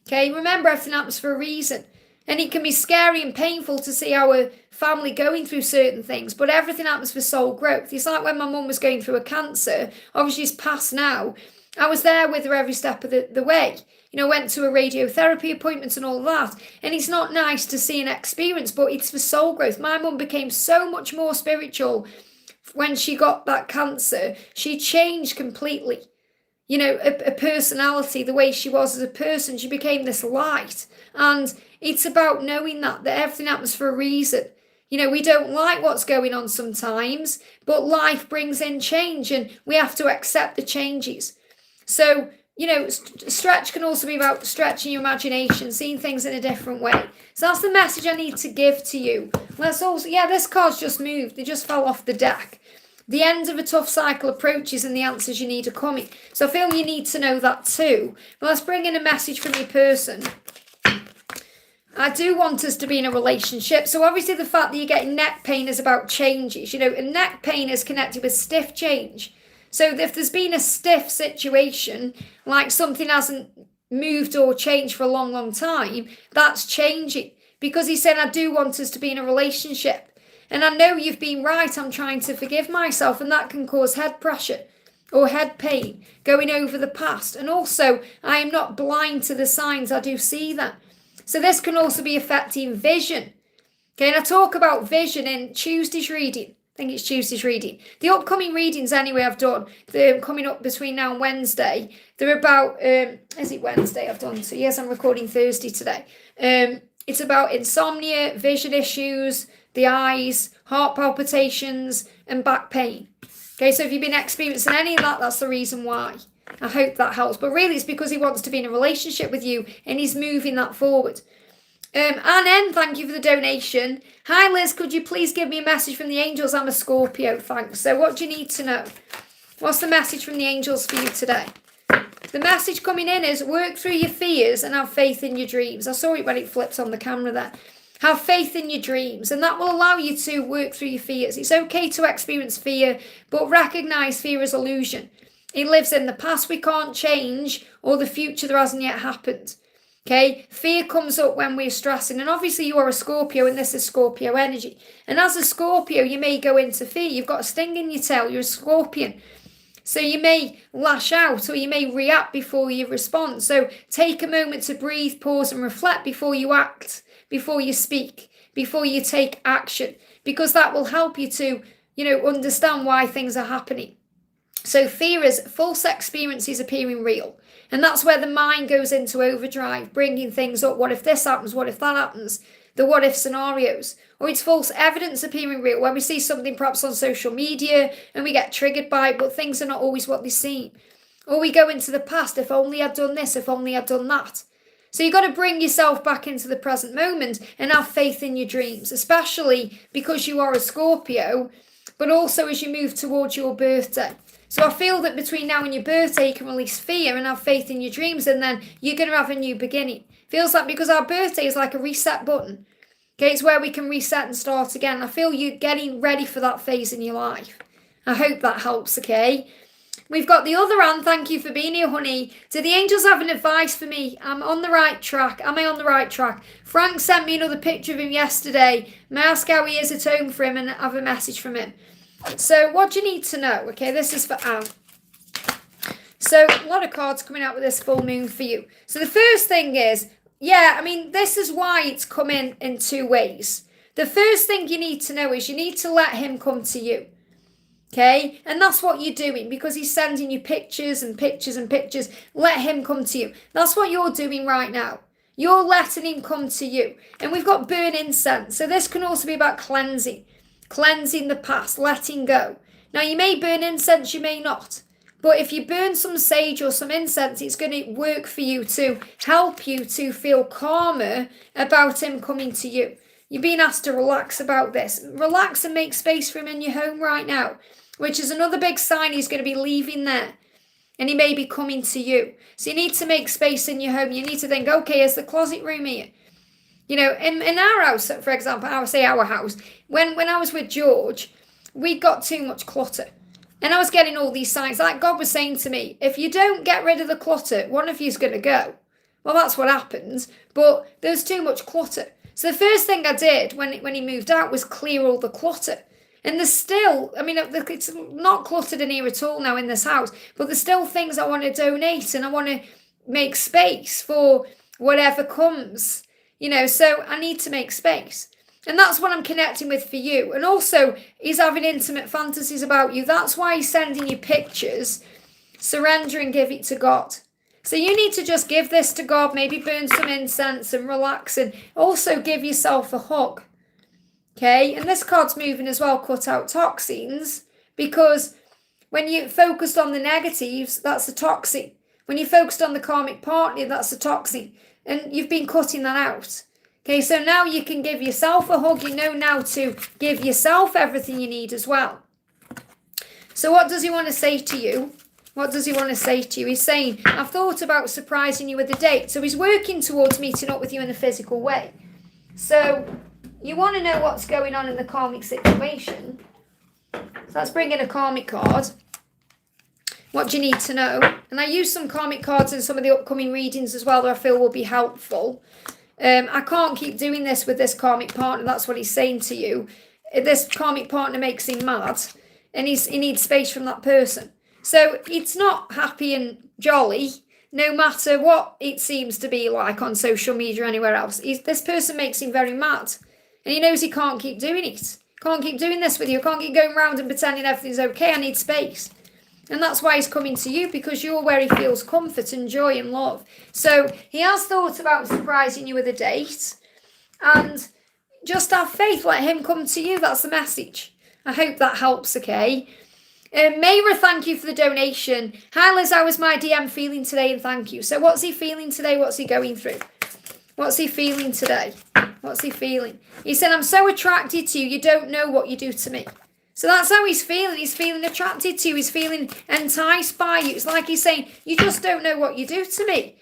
Okay, remember, everything happens for a reason. And it can be scary and painful to see our family going through certain things, but everything happens for soul growth. It's like when my mum was going through a cancer, obviously she's passed now. I was there with her every step of the way. Went to a radiotherapy appointment and all that. And it's not nice to see and experience, but it's for soul growth. My mum became so much more spiritual when she got that cancer. She changed completely. A personality, the way she was as a person, she became this light. And it's about knowing that everything happens for a reason. We don't like what's going on sometimes, but life brings in change and we have to accept the changes. So, stretch can also be about stretching your imagination, seeing things in a different way. So that's the message I need to give to you. Let's also, this card's just moved. They just fell off the deck. The end of a tough cycle approaches and the answers you need are coming. So I feel you need to know that too. But let's bring in a message from your person. I do want us to be in a relationship. So obviously the fact that you're getting neck pain is about changes. You know, and neck pain is connected with stiff change. So if there's been a stiff situation, like something hasn't moved or changed for a long, long time, that's changing. Because he said, I do want us to be in a relationship. And I know you've been right. I'm trying to forgive myself. And that can cause head pressure or head pain going over the past. And also, I am not blind to the signs. I do see that. So this can also be affecting vision. Okay, and I talk about vision in Tuesday's reading. I think it's Tuesday's reading. The upcoming readings anyway I've done, they're coming up between now and Wednesday. They're about, is it Wednesday I've done? So yes, I'm recording Thursday today. It's about insomnia, vision issues, the eyes, heart palpitations, and back pain. Okay, so if you've been experiencing any of that, that's the reason why. I hope that helps. But really, it's because he wants to be in a relationship with you and he's moving that forward. Anne, thank you for the donation. Hi, Liz, could you please give me a message from the angels? I'm a Scorpio, thanks. So what do you need to know? What's the message from the angels for you today? The message coming in is work through your fears and have faith in your dreams. I saw it when it flipped on the camera there. Have faith in your dreams, and that will allow you to work through your fears. It's okay to experience fear, but recognize fear as illusion. It lives in the past we can't change, or the future that hasn't yet happened. Okay, fear comes up when we're stressing, and obviously you are a Scorpio, and this is Scorpio energy. And as a Scorpio, you may go into fear. You've got a sting in your tail. You're a Scorpion. So you may lash out or you may react before you respond. So take a moment to breathe, pause and reflect before you act, before you speak, before you take action, because that will help you to, understand why things are happening. So fear is false experiences appearing real. And that's where the mind goes into overdrive, bringing things up. What if this happens? What if that happens? The what if scenarios. Or it's false evidence appearing real. When we see something perhaps on social media and we get triggered by it, but things are not always what they seem. Or we go into the past, if only I'd done this, if only I'd done that. So you've got to bring yourself back into the present moment and have faith in your dreams, especially because you are a Scorpio, but also as you move towards your birthday. So I feel that between now and your birthday, you can release fear and have faith in your dreams, and then you're going to have a new beginning. Feels like because our birthday is like a reset button. Okay, it's where we can reset and start again. I feel you getting ready for that phase in your life. I hope that helps, okay? We've got the other Anne. Thank you for being here, honey. Do the angels have an advice for me? I'm on the right track. Am I on the right track? Frank sent me another picture of him yesterday. May I ask how he is at home for him and have a message from him? So what do you need to know? Okay, this is for Anne. So a lot of cards coming out with this full moon for you. So the first thing is, this is why it's coming in two ways. The first thing you need to know is you need to let him come to you. Okay, and that's what you're doing because he's sending you pictures and pictures and pictures. Let him come to you. That's what you're doing right now. You're letting him come to you. And we've got burn incense. So this can also be about cleansing the past, letting go. Now you may burn incense, you may not. But if you burn some sage or some incense, it's going to work for you to help you to feel calmer about him coming to you. You're being asked to relax about this. Relax and make space for him in your home right now, which is another big sign he's going to be leaving there. And he may be coming to you. So you need to make space in your home. You need to think, okay, is the closet room here? In our house, for example, our house, when I was with George, we got too much clutter. And I was getting all these signs, like God was saying to me, if you don't get rid of the clutter, one of you's going to go. Well, that's what happens. But there's too much clutter. So the first thing I did when he moved out was clear all the clutter. And there's still, it's not cluttered in here at all now in this house, but there's still things I want to donate and I want to make space for whatever comes. So I need to make space. And that's what I'm connecting with for you. And also, he's having intimate fantasies about you. That's why he's sending you pictures. Surrender and give it to God. So you need to just give this to God. Maybe burn some incense and relax. And also give yourself a hug. Okay? And this card's moving as well. Cut out toxins. Because when you focused on the negatives, that's a toxin. When you focused on the karmic partner, that's a toxin. And you've been cutting that out. Okay, so now you can give yourself a hug. You know now to give yourself everything you need as well. So what does he want to say to you? What does he want to say to you? He's saying, I've thought about surprising you with a date. So he's working towards meeting up with you in a physical way. So you want to know what's going on in the karmic situation. So let's bring in a karmic card. What do you need to know? And I use some karmic cards in some of the upcoming readings as well that I feel will be helpful. I can't keep doing this with this karmic partner. That's what he's saying to you. This karmic partner makes him mad, and he needs space from that person. So it's not happy and jolly, no matter what it seems to be like on social media or anywhere else. This person makes him very mad, and he knows he can't keep doing it. Can't keep doing this with you. Can't keep going around and pretending everything's okay. I need space. And that's why he's coming to you, because you're where he feels comfort and joy and love. So he has thought about surprising you with a date. And just have faith. Let him come to you. That's the message. I hope that helps, okay? Mayra, thank you for the donation. Hi Liz, how was my DM feeling today? And thank you. So what's he feeling today? What's he going through? What's he feeling today? What's he feeling? He said, I'm so attracted to you. You don't know what you do to me. So that's how he's feeling. He's feeling attracted to you. He's feeling enticed by you. It's like he's saying, you just don't know what you do to me.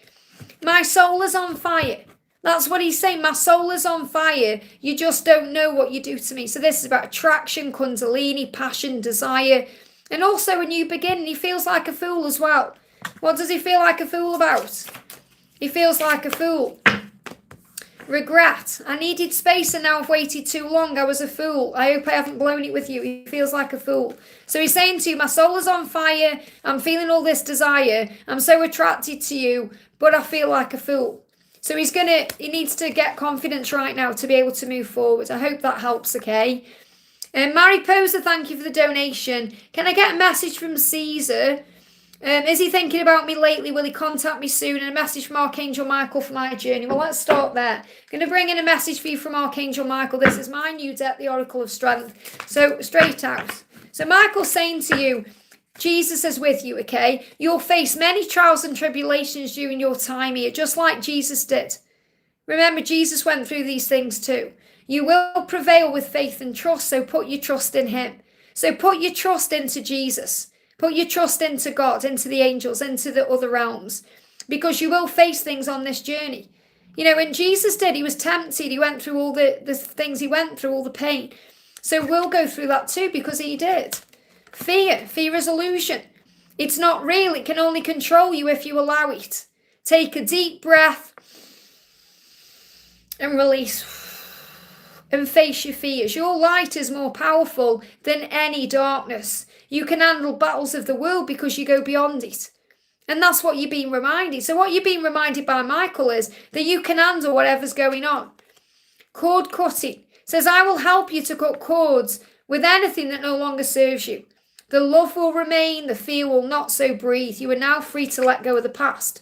My soul is on fire. That's what he's saying. My soul is on fire. You just don't know what you do to me. So this is about attraction, kundalini, passion, desire, and also a new beginning. He feels like a fool as well. What does he feel like a fool about? He feels like a fool. Regret. I needed space and now I've waited too long. I was a fool. I hope I haven't blown it with you. He feels like a fool. So he's saying to you, my soul is on fire. I'm feeling all this desire. I'm so attracted to you, but I feel like a fool. So he needs to get confidence right now to be able to move forward. I hope that helps, okay? And Mariposa, thank you for the donation. Can I get a message from Caesar? Is he thinking about me lately? Will he contact me soon? And a message from Archangel Michael for my journey. Well, let's start there. Going to bring in a message for you from Archangel Michael. This is my new deck, the Oracle of Strength. So straight out. So Michael's saying to you, Jesus is with you, okay? You'll face many trials and tribulations during your time here, just like Jesus did. Remember, Jesus went through these things too. You will prevail with faith and trust, so put your trust in him. So put your trust into Jesus. Put your trust into God, into the angels, into the other realms, because you will face things on this journey. You know, when Jesus did, he was tempted. He went through all the things he went through, all the pain. So we'll go through that too, because he did. Fear is illusion. It's not real. It can only control you if you allow it. Take a deep breath and release. And face your fears. Your light is more powerful than any darkness. You can handle battles of the world because you go beyond it. And that's what you're being reminded. So what you're being reminded by Michael is that you can handle whatever's going on. Cord cutting. Says, I will help you to cut cords with anything that no longer serves you. The love will remain. The fear will not so breathe. You are now free to let go of the past.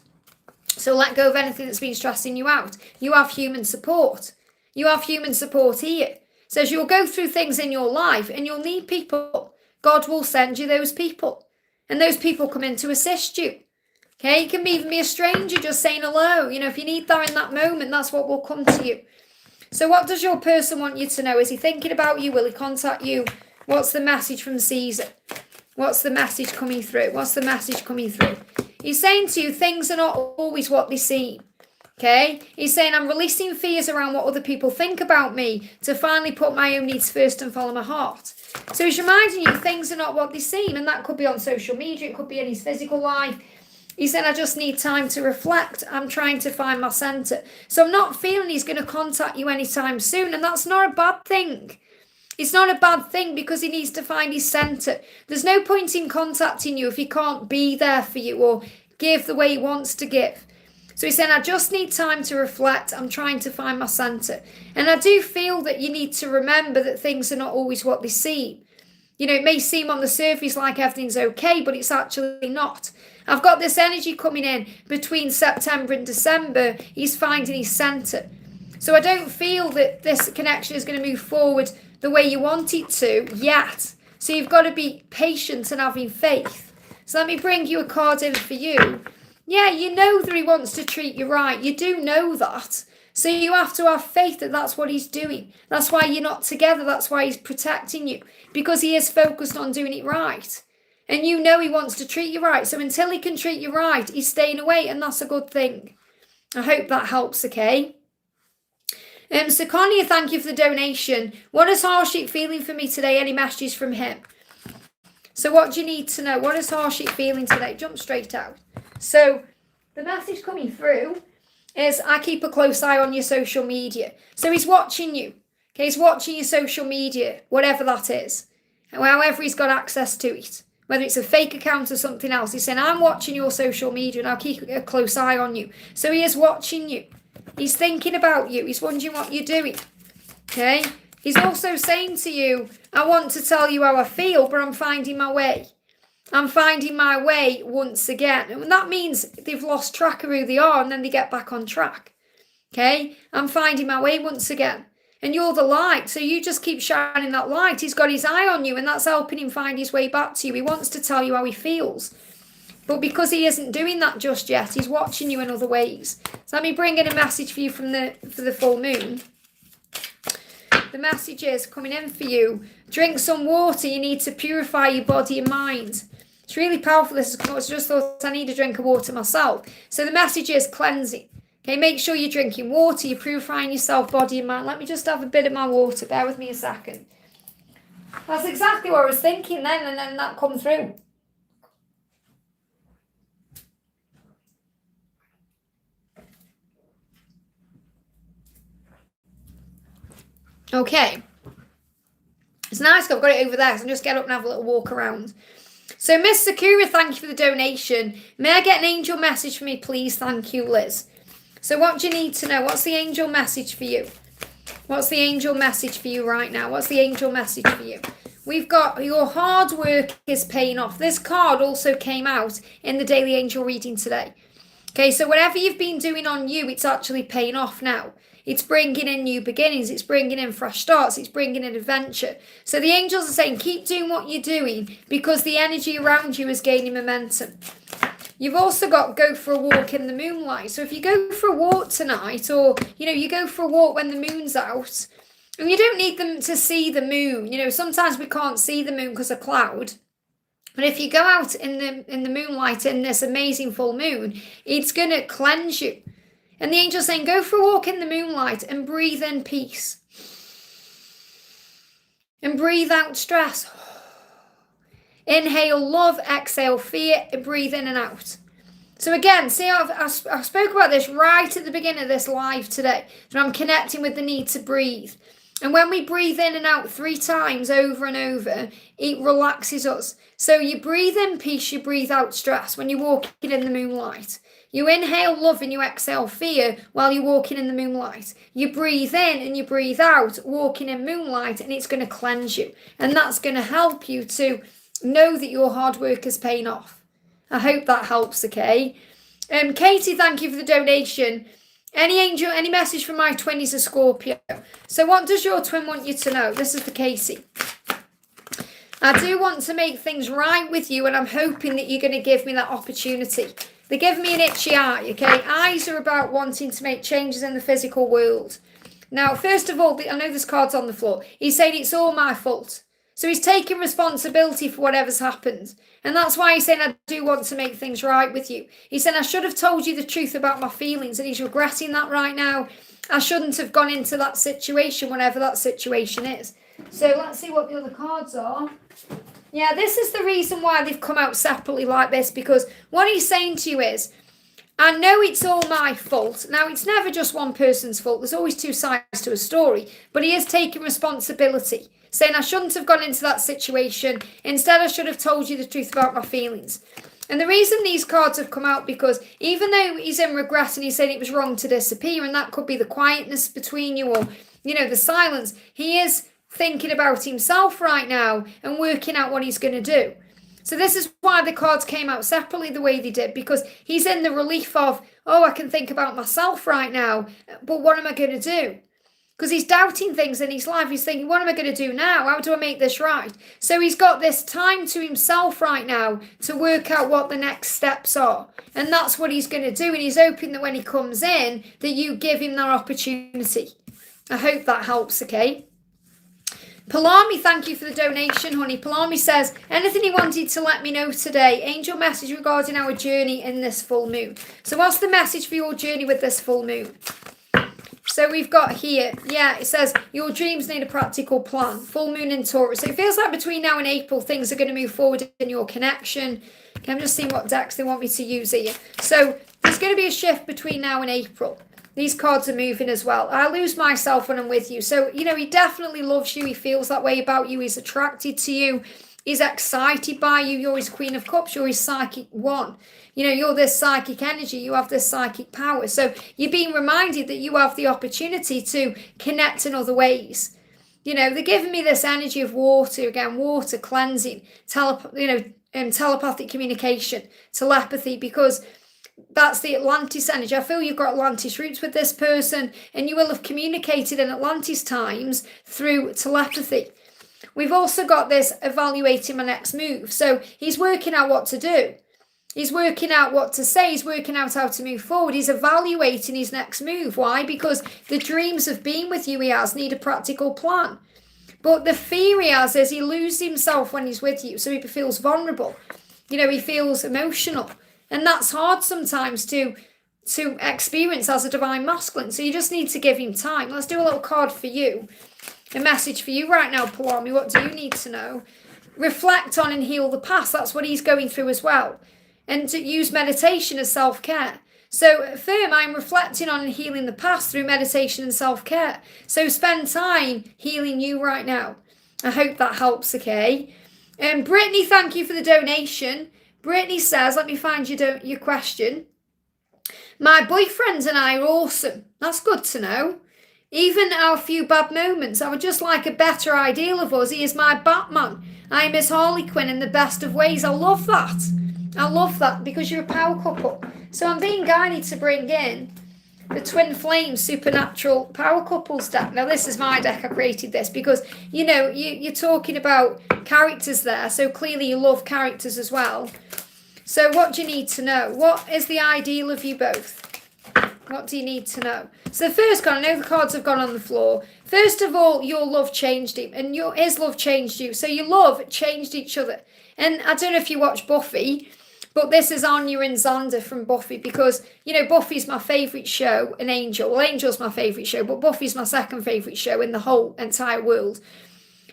So let go of anything that's been stressing you out. You have human support. You have human support here. Says you'll go through things in your life and you'll need people. God will send you those people. And those people come in to assist you. Okay, it can even be a stranger just saying hello. You know, if you need that in that moment, that's what will come to you. So what does your person want you to know? Is he thinking about you? Will he contact you? What's the message from Caesar? What's the message coming through? What's the message coming through? He's saying to you, things are not always what they seem. Okay, he's saying, I'm releasing fears around what other people think about me to finally put my own needs first and follow my heart. So he's reminding you things are not what they seem, and that could be on social media, it could be in his physical life. He said, I just need time to reflect. I'm trying to find my centre. So I'm not feeling he's going to contact you anytime soon, and that's not a bad thing. It's not a bad thing because he needs to find his centre. There's no point in contacting you if he can't be there for you or give the way he wants to give. So he's saying, I just need time to reflect. I'm trying to find my centre. And I do feel that you need to remember that things are not always what they seem. You know, it may seem on the surface like everything's okay, but it's actually not. I've got this energy coming in between September and December. He's finding his centre. So I don't feel that this connection is going to move forward the way you want it to yet. So you've got to be patient and having faith. So let me bring you a card in for you. Yeah, you know that he wants to treat you right. You do know that. So you have to have faith that that's what he's doing. That's why you're not together. That's why he's protecting you. Because he is focused on doing it right. And you know he wants to treat you right. So until he can treat you right, he's staying away, and that's a good thing. I hope that helps, okay? So Connie, thank you for the donation. What is Harshit feeling for me today? Any messages from him? So what do you need to know? What is Harshit feeling today? Jump straight out. So the message coming through is, I keep a close eye on your social media. So he's watching you. Okay, he's watching your social media, whatever that is. However he's got access to it. Whether it's a fake account or something else. He's saying, I'm watching your social media and I'll keep a close eye on you. So he is watching you. He's thinking about you. He's wondering what you're doing. Okay? He's also saying to you, I want to tell you how I feel, but I'm finding my way. I'm finding my way once again. And that means they've lost track of who they are and then they get back on track. Okay? I'm finding my way once again. And you're the light, so you just keep shining that light. He's got his eye on you, and that's helping him find his way back to you. He wants to tell you how he feels. But because he isn't doing that just yet, he's watching you in other ways. So let me bring in a message for you for the full moon. The message is coming in for you. Drink some water. You need to purify your body and mind. It's really powerful. This has come up. I just thought I need a drink of water myself. So the message is cleansing. Okay, make sure you're drinking water. You're purifying yourself, body and mind. Let me just have a bit of my water. Bear with me a second. That's exactly what I was thinking then, and then that come through. Okay. It's nice I've got it over there, so I'll just get up and have a little walk around. So Miss Sakura, thank you for the donation. May I get an angel message for me, please? Thank you, Liz. So what do you need to know? What's the angel message for you? What's the angel message for you right now? What's the angel message for you? We've got your hard work is paying off. This card also came out in the daily angel reading today. Okay, so whatever you've been doing on you, it's actually paying off now. It's bringing in new beginnings. It's bringing in fresh starts. It's bringing in adventure. So the angels are saying, keep doing what you're doing because the energy around you is gaining momentum. You've also got go for a walk in the moonlight. So if you go for a walk tonight, or, you go for a walk when the moon's out, and you don't need them to see the moon. Sometimes we can't see the moon because of cloud. But if you go out in the moonlight in this amazing full moon, it's going to cleanse you. And the angel's saying, go for a walk in the moonlight and breathe in peace. And breathe out stress. Inhale love, exhale fear, and breathe in and out. So again, see, I spoke about this right at the beginning of this live today. So I'm connecting with the need to breathe. And when we breathe in and out 3 times over and over, it relaxes us. So you breathe in peace, you breathe out stress when you're walking in the moonlight. You inhale love and you exhale fear while you're walking in the moonlight. You breathe in and you breathe out, walking in moonlight, and it's going to cleanse you. And that's going to help you to know that your hard work is paying off. I hope that helps, okay? Katie, thank you for the donation. Any message from my twin is a Scorpio. So what does your twin want you to know? This is for Katie. I do want to make things right with you, and I'm hoping that you're going to give me that opportunity. They give me an itchy eye, okay? Eyes are about wanting to make changes in the physical world. Now, first of all, I know this card's on the floor. He's saying it's all my fault. So he's taking responsibility for whatever's happened. And that's why he's saying, I do want to make things right with you. He said, I should have told you the truth about my feelings, and he's regretting that right now. I shouldn't have gone into that situation, whatever that situation is. So let's see what the other cards are. Yeah, this is the reason why they've come out separately like this, because what he's saying to you is, I know it's all my fault. Now, it's never just one person's fault. There's always 2 sides to a story, but he is taking responsibility, saying I shouldn't have gone into that situation. Instead, I should have told you the truth about my feelings. And the reason these cards have come out, because even though he's in regret and he's saying it was wrong to disappear, and that could be the quietness between you, or, the silence, he is thinking about himself right now and working out what he's going to do. So this is why the cards came out separately the way they did, because he's in the relief of, I can think about myself right now, but what am I going to do? Because he's doubting things in his life. He's thinking, what am I going to do now? How do I make this right? So he's got this time to himself right now to work out what the next steps are. And that's what he's going to do. And he's hoping that when he comes in, that you give him that opportunity. I hope that helps, okay? Palami, thank you for the donation, honey. Palami says, anything he wanted to let me know today? Angel message regarding our journey in this full moon. So what's the message for your journey with this full moon? So we've got here, yeah, it says, your dreams need a practical plan. Full moon in Taurus. So it feels like between now and April, things are going to move forward in your connection. Okay, I'm just seeing what decks they want me to use here. So there's going to be a shift between now and April. These cards are moving as well. I lose myself when I'm with you. So, you know, he definitely loves you. He feels that way about you. He's attracted to you. He's excited by you. You're his Queen of Cups. You're his psychic one. You know, you're this psychic energy. You have this psychic power. So you're being reminded that you have the opportunity to connect in other ways. You know, they're giving me this energy of water, again, water, cleansing, telepathic communication, telepathy, because that's the Atlantis energy. I feel you've got Atlantis roots with this person, and you will have communicated in Atlantis times through telepathy. We've also got this evaluating my next move. So he's working out what to do. He's working out what to say. He's working out how to move forward. He's evaluating his next move. Why? Because the dreams of being with you he has need a practical plan. But the fear he has is he loses himself when he's with you. So he feels vulnerable. You know, he feels emotional. And that's hard sometimes to experience as a divine masculine. So you just need to give him time. Let's do a little card for you. A message for you right now, Palami. What do you need to know? Reflect on and heal the past. That's what he's going through as well. And to use meditation as self-care. So affirm, I'm reflecting on and healing the past through meditation and self-care. So spend time healing you right now. I hope that helps, okay? And Brittany, thank you for the donation. Brittany says, let me find your question. My boyfriend and I are awesome. That's good to know. Even our few bad moments, I would just like a better ideal of us. He is my Batman. I am his Harley Quinn in the best of ways. I love that. I love that because you're a power couple. So I'm being guided to bring in the Twin Flames Supernatural Power Couples deck. Now this is my deck. I created this because, you know, you're talking about characters there. So clearly you love characters as well. So what do you need to know? What is the ideal of you both? What do you need to know? So the first card, I know the cards have gone on the floor. First of all, your love changed him and his love changed you. So your love changed each other. And I don't know if you watch Buffy, but this is Anya and Xander from Buffy because, you know, Buffy's my favourite show and Angel. Well, Angel's my favourite show, but Buffy's my second favourite show in the whole entire world.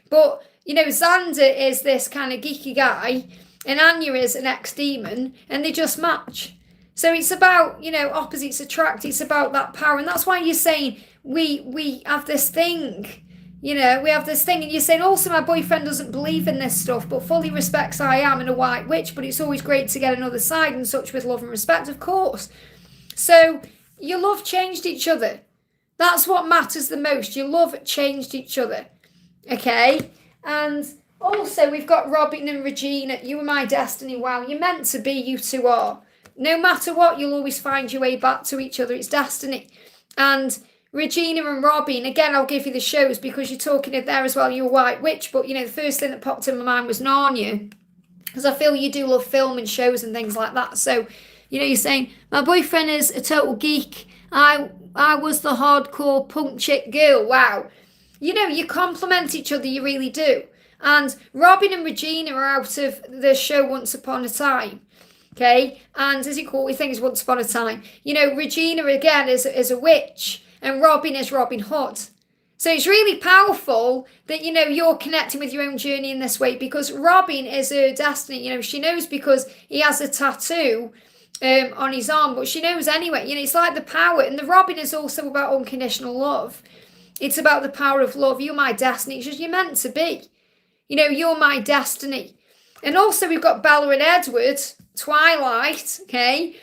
But, you know, Xander is this kind of geeky guy and Anya is an ex-demon and they just match. So it's about, you know, opposites attract. It's about that power. And that's why you're saying we have this thing. You know, we have this thing, and you're saying also my boyfriend doesn't believe in this stuff, but fully respects I am and a white witch, but it's always great to get another side and such with love and respect, of course. So your love changed each other. That's what matters the most. Your love changed each other. Okay? And also we've got Robin and Regina. You are my destiny. Wow, you're meant to be, you two are. No matter what, you'll always find your way back to each other. It's destiny. And Regina and Robin, again, I'll give you the shows because you're talking it there as well. You're a white witch, but, you know, the first thing that popped in my mind was Narnia because I feel you do love film and shows and things like that. So, you know, you're saying, my boyfriend is a total geek. I was the hardcore punk chick girl. Wow. You know, you complement each other, you really do. And Robin and Regina are out of the show Once Upon a Time. Okay? And as you call it, things Once Upon a Time. You know, Regina, again, is a witch. And Robin is Robin Hood. So it's really powerful that, you know, you're connecting with your own journey in this way because Robin is her destiny. You know, she knows because he has a tattoo on his arm, but she knows anyway. You know, it's like the power. And the Robin is also about unconditional love. It's about the power of love. You're my destiny. It's just you're meant to be. You know, you're my destiny. And also we've got Bella and Edward, Twilight, okay?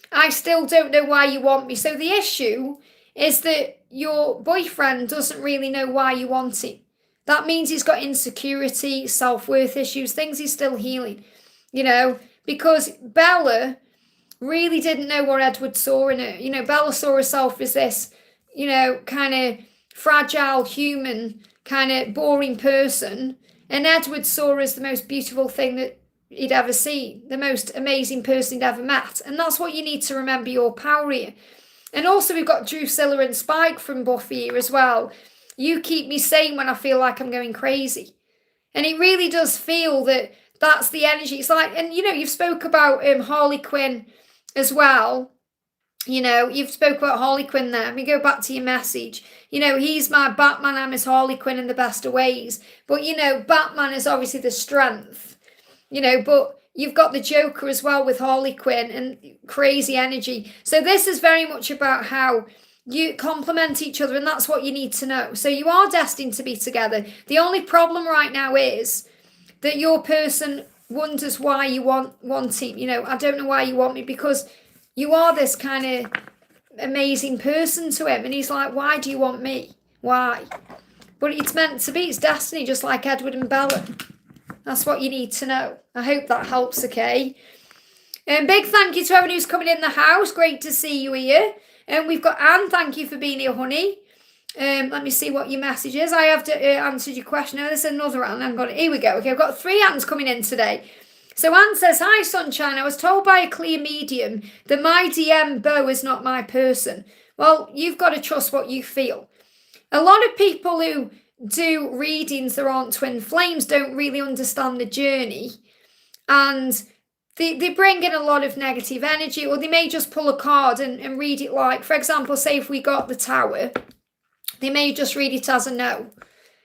I still don't know why you want me. So the issue is that your boyfriend doesn't really know why you want him. That means he's got insecurity, self-worth issues, things he's still healing, you know, because Bella really didn't know what Edward saw in her. You know, Bella saw herself as this, you know, kind of fragile, human, kind of boring person, and Edward saw her as the most beautiful thing that he'd ever seen, the most amazing person he'd ever met. And that's what you need to remember your power here. And also we've got Drusilla and Spike from Buffy here as well. You keep me sane when I feel like I'm going crazy. And it really does feel that that's the energy. It's like, and you've spoke about Harley Quinn as well. You've spoke about Harley Quinn there. We go back to your message. He's my Batman, I'm his Harley Quinn in the best of ways. But, Batman is obviously the strength. But you've got the Joker as well with Harley Quinn and crazy energy. So this is very much about how you complement each other, and that's what you need to know. So you are destined to be together. The only problem right now is that your person wonders why you want him. I don't know why you want me, because you are this kind of amazing person to him. And he's like, why do you want me? Why? But it's meant to be. It's destiny, just like Edward and Bella. That's what you need to know. I hope that helps, okay? Big thank you to everyone who's coming in the house. Great to see you here. And we've got Anne. Thank you for being here, honey. Let me see what your message is. I have to answer your question. Oh, there's another Anne. Here we go. Okay, I've got 3 Annes coming in today. So Anne says, hi, Sunshine. I was told by a clear medium that my DM Beau is not my person. Well, you've got to trust what you feel. A lot of people who do readings that aren't twin flames don't really understand the journey. And they bring in a lot of negative energy, or they may just pull a card and read it like, for example, say if we got the Tower, they may just read it as a no,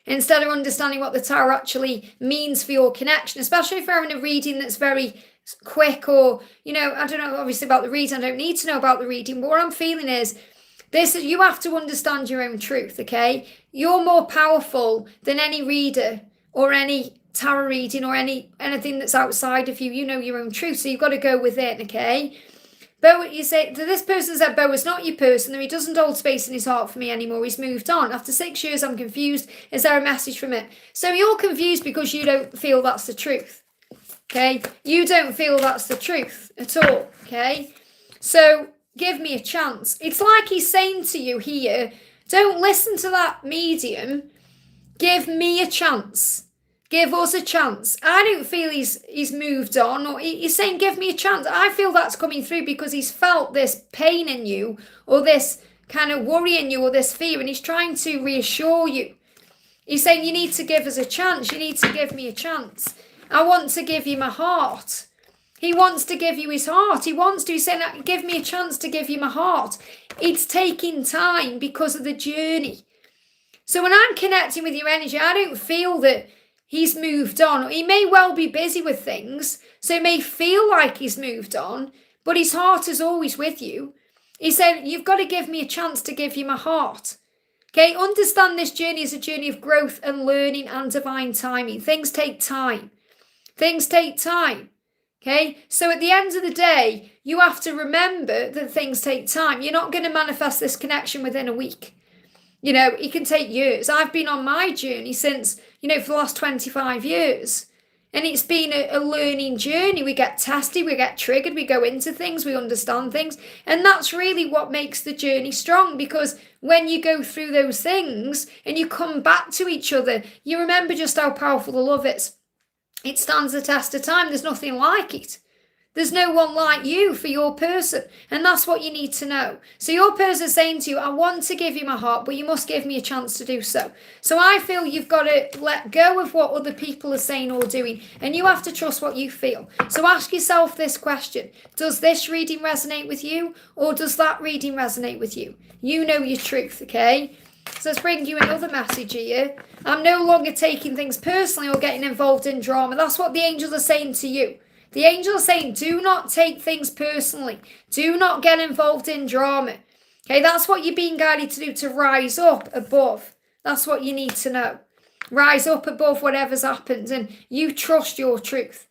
instead of understanding what the Tower actually means for your connection, especially if you're having a reading that's very quick, or, I don't know, obviously about the reading, I don't need to know about the reading, but what I'm feeling is, you have to understand your own truth, okay? You're more powerful than any reader or any tarot reading or anything that's outside of you. You know your own truth, so you've got to go within, okay? Beau, you say, this person said Beau is not your person, and he doesn't hold space in his heart for me anymore. He's moved on. After 6 years, I'm confused. Is there a message from it? So you're confused because you don't feel that's the truth, okay? You don't feel that's the truth at all, okay? So give me a chance. It's like he's saying to you here, don't listen to that medium. Give me a chance. Give us a chance. I don't feel he's moved on, or he's saying give me a chance. I feel that's coming through because he's felt this pain in you, or this kind of worry in you, or this fear, and he's trying to reassure you. He's saying you need to give us a chance. You need to give me a chance. I want to give you my heart. He wants to give you his heart. He's saying, give me a chance to give you my heart. It's taking time because of the journey. So when I'm connecting with your energy, I don't feel that he's moved on. He may well be busy with things, so it may feel like he's moved on, but his heart is always with you. He said, you've got to give me a chance to give you my heart. Okay, understand this journey is a journey of growth and learning and divine timing. Things take time. Things take time. Okay, so at the end of the day, you have to remember that things take time. You're not going to manifest this connection within a week. It can take years. I've been on my journey since, for the last 25 years. And it's been a learning journey. We get tested, we get triggered, we go into things, we understand things. And that's really what makes the journey strong, because when you go through those things and you come back to each other, you remember just how powerful the love is. It stands the test of time. There's nothing like it. There's no one like you for your person. And that's what you need to know. So your person is saying to you, I want to give you my heart, but you must give me a chance to do so. So I feel you've got to let go of what other people are saying or doing. And you have to trust what you feel. So ask yourself this question. Does this reading resonate with you? Or does that reading resonate with you? You know your truth, okay? So let's bring you another message here. I'm no longer taking things personally or getting involved in drama. That's what the angels are saying to you. The angels are saying, do not take things personally. Do not get involved in drama. Okay, that's what you're being guided to do, to rise up above. That's what you need to know. Rise up above whatever's happened, and you trust your truth.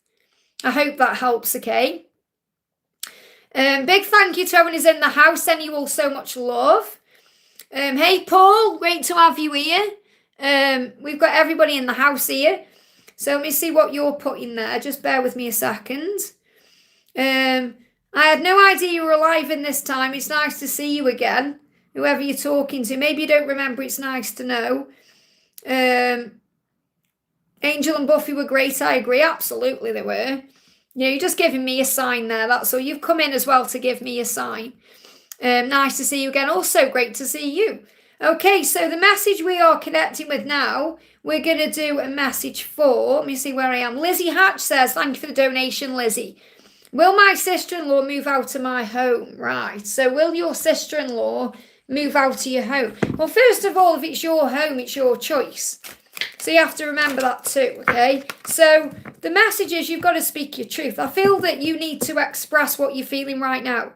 I hope that helps, okay? Big thank you to everyone who's in the house. Sending you all so much love. Hey, Paul, great to have you here. We've got everybody in the house here. So let me see what you're putting there. Just bear with me a second. I had no idea you were alive in this time. It's nice to see you again. Whoever you're talking to. Maybe you don't remember. It's nice to know. Angel and Buffy were great. I agree. Absolutely they were. You're just giving me a sign there. That's all. You've come in as well to give me a sign. Nice to see you again. Also great to see you. Okay, so the message we are connecting with now, we're going to do a message for, let me see where I am. Lizzie Hatch says, thank you for the donation, Lizzie. Will my sister-in-law move out of my home? Right, so will your sister-in-law move out of your home? Well, first of all, if it's your home, it's your choice. So you have to remember that too, okay? So the message is you've got to speak your truth. I feel that you need to express what you're feeling right now.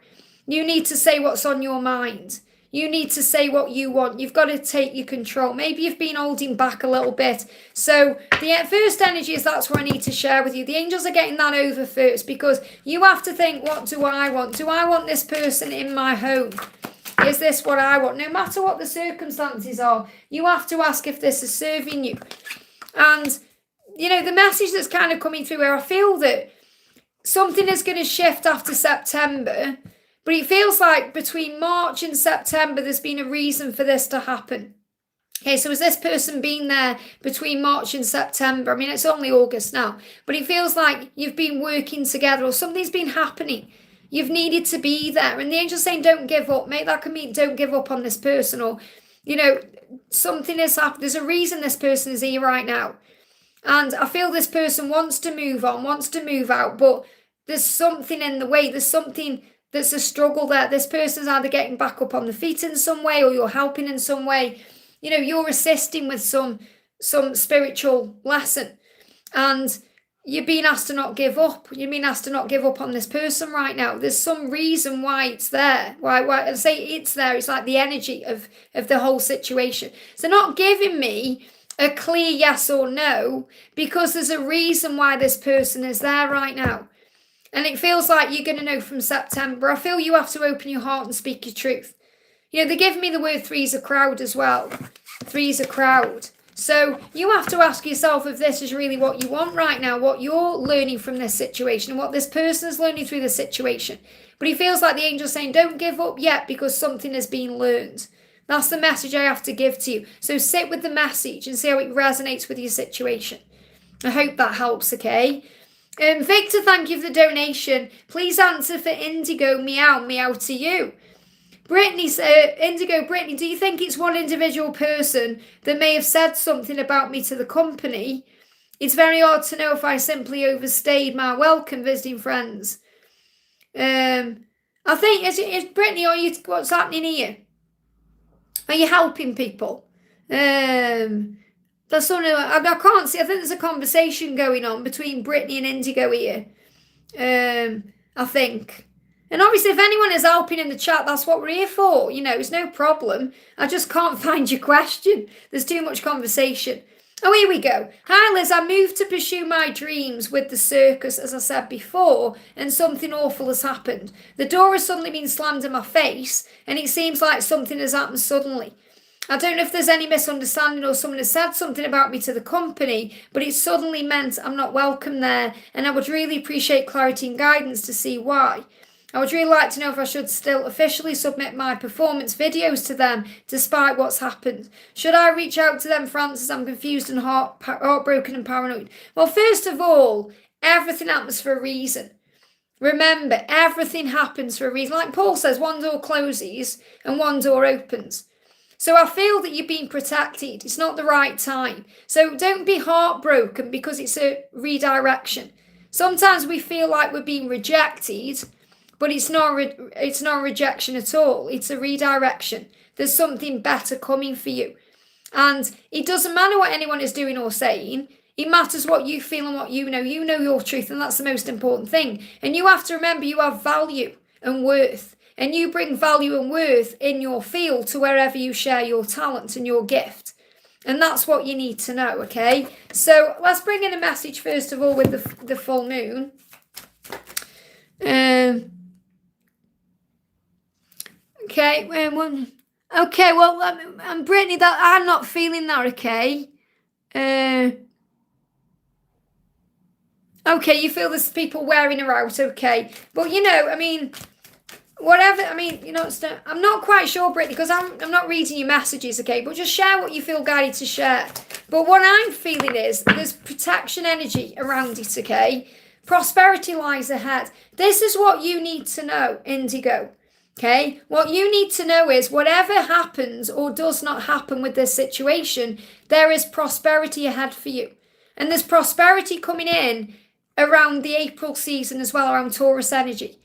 You need to say what's on your mind. You need to say what you want. You've got to take your control. Maybe you've been holding back a little bit. So the first energy is that's what I need to share with you. The angels are getting that over first because you have to think, what do I want? Do I want this person in my home? Is this what I want? No matter what the circumstances are, you have to ask if this is serving you. And, you know, the message that's kind of coming through where I feel that something is going to shift after September, but it feels like between March and September, there's been a reason for this to happen. Okay, so has this person been there between March and September? I mean, it's only August now, but it feels like you've been working together or something's been happening. You've needed to be there. And the angel's saying, don't give up. Maybe that can mean don't give up on this person, or, you know, something has happened. There's a reason this person is here right now. And I feel this person wants to move on, wants to move out, but there's something in the way. There's something that's a struggle there. This person's either getting back up on the feet in some way, or you're helping in some way. You know, you're assisting with some spiritual lesson. And you're being asked to not give up. You're being asked to not give up on this person right now. There's some reason why it's there. Why I say it's there. It's like the energy of the whole situation. So not giving me a clear yes or no, because there's a reason why this person is there right now. And it feels like you're going to know from September. I feel you have to open your heart and speak your truth. You know, they give me the word three's a crowd as well. Three's a crowd. So you have to ask yourself if this is really what you want right now, what you're learning from this situation, and what this person is learning through this situation. But it feels like the angel's saying, don't give up yet because something has been learned. That's the message I have to give to you. So sit with the message and see how it resonates with your situation. I hope that helps, okay? Victor, thank you for the donation. Please answer for Indigo, meow to you. Brittany, Indigo, Brittany, do you think it's one individual person that may have said something about me to the company? It's very hard to know if I simply overstayed my welcome visiting friends. I think, is Brittany, what's happening here? Are you helping people? There's something, I can't see, I think there's a conversation going on between Brittany and Indigo here. I think. And obviously, if anyone is helping in the chat, that's what we're here for. You know, it's no problem. I just can't find your question. There's too much conversation. Oh, here we go. Hi, Liz. I moved to pursue my dreams with the circus, as I said before, and something awful has happened. The door has suddenly been slammed in my face, and it seems like something has happened suddenly. I don't know if there's any misunderstanding or someone has said something about me to the company, but it suddenly meant I'm not welcome there, and I would really appreciate clarity and guidance to see why. I would really like to know if I should still officially submit my performance videos to them despite what's happened. Should I reach out to them, Francis? I'm confused and heartbroken and paranoid. Well, first of all, everything happens for a reason. Remember, everything happens for a reason. Like Paul says, one door closes and one door opens. So I feel that you're being protected. It's not the right time. So don't be heartbroken because it's a redirection. Sometimes we feel like we're being rejected, but it's not rejection at all. It's a redirection. There's something better coming for you. And it doesn't matter what anyone is doing or saying. It matters what you feel and what you know. You know your truth, and that's the most important thing. And you have to remember you have value and worth. And you bring value and worth in your field to wherever you share your talent and your gift. And that's what you need to know, okay? So let's bring in a message first of all with the full moon. Okay, okay, well, I'm Brittany, that I'm not feeling that, okay? Okay, you feel there's people wearing her out, okay. But, you know, I mean, whatever, I mean, you know, I'm not quite sure, Brittany, because I'm not reading your messages, okay? But just share what you feel guided to share. But what I'm feeling is there's protection energy around it, okay? Prosperity lies ahead. This is what you need to know, Indigo. Okay, what you need to know is whatever happens or does not happen with this situation, there is prosperity ahead for you. And there's prosperity coming in around the April season as well, around Taurus energy.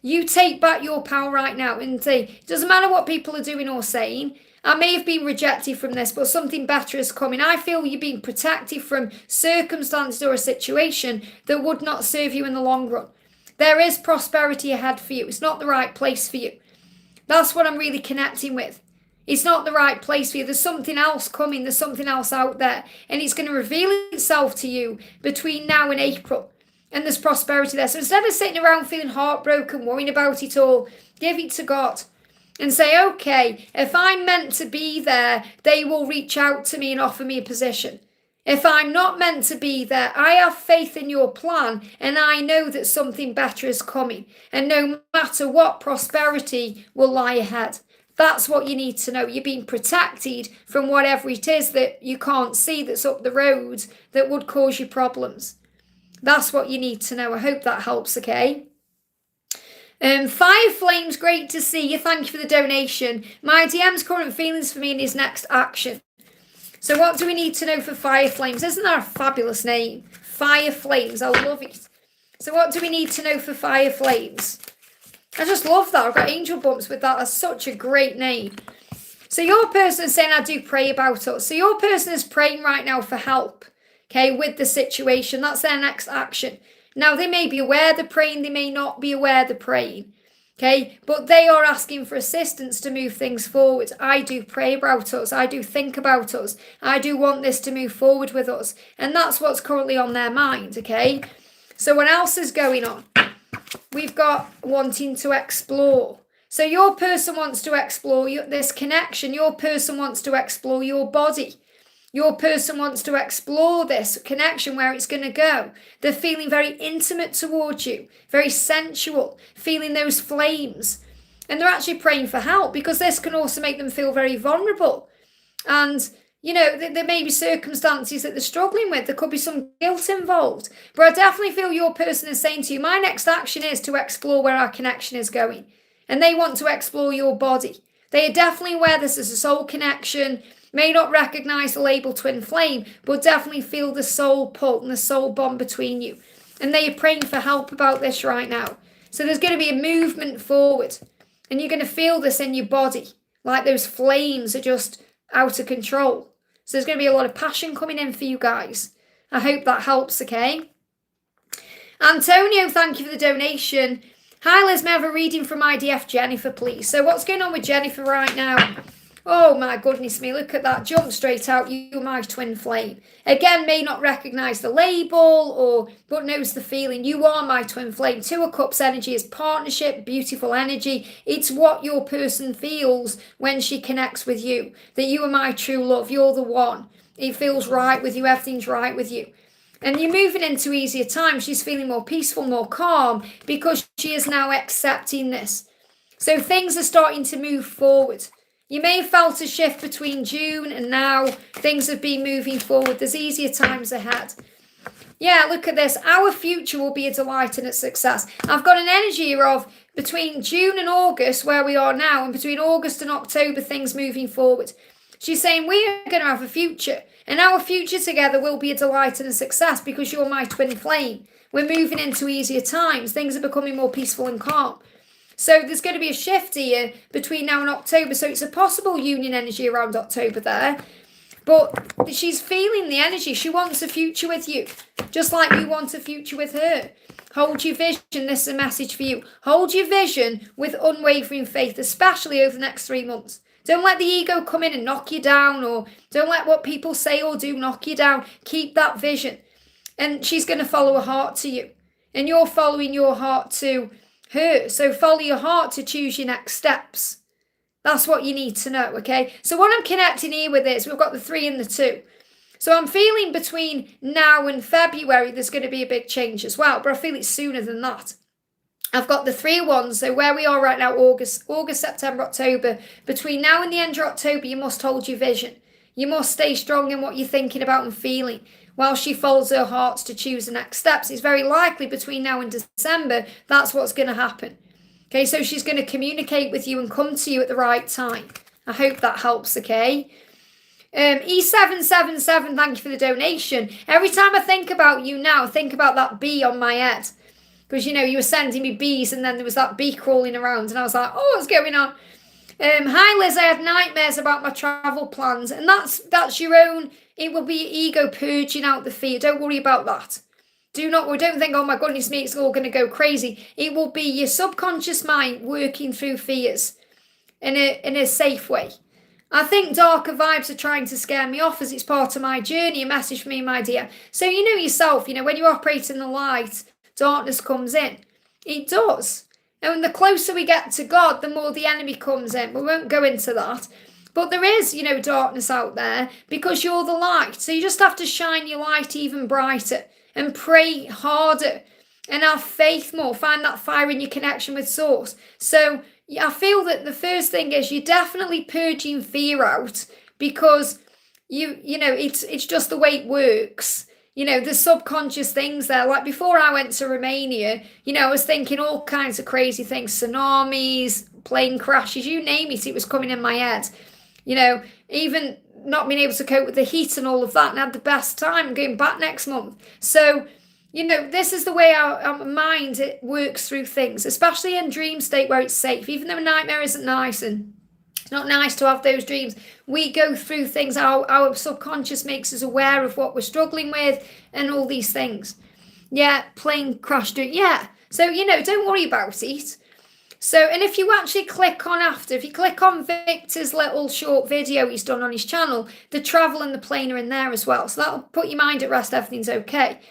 You take back your power right now and say, it doesn't matter what people are doing or saying. I may have been rejected from this, but something better is coming. I feel you're being protected from circumstances or a situation that would not serve you in the long run. There is prosperity ahead for you. It's not the right place for you. That's what I'm really connecting with. It's not the right place for you. There's something else coming. There's something else out there. And it's going to reveal itself to you between now and April. And there's prosperity there. So instead of sitting around feeling heartbroken, worrying about it all, give it to God. And say, okay, if I'm meant to be there, they will reach out to me and offer me a position. If I'm not meant to be there, I have faith in your plan and I know that something better is coming. And no matter what, prosperity will lie ahead. That's what you need to know. You're being protected from whatever it is that you can't see that's up the road that would cause you problems. That's what you need to know. I hope that helps, okay? Fire Flames, great to see you. Thank you for the donation. My DM's current feelings for me and his next action. So what do we need to know for Fire Flames? Isn't that a fabulous name? Fire Flames, I love it. So what do we need to know for Fire Flames? I just love that. I've got angel bumps with that. That's such a great name. So your person is saying, I do pray about us. So your person is praying right now for help, okay, with the situation. That's their next action. Now, they may be aware they're praying. They may not be aware they're praying. Okay, but they are asking for assistance to move things forward. I do pray about us. I do think about us. I do want this to move forward with us. And that's what's currently on their mind, okay? So what else is going on? We've got wanting to explore. So your person wants to explore this connection. Your person wants to explore your body. Your person wants to explore this connection, where it's going to go. They're feeling very intimate towards you, very sensual, feeling those flames. And they're actually praying for help, because this can also make them feel very vulnerable. And, you know, there may be circumstances that they're struggling with. There could be some guilt involved. But I definitely feel your person is saying to you, my next action is to explore where our connection is going. And they want to explore your body. They are definitely aware this is a soul connection. May not recognize the label twin flame, but definitely feel the soul pull and the soul bond between you. And they are praying for help about this right now. So there's going to be a movement forward. And you're going to feel this in your body. Like those flames are just out of control. So there's going to be a lot of passion coming in for you guys. I hope that helps, okay? Antonio, thank you for the donation. Hi Liz, may I have a reading from IDF Jennifer, please? So what's going on with Jennifer right now? Oh my goodness me, look at that. Jump straight out, you my twin flame. Again, may not recognise the label, but knows the feeling. You are my twin flame. Two of Cups energy is partnership, beautiful energy. It's what your person feels when she connects with you. That you are my true love, you're the one. It feels right with you, everything's right with you. And you're moving into easier times. She's feeling more peaceful, more calm, because she is now accepting this. So things are starting to move forward. You may have felt a shift between June and now. Things have been moving forward. There's easier times ahead. Yeah, look at this. Our future will be a delight and a success. I've got an energy here of between June and August, where we are now, and between August and October, things moving forward. She's saying we're going to have a future. And our future together will be a delight and a success, because you're my twin flame. We're moving into easier times. Things are becoming more peaceful and calm. So there's going to be a shift here between now and October. So it's a possible union energy around October there. But she's feeling the energy. She wants a future with you, just like you want a future with her. Hold your vision. This is a message for you. Hold your vision with unwavering faith, especially over the next 3 months. Don't let the ego come in and knock you down, or don't let what people say or do knock you down. Keep that vision. And she's going to follow her heart to you. And you're following your heart to her. So follow your heart to choose your next steps. That's what you need to know, okay? So what I'm connecting here with is we've got the 3 and the 2. So I'm feeling between now and February there's going to be a big change as well, but I feel it's sooner than that. I've got the 3 ones, so where we are right now, August, September, October. Between now and the end of October, you must hold your vision. You must stay strong in what you're thinking about and feeling. While she follows her heart to choose the next steps, it's very likely between now and December, that's what's going to happen. Okay, so she's going to communicate with you and come to you at the right time. I hope that helps, okay? E777, thank you for the donation. Every time I think about you now, think about that bee on my head. Because, you know, you were sending me bees and then there was that bee crawling around and I was like, oh, what's going on? Hi, Liz, I had nightmares about my travel plans. And that's your own, it will be your ego purging out the fear. Don't worry about that. Do not worry. Don't think, oh my goodness me, it's all going to go crazy. It will be your subconscious mind working through fears in a safe way. I think darker vibes are trying to scare me off as it's part of my journey. A message from me, my dear. So you know yourself, you know, when you operate in the light, darkness comes in. It does. And the closer we get to God, the more the enemy comes in. We won't go into that. But there is, you know, darkness out there because you're the light. So you just have to shine your light even brighter and pray harder and have faith more. Find that fire in your connection with Source. So I feel that the first thing is you're definitely purging fear out because you know, it's just the way it works. You know, there's subconscious things there. Like before I went to Romania, you know, I was thinking all kinds of crazy things, tsunamis, plane crashes, you name it was coming in my head. You know, even not being able to cope with the heat and all of that, and I had the best time going back next month. So, you know, this is the way our mind, it works through things, especially in dream state where it's safe. Even though a nightmare isn't nice and it's not nice to have those dreams, we go through things. Our subconscious makes us aware of what we're struggling with and all these things. Yeah, plane crashed. Yeah. So, you know, don't worry about it. So, and if you actually click on if you click on Victor's little short video he's done on his channel, the travel and the plane are in there as well. So that'll put your mind at rest, everything's okay.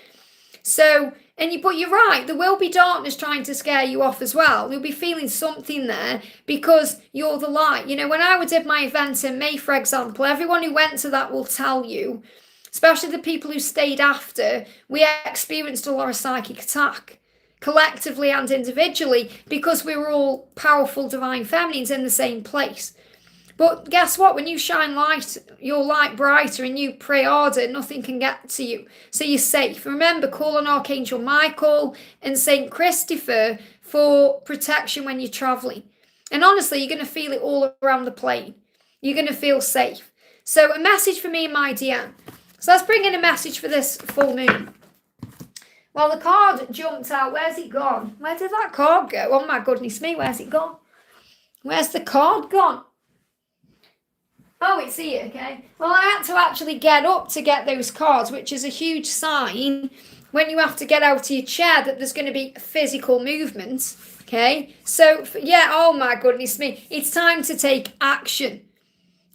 So, but you're right, there will be darkness trying to scare you off as well. You'll be feeling something there because you're the light. You know, when I did my event in May, for example, everyone who went to that will tell you, especially the people who stayed after, we experienced a lot of psychic attack, collectively and individually, because we were all powerful divine feminines in the same place. But guess what? When you shine light, your light brighter and you pray harder, nothing can get to you. So you're safe. Remember, call on Archangel Michael and Saint Christopher for protection when you're traveling. And honestly, you're going to feel it all around the plane. You're going to feel safe. So a message for me and my DM. So let's bring in a message for this full moon. Well, the card jumped out. Where's it gone? Where did that card go? Oh my goodness me, where's it gone? Where's the card gone? Oh, it's here, okay. Well, I had to actually get up to get those cards, which is a huge sign when you have to get out of your chair that there's going to be physical movement, okay? So, yeah, oh my goodness me. It's time to take action.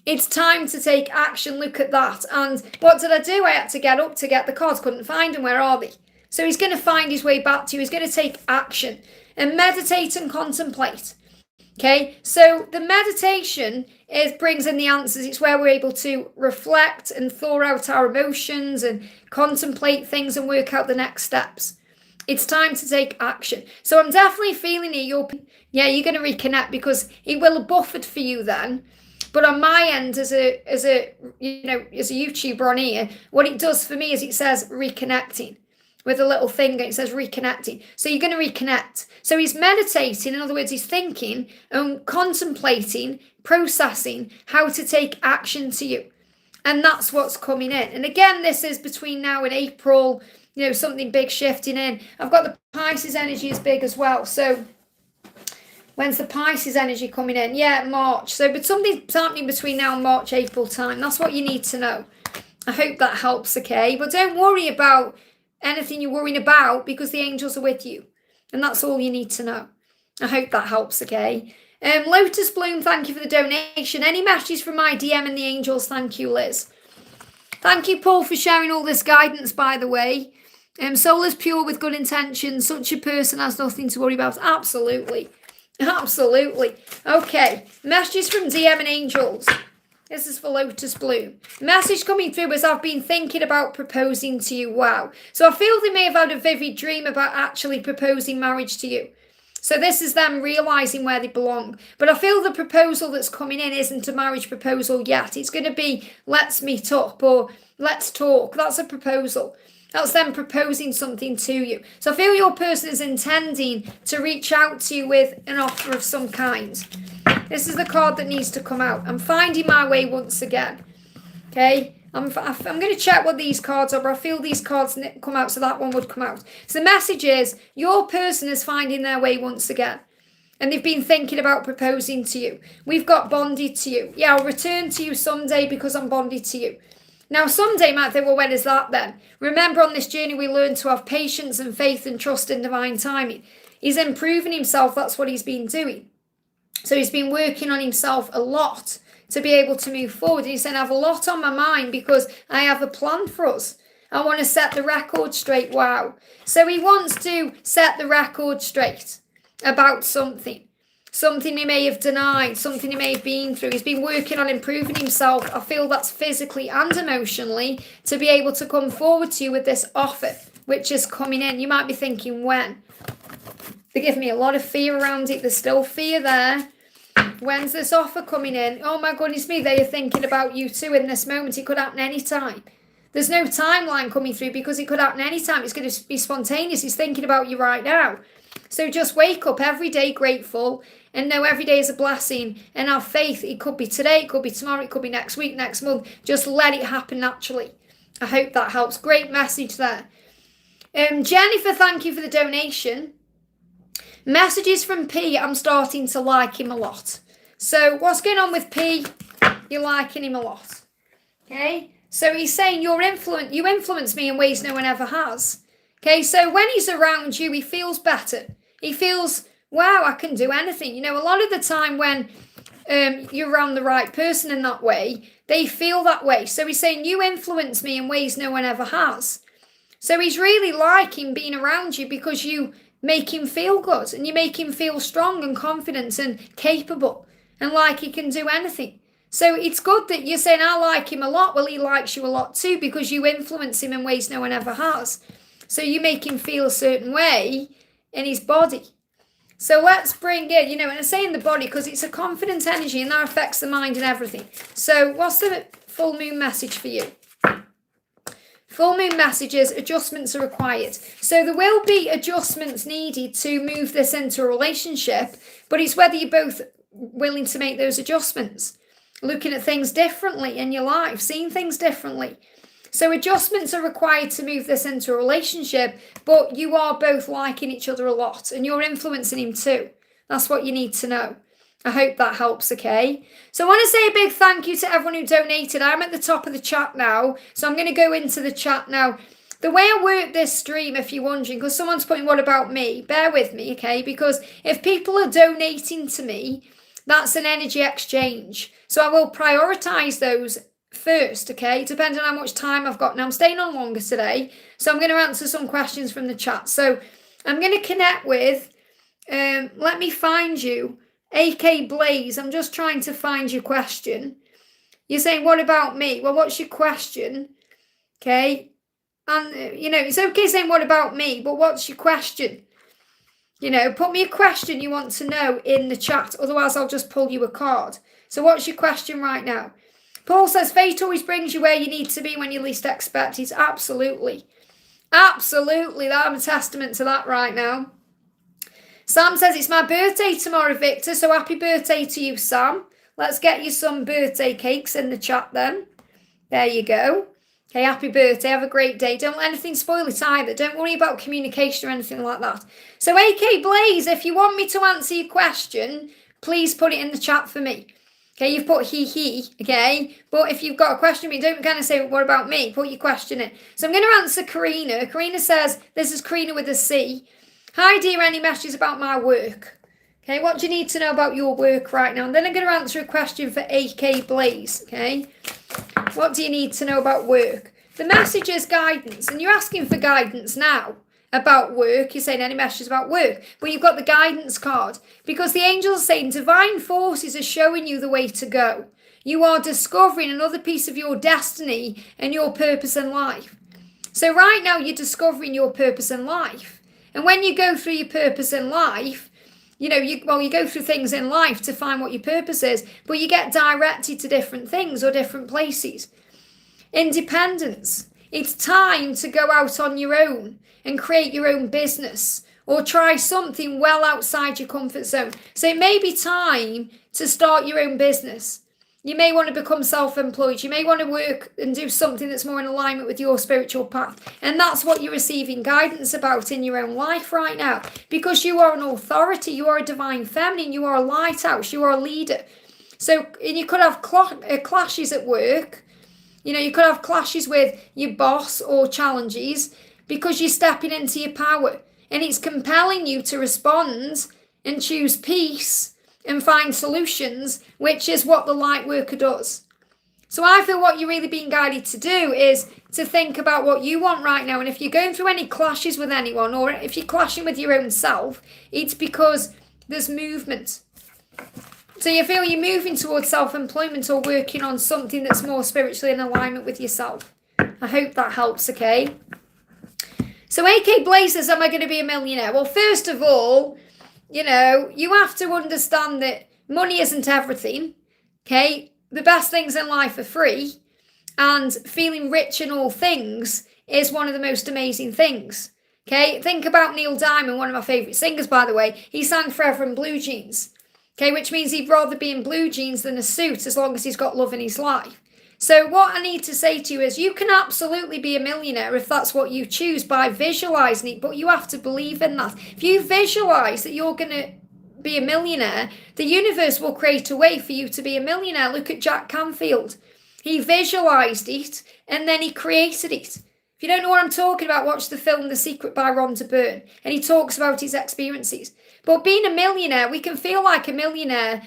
It's time to take action. Look at that. And what did I do? I had to get up to get the cards. Couldn't find them. Where are they? So he's going to find his way back to you. He's going to take action and meditate and contemplate. Okay, so the meditation brings in the answers. It's where we're able to reflect and thaw out our emotions and contemplate things and work out the next steps. It's time to take action. So I'm definitely feeling it. You're going to reconnect because it will have buffered for you then. But on my end, as a YouTuber on here, what it does for me is it says reconnecting. With a little finger, it says reconnecting. So you're going to reconnect. So he's meditating, in other words, he's thinking and contemplating, processing how to take action to you. And that's what's coming in. And again, this is between now and April, you know, something big shifting in. I've got the Pisces energy is big as well. So when's the Pisces energy coming in? Yeah, March. So, but something's happening between now and March, April time. That's what you need to know. I hope that helps, okay? But don't worry about anything you're worrying about because the angels are with you. And that's all you need to know. I hope that helps, okay? Lotus Bloom, thank you for the donation. Any messages from my DM and the angels? Thank you, Liz. Thank you, Paul, for sharing all this guidance, by the way. Soul is pure with good intentions. Such a person has nothing to worry about. Absolutely. Absolutely. Okay. Messages from DM and angels. This is for Lotus Bloom. Message coming through as I've been thinking about proposing to you. Wow. So I feel they may have had a vivid dream about actually proposing marriage to you. So this is them realising where they belong. But I feel the proposal that's coming in isn't a marriage proposal yet. It's going to be let's meet up or let's talk. That's a proposal. That's them proposing something to you. So I feel your person is intending to reach out to you with an offer of some kind. This is the card that needs to come out. I'm finding my way once again. Okay? I'm going to check what these cards are, but I feel these cards come out, so that one would come out. So the message is, your person is finding their way once again. And they've been thinking about proposing to you. We've got bonded to you. Yeah, I'll return to you someday because I'm bonded to you. Now, someday you might think, well, when is that then? Remember, on this journey, we learn to have patience and faith and trust in divine timing. He's improving himself. That's what he's been doing. So he's been working on himself a lot to be able to move forward. And he's saying, I have a lot on my mind because I have a plan for us. I want to set the record straight. Wow. So he wants to set the record straight about something he may have denied, something he may have been through. He's been working on improving himself. I feel that's physically and emotionally, to be able to come forward to you with this offer, which is coming in. You might be thinking, when? They give me a lot of fear around it. There's still fear there. When's this offer coming in? Oh my goodness me, they are thinking about you too in this moment. It could happen any time. There's no timeline coming through because it could happen any time. It's going to be spontaneous. He's thinking about you right now. So just wake up every day grateful and know every day is a blessing and have faith. It could be today, it could be tomorrow, it could be next week, next month. Just let it happen naturally. I hope that helps. Great message there. Jennifer, thank you for the donation. Messages from P, I'm starting to like him a lot. So what's going on with P? You're liking him a lot. Okay? So he's saying you influence me in ways no one ever has. Okay, so when he's around you, he feels better. He feels, wow, I can do anything. You know, a lot of the time when you're around the right person in that way, they feel that way. So he's saying you influence me in ways no one ever has. So he's really liking being around you because you make him feel good and you make him feel strong and confident and capable and like he can do anything. So it's good that you're saying, I like him a lot. Well, he likes you a lot too because you influence him in ways no one ever has. So you make him feel a certain way in his body. So let's bring in, and I say in the body because it's a confident energy and that affects the mind and everything. So what's the full moon message for you? Full moon messages, adjustments are required. So there will be adjustments needed to move this into a relationship, but it's whether you're both willing to make those adjustments. Looking at things differently in your life, seeing things differently. So adjustments are required to move this into a relationship, but you are both liking each other a lot and you're influencing him too. That's what you need to know. I hope that helps, okay? So I want to say a big thank you to everyone who donated. I'm at the top of the chat now, so I'm going to go into the chat now. The way I work this stream, if you're wondering, because someone's putting what about me, bear with me, okay? Because if people are donating to me, that's an energy exchange. So I will prioritise those first, okay, depending on how much time I've got. Now I'm staying on longer today, so I'm going to answer some questions from the chat. So I'm going to connect with let me find you, AK Blaze. I'm just trying to find your question. You're saying, what about me? Well, what's your question? Okay, and it's okay saying what about me, but what's your question? Put me a question you want to know in the chat, otherwise I'll just pull you a card. So what's your question right now? Paul says, fate always brings you where you need to be when you least expect it. Absolutely. Absolutely. I'm a testament to that right now. Sam says, it's my birthday tomorrow, Victor. So happy birthday to you, Sam. Let's get you some birthday cakes in the chat then. There you go. Okay, happy birthday. Have a great day. Don't let anything spoil it either. Don't worry about communication or anything like that. So AK Blaze, if you want me to answer your question, please put it in the chat for me. Okay, you've put he, okay? But if you've got a question, you don't kind of say, what about me? Put your question in. So I'm going to answer Karina. Karina says, this is Karina with a C. Hi, dear, any messages about my work? Okay, what do you need to know about your work right now? And then I'm going to answer a question for AK Blaze, okay? What do you need to know about work? The message is guidance, and you're asking for guidance now about work. You're saying any messages about work, but you've got the guidance card because the angels are saying divine forces are showing you the way to go. You are discovering another piece of your destiny and your purpose in life. So right now you're discovering your purpose in life. And when you go through your purpose in life, you go through things in life to find what your purpose is, but you get directed to different things or different places. Independence. It's time to go out on your own and create your own business or try something well outside your comfort zone. So it may be time to start your own business. You may want to become self-employed. You may want to work and do something that's more in alignment with your spiritual path. And that's what you're receiving guidance about in your own life right now. Because you are an authority. You are a divine feminine. You are a lighthouse. You are a leader. So and you could have clashes at work. You know, you could have clashes with your boss or challenges because you're stepping into your power. And it's compelling you to respond and choose peace and find solutions, which is what the light worker does. So I feel what you're really being guided to do is to think about what you want right now. And if you're going through any clashes with anyone, or if you're clashing with your own self, it's because there's movement. So you feel you're moving towards self-employment or working on something that's more spiritually in alignment with yourself. I hope that helps, okay? So AK Blazers, am I going to be a millionaire? Well, first of all, you know, you have to understand that money isn't everything, okay? The best things in life are free, and feeling rich in all things is one of the most amazing things, okay? Think about Neil Diamond, one of my favourite singers, by the way. He sang Forever in Blue Jeans, okay, which means he'd rather be in blue jeans than a suit as long as he's got love in his life. So what I need to say to you is you can absolutely be a millionaire if that's what you choose by visualising it, but you have to believe in that. If you visualise that you're going to be a millionaire, the universe will create a way for you to be a millionaire. Look at Jack Canfield. He visualised it and then he created it. If you don't know what I'm talking about, watch the film The Secret by Rhonda Byrne, and he talks about his experiences. But being a millionaire, we can feel like a millionaire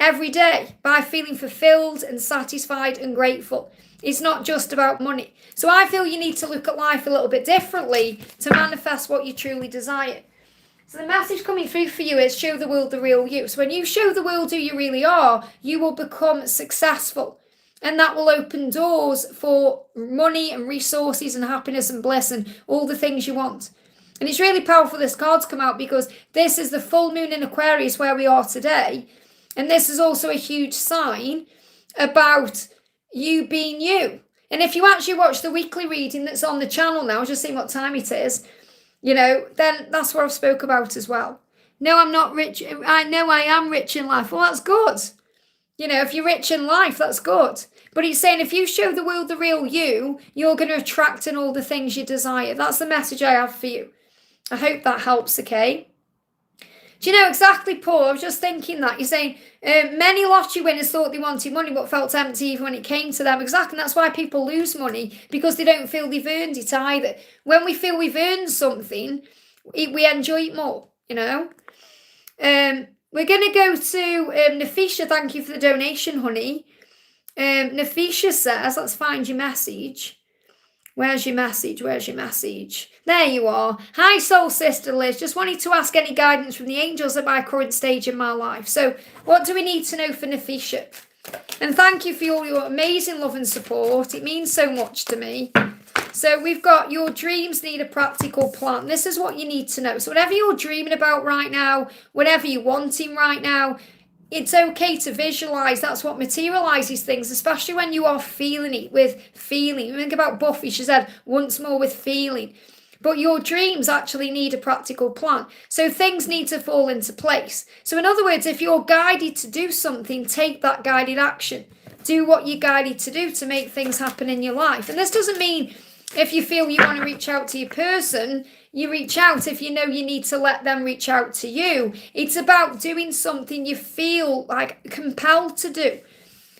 every day by feeling fulfilled and satisfied and grateful. It's not just about money. So I feel you need to look at life a little bit differently to manifest what you truly desire. So the message coming through for you is show the world the real you. So when you show the world who you really are, you will become successful. And that will open doors for money and resources and happiness and bliss and all the things you want. And it's really powerful this card's come out because this is the full moon in Aquarius where we are today. And this is also a huge sign about you being you. And if you actually watch the weekly reading that's on the channel now, just seeing what time it is, you know, then that's what I've spoke about as well. No, I'm not rich. I know I am rich in life. Well, that's good. You know, if you're rich in life, that's good. But it's saying if you show the world the real you, you're going to attract in all the things you desire. That's the message I have for you. I hope that helps, okay? Do you know exactly, Paul? I was just thinking that. You're saying many lottery winners thought they wanted money but felt empty even when it came to them. Exactly. That's why people lose money, because they don't feel they've earned it either. When we feel we've earned something, we enjoy it more, you know. We're going to go to Nafisha. Thank you for the donation, honey. Nafisha says, let's find your message. Where's your message? Where's your message? There you are. Hi, soul sister Liz. Just wanted to ask any guidance from the angels at my current stage in my life. So what do we need to know for Nafisha? And thank you for all your amazing love and support. It means so much to me. So we've got your dreams need a practical plan. This is what you need to know. So whatever you're dreaming about right now, whatever you're wanting right now, it's okay to visualize. That's what materializes things, especially when you are feeling it with feeling. Think about Buffy. She said, once more with feeling. But your dreams actually need a practical plan. So things need to fall into place. So in other words, if you're guided to do something, take that guided action. Do what you're guided to do to make things happen in your life. And this doesn't mean if you feel you want to reach out to your person, you reach out. If you know you need to let them reach out to you, it's about doing something you feel like compelled to do.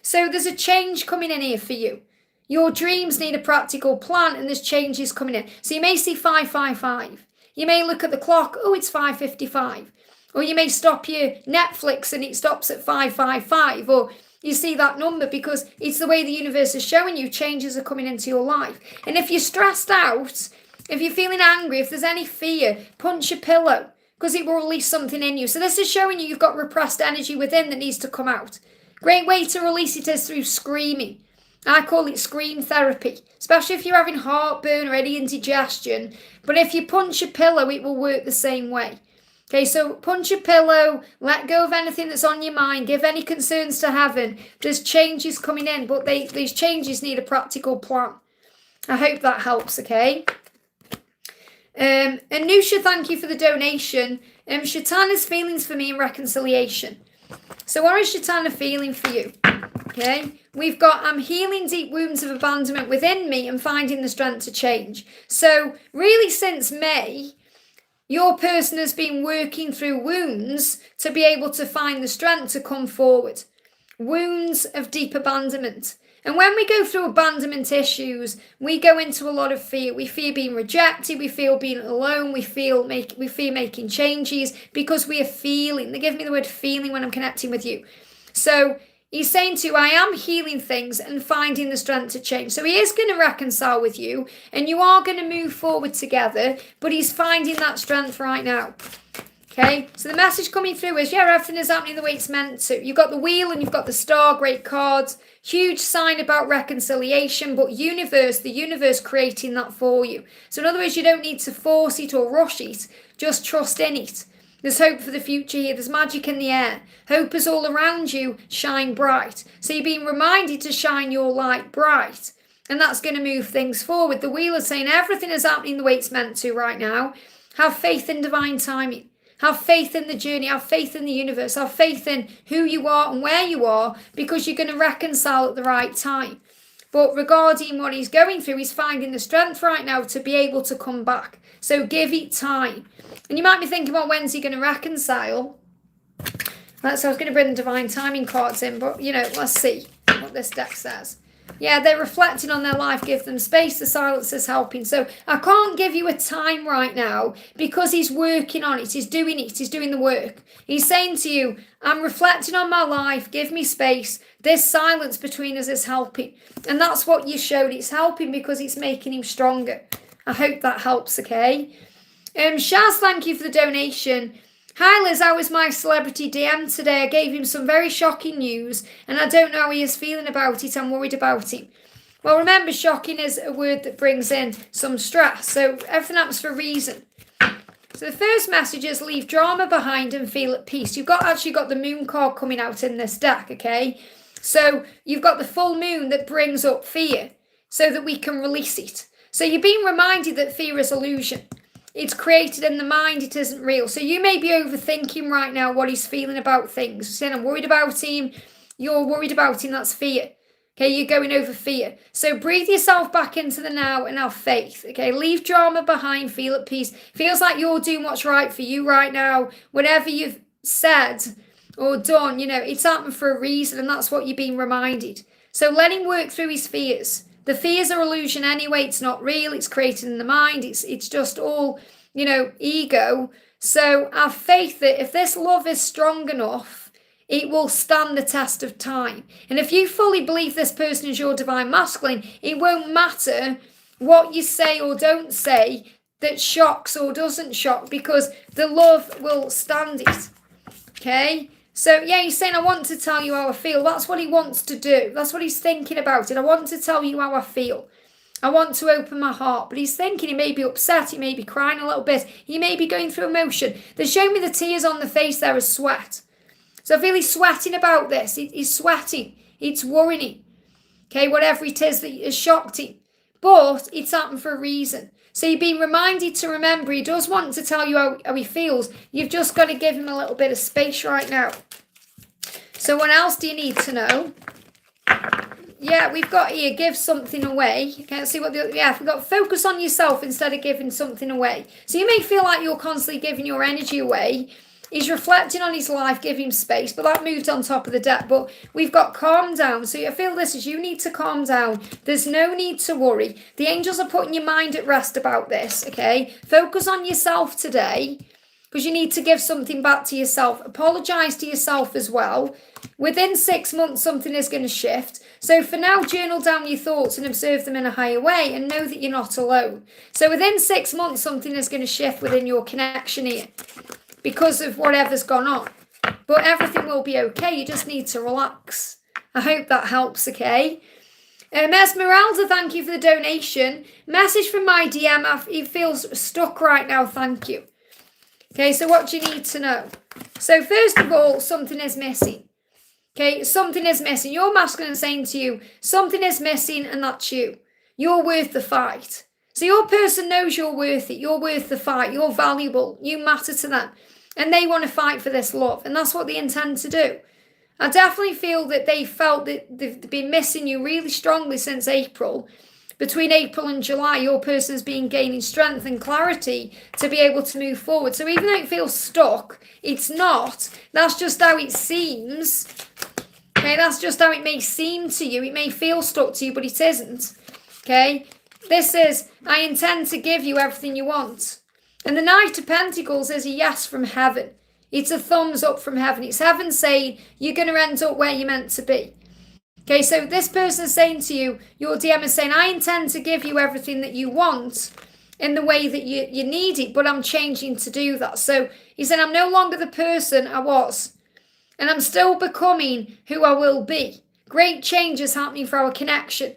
So there's a change coming in here for you. Your dreams need a practical plan and there's changes coming in. So you may see 555. You may look at the clock, oh, it's 5:55. Or you may stop your Netflix and it stops at 5:55. Or you see that number because it's the way the universe is showing you changes are coming into your life. And if you're stressed out, if you're feeling angry, if there's any fear, punch your pillow because it will release something in you. So this is showing you you've got repressed energy within that needs to come out. Great way to release it is through screaming. I call it scream therapy, especially if you're having heartburn or any indigestion. But if you punch a pillow, it will work the same way. Okay, so punch a pillow, let go of anything that's on your mind, give any concerns to heaven. There's changes coming in, but these changes need a practical plan. I hope that helps, okay? Anusha, thank you for the donation. Shatana's feelings for me in reconciliation. So what is Shatana feeling for you? Okay, we've got I'm healing deep wounds of abandonment within me and finding the strength to change. So really since May, your person has been working through wounds to be able to find the strength to come forward. Wounds of deep abandonment. And when we go through abandonment issues, we go into a lot of fear. We fear being rejected. We feel being alone. We fear making changes because we are feeling. They give me the word feeling when I'm connecting with you. So he's saying to you, I am healing things and finding the strength to change. So he is going to reconcile with you and you are going to move forward together, but he's finding that strength right now. Okay, so the message coming through is, yeah, everything is happening the way it's meant to. You've got the wheel and you've got the star, great cards. Huge sign about reconciliation, but the universe creating that for you. So in other words, you don't need to force it or rush it. Just trust in it. There's hope for the future here. There's magic in the air. Hope is all around you. Shine bright. So you're being reminded to shine your light bright. And that's going to move things forward. The wheel is saying everything is happening the way it's meant to right now. Have faith in divine timing. Have faith in the journey, have faith in the universe, have faith in who you are and where you are, because you're going to reconcile at the right time. But regarding what he's going through, he's finding the strength right now to be able to come back. So give it time. And you might be thinking, well, when's he going to reconcile? So I was going to bring the divine timing cards in, but, let's see what this deck says. Yeah, they're reflecting on their life. Give them space. The silence is helping. So I can't give you a time right now because he's working on it. He's doing it. He's doing the work. He's saying to you, I'm reflecting on my life. Give me space. This silence between us is helping. And that's what you showed. It's helping because it's making him stronger. I hope that helps, okay? Shaz, thank you for the donation. Hi Liz, how was my celebrity DM today? I gave him some very shocking news and I don't know how he is feeling about it. I'm worried about him. Well, remember, shocking is a word that brings in some stress. So everything happens for a reason. So the first message is leave drama behind and feel at peace. You've actually got the moon card coming out in this deck, okay? So you've got the full moon that brings up fear so that we can release it. So you're being reminded that fear is illusion. It's created in the mind, it isn't real. So you may be overthinking right now what he's feeling about things. Saying, I'm worried about him, you're worried about him, that's fear. Okay, you're going over fear. So breathe yourself back into the now and have faith. Okay, leave drama behind, feel at peace. Feels like you're doing what's right for you right now. Whatever you've said or done, it's happened for a reason and that's what you're being reminded. So let him work through his fears. The fears are illusion anyway. It's not real. It's created in the mind. It's just all, ego. So have faith that if this love is strong enough, it will stand the test of time. And if you fully believe this person is your divine masculine, it won't matter what you say or don't say that shocks or doesn't shock because the love will stand it. Okay? So, yeah, he's saying, I want to tell you how I feel. That's what he wants to do. That's what he's thinking about it. I want to tell you how I feel. I want to open my heart. But he's thinking he may be upset. He may be crying a little bit. He may be going through emotion. They're showing me the tears on the face there as sweat. So I feel he's sweating about this. He's sweating. It's worrying him. Okay, whatever it is that has shocked him. But it's happened for a reason. So you're being reminded to remember he does want to tell you how he feels. You've just got to give him a little bit of space right now. So what else do you need to know? Yeah, we've got here, give something away. You can't see what we've got focus on yourself instead of giving something away. So you may feel like you're constantly giving your energy away. He's reflecting on his life, give him space, but that moved on top of the deck. But we've got calm down. So I feel this is you need to calm down. There's no need to worry. The angels are putting your mind at rest about this, okay? Focus on yourself today because you need to give something back to yourself. Apologise to yourself as well. Within 6 months, something is going to shift. So for now, journal down your thoughts and observe them in a higher way and know that you're not alone. So within 6 months, something is going to shift within your connection here, because of whatever's gone on. But everything will be okay. You just need to relax. I hope that helps, okay? Esmeralda, thank you for the donation. Message from my DM. He feels stuck right now. Thank you. Okay, so what do you need to know? So first of all, something is missing. Okay, something is missing. Your masculine is saying to you, something is missing and that's you. You're worth the fight. So your person knows you're worth it. You're worth the fight. You're valuable. You matter to them. And they want to fight for this love. And that's what they intend to do. I definitely feel that they felt that they've been missing you really strongly since April. Between April and July, your person's been gaining strength and clarity to be able to move forward. So even though it feels stuck, it's not. That's just how it seems. Okay, that's just how it may seem to you. It may feel stuck to you, but it isn't. Okay, this is, I intend to give you everything you want. And the Knight of Pentacles is a yes from heaven. It's a thumbs up from heaven. It's heaven saying you're going to end up where you're meant to be. Okay, so this person is saying to you, your DM is saying, I intend to give you everything that you want in the way that you need it, but I'm changing to do that. So he said, I'm no longer the person I was, and I'm still becoming who I will be. Great change is happening for our connection.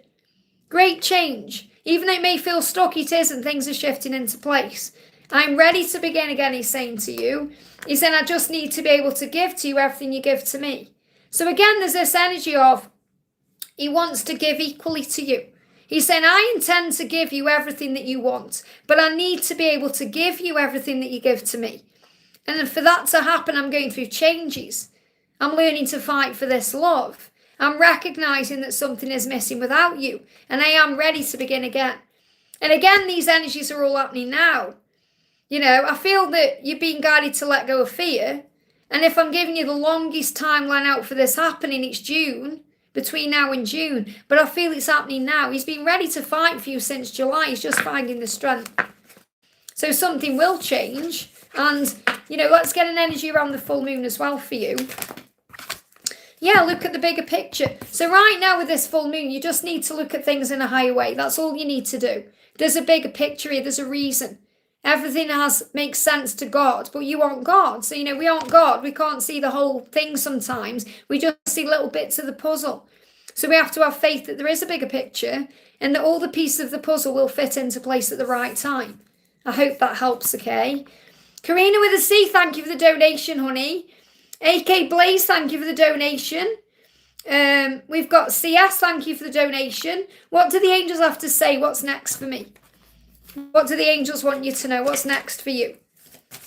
Great change. Even though it may feel stuck, it isn't. Things are shifting into place. I'm ready to begin again, he's saying to you. He's saying, I just need to be able to give to you everything you give to me. So again, there's this energy of, he wants to give equally to you. He's saying, I intend to give you everything that you want, but I need to be able to give you everything that you give to me. And for that to happen, I'm going through changes. I'm learning to fight for this love. I'm recognizing that something is missing without you, and I am ready to begin again. And again, these energies are all happening now. You know, I feel that you're being guided to let go of fear. And if I'm giving you the longest timeline out for this happening, it's June, between now and June. But I feel it's happening now. He's been ready to fight for you since July. He's just finding the strength. So something will change. And, you know, let's get an energy around the full moon as well for you. Yeah, look at the bigger picture. So right now with this full moon, you just need to look at things in a higher way. That's all you need to do. There's a bigger picture here. There's a reason. Everything makes sense to God, but you aren't God. So, you know, we aren't God. We can't see the whole thing sometimes. We just see little bits of the puzzle. So we have to have faith that there is a bigger picture and that all the pieces of the puzzle will fit into place at the right time. I hope that helps, okay? Karina with a C, thank you for the donation, honey. AK Blaze, thank you for the donation. We've got CS, thank you for the donation. What do the angels have to say? What's next for me? What do the angels want you to know? What's next for you?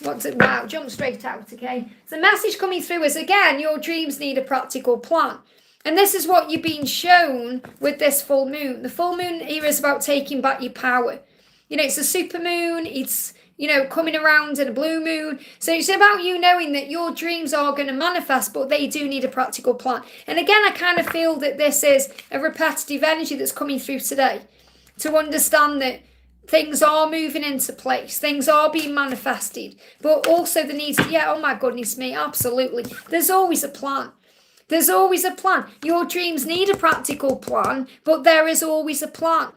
Wow, jump straight out, okay? So the message coming through is, again, your dreams need a practical plan. And this is what you've been shown with this full moon. The full moon here is about taking back your power. You know, it's a super moon. It's, you know, coming around in a blue moon. So it's about you knowing that your dreams are going to manifest, but they do need a practical plan. And again, I kind of feel that this is a repetitive energy that's coming through today. To understand that things are moving into place. Things are being manifested. But also the needs, oh my goodness me, absolutely. There's always a plan. There's always a plan. Your dreams need a practical plan, but there is always a plan.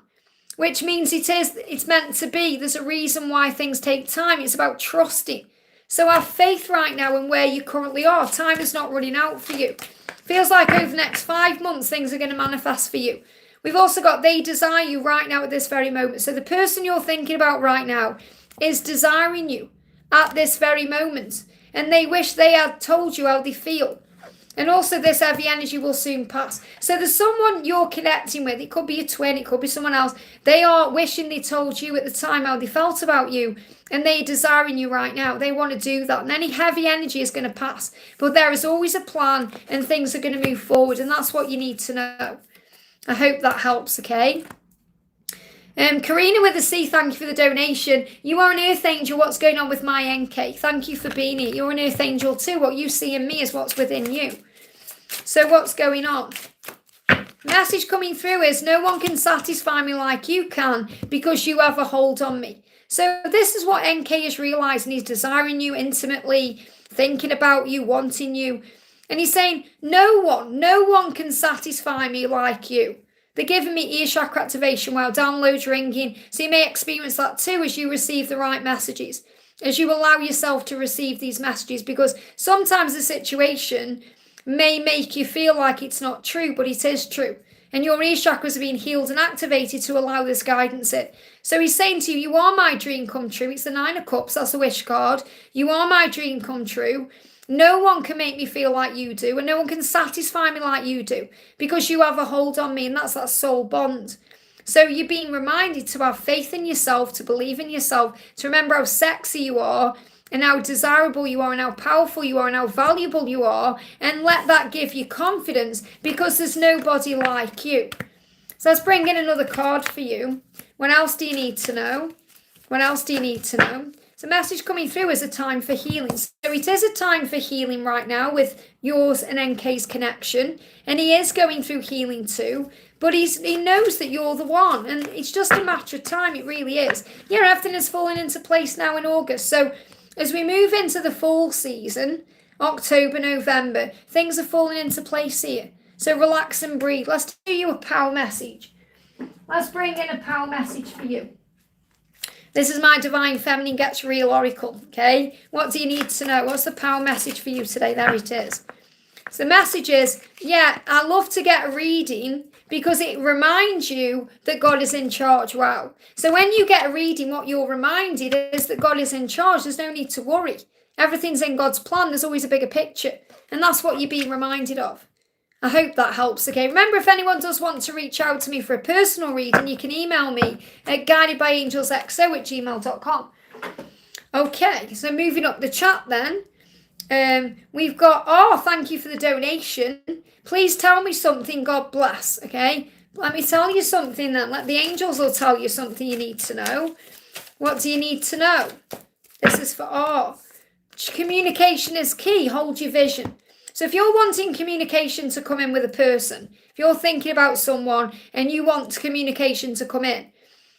Which means it's meant to be. There's a reason why things take time. It's about trusting. So have faith right now in where you currently are. Time is not running out for you. Feels like over the next 5 months, things are going to manifest for you. We've also got they desire you right now at this very moment. So the person you're thinking about right now is desiring you at this very moment. And they wish they had told you how they feel. And also this heavy energy will soon pass. So there's someone you're connecting with. It could be a twin. It could be someone else. They are wishing they told you at the time how they felt about you. And they're desiring you right now. They want to do that. And any heavy energy is going to pass. But there is always a plan and things are going to move forward. And that's what you need to know. I hope that helps, okay? Karina with a C, thank you for the donation. You are an earth angel. What's going on with my NK? Thank you for being here. You're an earth angel too. What you see in me is what's within you. So what's going on? Message coming through is no one can satisfy me like you can because you have a hold on me. So this is what NK is realizing. He's desiring you intimately, thinking about you, wanting you. And he's saying, no one can satisfy me like you. They're giving me ear chakra activation while downloads ringing. So you may experience that too as you receive the right messages, as you allow yourself to receive these messages, because sometimes the situation may make you feel like it's not true, but it is true. And your ear chakras are being healed and activated to allow this guidance in. So he's saying to you, you are my dream come true. It's the 9 of Cups. That's a wish card. You are my dream come true. No one can make me feel like you do, and no one can satisfy me like you do, because you have a hold on me, and that's that soul bond. So you're being reminded to have faith in yourself, to believe in yourself, to remember how sexy you are and how desirable you are and how powerful you are and how valuable you are, and let that give you confidence because there's nobody like you. So let's bring in another card for you. What else do you need to know? What else do you need to know? So message coming through is a time for healing. So it is a time for healing right now with yours and NK's connection. And he is going through healing too. But he knows that you're the one. And it's just a matter of time. It really is. Yeah, everything is falling into place now in August. So as we move into the fall season, October, November, things are falling into place here. So relax and breathe. Let's do you a power message. Let's bring in a power message for you. This is my Divine Feminine Gets Real Oracle, okay? What do you need to know? What's the power message for you today? There it is. So the message is, yeah, I love to get a reading because it reminds you that God is in charge. Wow. So when you get a reading, what you're reminded is that God is in charge. There's no need to worry. Everything's in God's plan. There's always a bigger picture. And that's what you're being reminded of. I hope that helps. Okay, remember, if anyone does want to reach out to me for a personal reading, you can email me at guidedbyangelsxo@gmail.com. Okay, so moving up the chat then. We've got, thank you for the donation. Please tell me something, God bless. Okay, let me tell you something then. Let the angels will tell you something you need to know. What do you need to know? This is for communication is key. Hold your vision. So if you're wanting communication to come in with a person, if you're thinking about someone and you want communication to come in,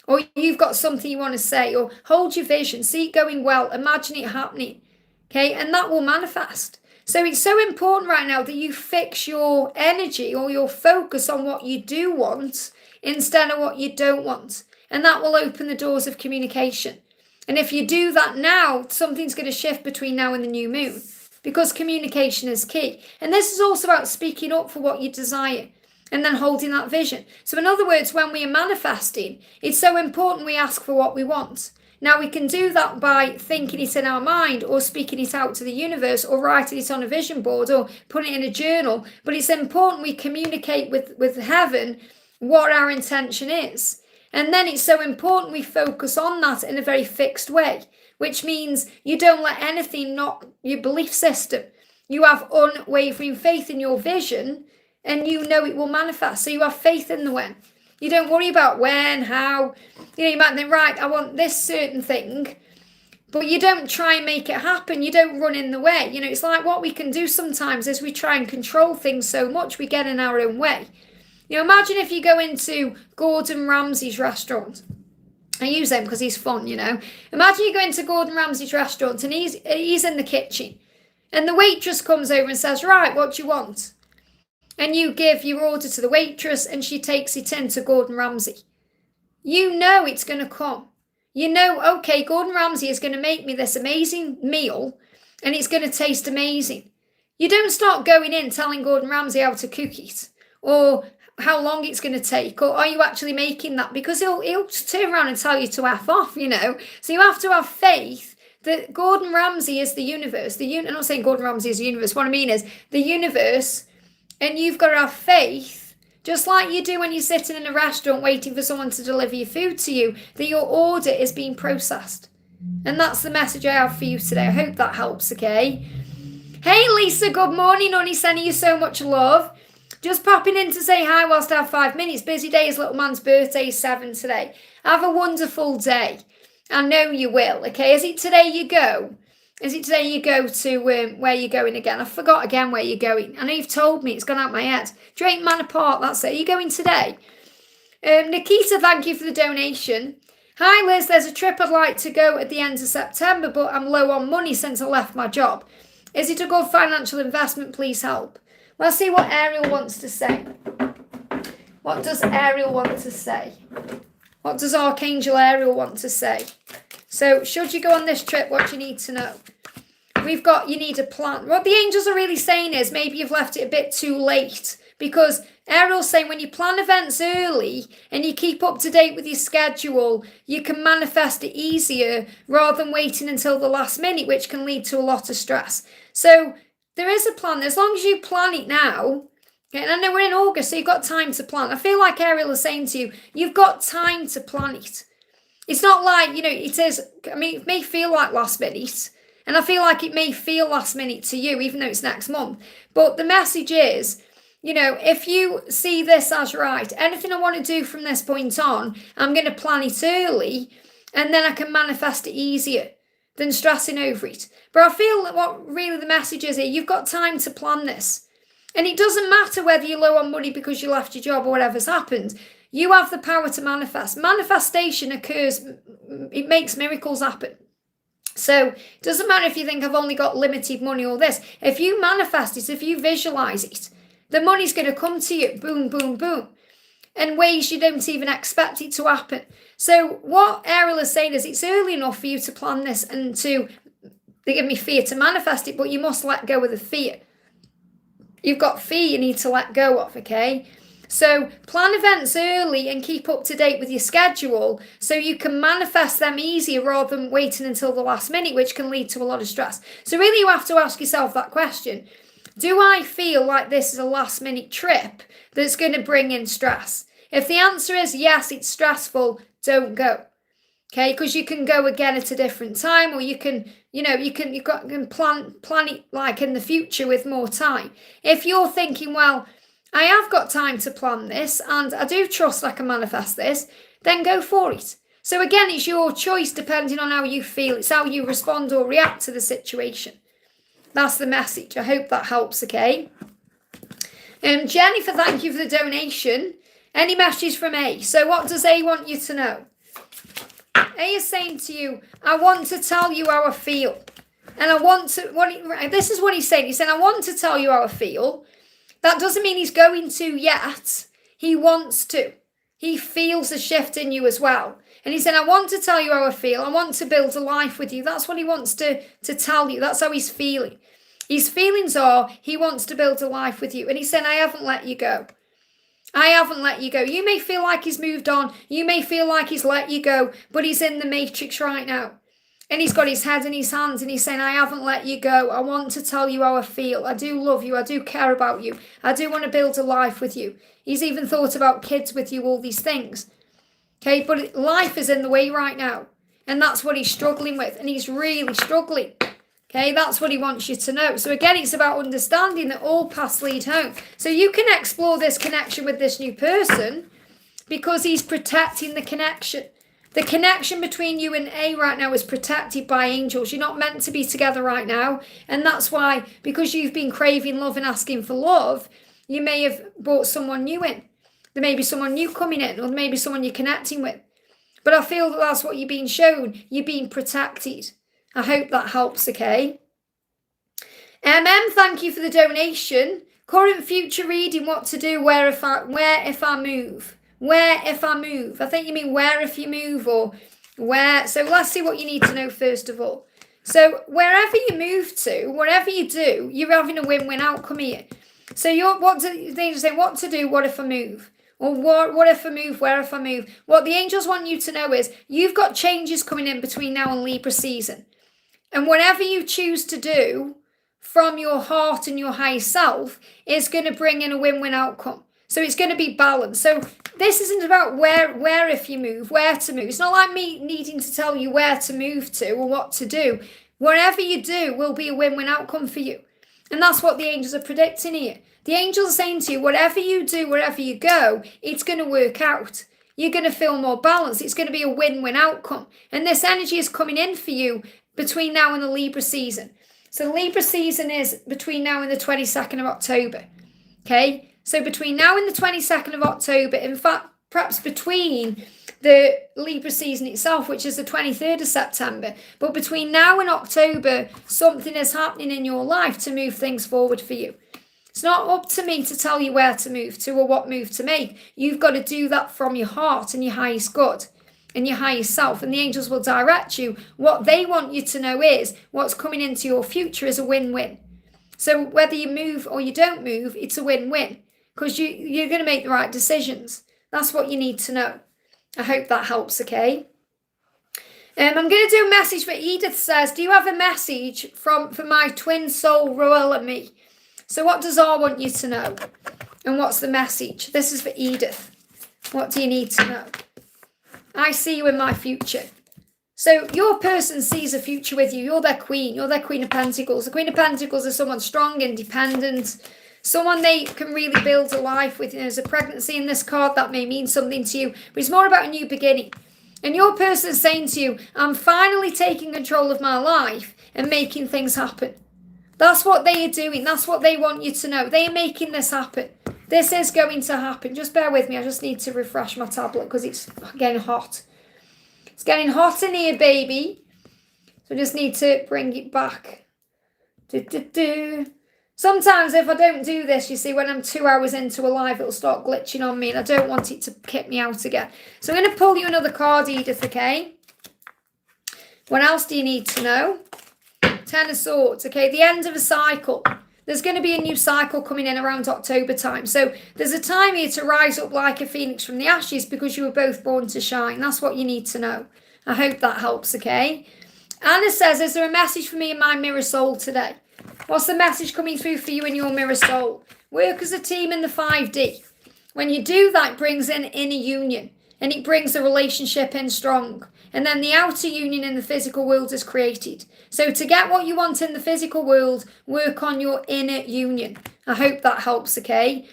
or you've got something you want to say, or hold your vision, see it going well, imagine it happening, okay? And that will manifest. So it's so important right now that you fix your energy or your focus on what you do want instead of what you don't want. And that will open the doors of communication. And if you do that now, something's going to shift between now and the new moon. Because communication is key. And this is also about speaking up for what you desire and then holding that vision. So in other words, when we are manifesting, it's so important we ask for what we want. Now we can do that by thinking it in our mind or speaking it out to the universe or writing it on a vision board or putting it in a journal. But it's important we communicate with heaven what our intention is. And then it's so important we focus on that in a very fixed way. Which means you don't let anything knock your belief system. You have unwavering faith in your vision and you know it will manifest. So you have faith in the when. You don't worry about when, how. You might think, right, I want this certain thing, but you don't try and make it happen. You don't run in the way. It's like what we can do sometimes is we try and control things so much we get in our own way. Imagine if you go into Gordon Ramsay's restaurant. I use him because he's fun, Imagine you go into Gordon Ramsay's restaurant and he's in the kitchen. And the waitress comes over and says, right, what do you want? And you give your order to the waitress and she takes it in to Gordon Ramsay. You know it's going to come. Okay, Gordon Ramsay is going to make me this amazing meal and it's going to taste amazing. You don't start going in telling Gordon Ramsay how to cook it or how long it's going to take, or are you actually making that? Because he'll turn around and tell you to F off, So you have to have faith that Gordon Ramsay is the universe. I'm not saying Gordon Ramsay is the universe. What I mean is the universe, and you've got to have faith, just like you do when you're sitting in a restaurant waiting for someone to deliver your food to you, that your order is being processed. And that's the message I have for you today. I hope that helps, okay? Hey, Lisa, good morning, honey. Sending you so much love. Just popping in to say hi whilst I have 5 minutes. Busy day. His little man's birthday is 7 today. Have a wonderful day. I know you will, okay? Is it today you go? Is it today you go to where you're going again? I forgot again where you're going. I know you've told me. It's gone out my head. Drake Manor Park, that's it. Are you going today? Nikita, thank you for the donation. Hi, Liz. There's a trip I'd like to go at the end of September, but I'm low on money since I left my job. Is it a good financial investment? Please help. Let's see what Ariel wants to say. What does Ariel want to say? What does Archangel Ariel want to say? So, should you go on this trip, what do you need to know? We've got, you need a plan. What the angels are really saying is maybe you've left it a bit too late. Because Ariel's saying when you plan events early and you keep up to date with your schedule, you can manifest it easier rather than waiting until the last minute, which can lead to a lot of stress. So, there is a plan. As long as you plan it now, Okay, and I know we're in August, so you've got time to plan. I feel like Ariel is saying to you, you've got time to plan it. It's not like, it is, I mean, it may feel like last minute, and I feel like it may feel last minute to you, even though it's next month. But the message is, if you see this as right, anything I want to do from this point on, I'm going to plan it early, and then I can manifest it easier than stressing over it. But I feel that what really the message is here, you've got time to plan this. And it doesn't matter whether you're low on money because you left your job or whatever's happened. You have the power to manifest. Manifestation occurs, it makes miracles happen. So it doesn't matter if you think I've only got limited money or this. If you manifest it, if you visualize it, the money's going to come to you. Boom, boom, boom. In ways you don't even expect it to happen. So what Ariel is saying is it's early enough for you to plan this and to, they give me fear to manifest it, but you must let go of the fear. You've got fear you need to let go of, okay? So plan events early and keep up to date with your schedule so you can manifest them easier rather than waiting until the last minute, which can lead to a lot of stress. So really you have to ask yourself that question. Do I feel like this is a last minute trip that's going to bring in stress? If the answer is yes, it's stressful, don't go. Okay, because you can go again at a different time, or you can, you can plan it like in the future with more time. If you're thinking, well, I have got time to plan this, and I do trust I can manifest this, then go for it. So again, it's your choice depending on how you feel. It's how you respond or react to the situation. That's the message. I hope that helps, okay? Jennifer, thank you for the donation. Any messages from A? So what does A want you to know? A is saying to you, I want to tell you how I feel. And I want to, this is what he's saying. He's saying, I want to tell you how I feel. That doesn't mean he's going to yet. He wants to. He feels a shift in you as well. And he said, I want to tell you how I feel. I want to build a life with you. That's what he wants to tell you. That's how he's feeling. His feelings are, he wants to build a life with you. And he said, I haven't let you go. I haven't let you go. You may feel like he's moved on. You may feel like he's let you go, but he's in the matrix right now. And he's got his head in his hands and he's saying, I haven't let you go. I want to tell you how I feel. I do love you. I do care about you. I do want to build a life with you. He's even thought about kids with you, all these things. Okay, but life is in the way right now. And that's what he's struggling with. And he's really struggling. Okay, that's what he wants you to know. So again, it's about understanding that all paths lead home. So you can explore this connection with this new person because he's protecting the connection. The connection between you and A right now is protected by angels. You're not meant to be together right now. And that's why, because you've been craving love and asking for love, you may have brought someone new in. There may be someone new coming in, or maybe someone you're connecting with. But I feel that that's what you're being shown. You're being protected. I hope that helps, okay? Thank you for the donation. Current future reading, what to do, where if I move. Where if I move. I think you mean where if you move or where. So let's see what you need to know first of all. So wherever you move to, whatever you do, you're having a win-win outcome here. So they say what to do, what if I move? Or what if I move, where if I move? What the angels want you to know is you've got changes coming in between now and Libra season. And whatever you choose to do from your heart and your higher self is going to bring in a win-win outcome. So it's going to be balanced. So this isn't about where if you move, where to move. It's not like me needing to tell you where to move to or what to do. Whatever you do will be a win-win outcome for you. And that's what the angels are predicting here. The angels are saying to you, whatever you do, wherever you go, it's going to work out. You're going to feel more balanced. It's going to be a win-win outcome. And this energy is coming in for you between now and the Libra season. So the Libra season is between now and the 22nd of October. Okay? So between now and the 22nd of October, in fact, perhaps between the Libra season itself, which is the 23rd of September, but between now and October, something is happening in your life to move things forward for you. It's not up to me to tell you where to move to or what move to make. You've got to do that from your heart and your highest good and your higher self, and the angels will direct you. What they want you to know is what's coming into your future is a win-win. So whether you move or you don't move, it's a win-win because you're going to make the right decisions. That's what you need to know. I hope that helps, okay? I'm going to do a message for Edith says, do you have a message for my twin soul, Roel and me? So what does R want you to know? And what's the message? This is for Edith. What do you need to know? I see you in my future. So your person sees a future with you. You're their queen. You're their Queen of Pentacles. The Queen of Pentacles is someone strong, independent, someone they can really build a life with. There's a pregnancy in this card that may mean something to you, but it's more about a new beginning. And your person is saying to you, I'm finally taking control of my life and making things happen. That's what they are doing. That's what they want you to know. They are making this happen. This is going to happen. Just bear with me. I just need to refresh my tablet because it's getting hot. It's getting hot in here, baby. So I just need to bring it back. Sometimes if I don't do this, you see, when I'm 2 hours into a live, it'll start glitching on me and I don't want it to kick me out again. So I'm going to pull you another card, Edith, okay? What else do you need to know? Ten of Swords, okay? The end of a cycle. There's going to be a new cycle coming in around October time. So there's a time here to rise up like a phoenix from the ashes because you were both born to shine. That's what you need to know. I hope that helps, okay? Anna says, is there a message for me in my mirror soul today? What's the message coming through for you in your mirror soul? Work as a team in the 5D. When you do that, it brings in inner union and it brings the relationship in strong. And then the outer union in the physical world is created. So to get what you want in the physical world, work on your inner union. I hope that helps, okay?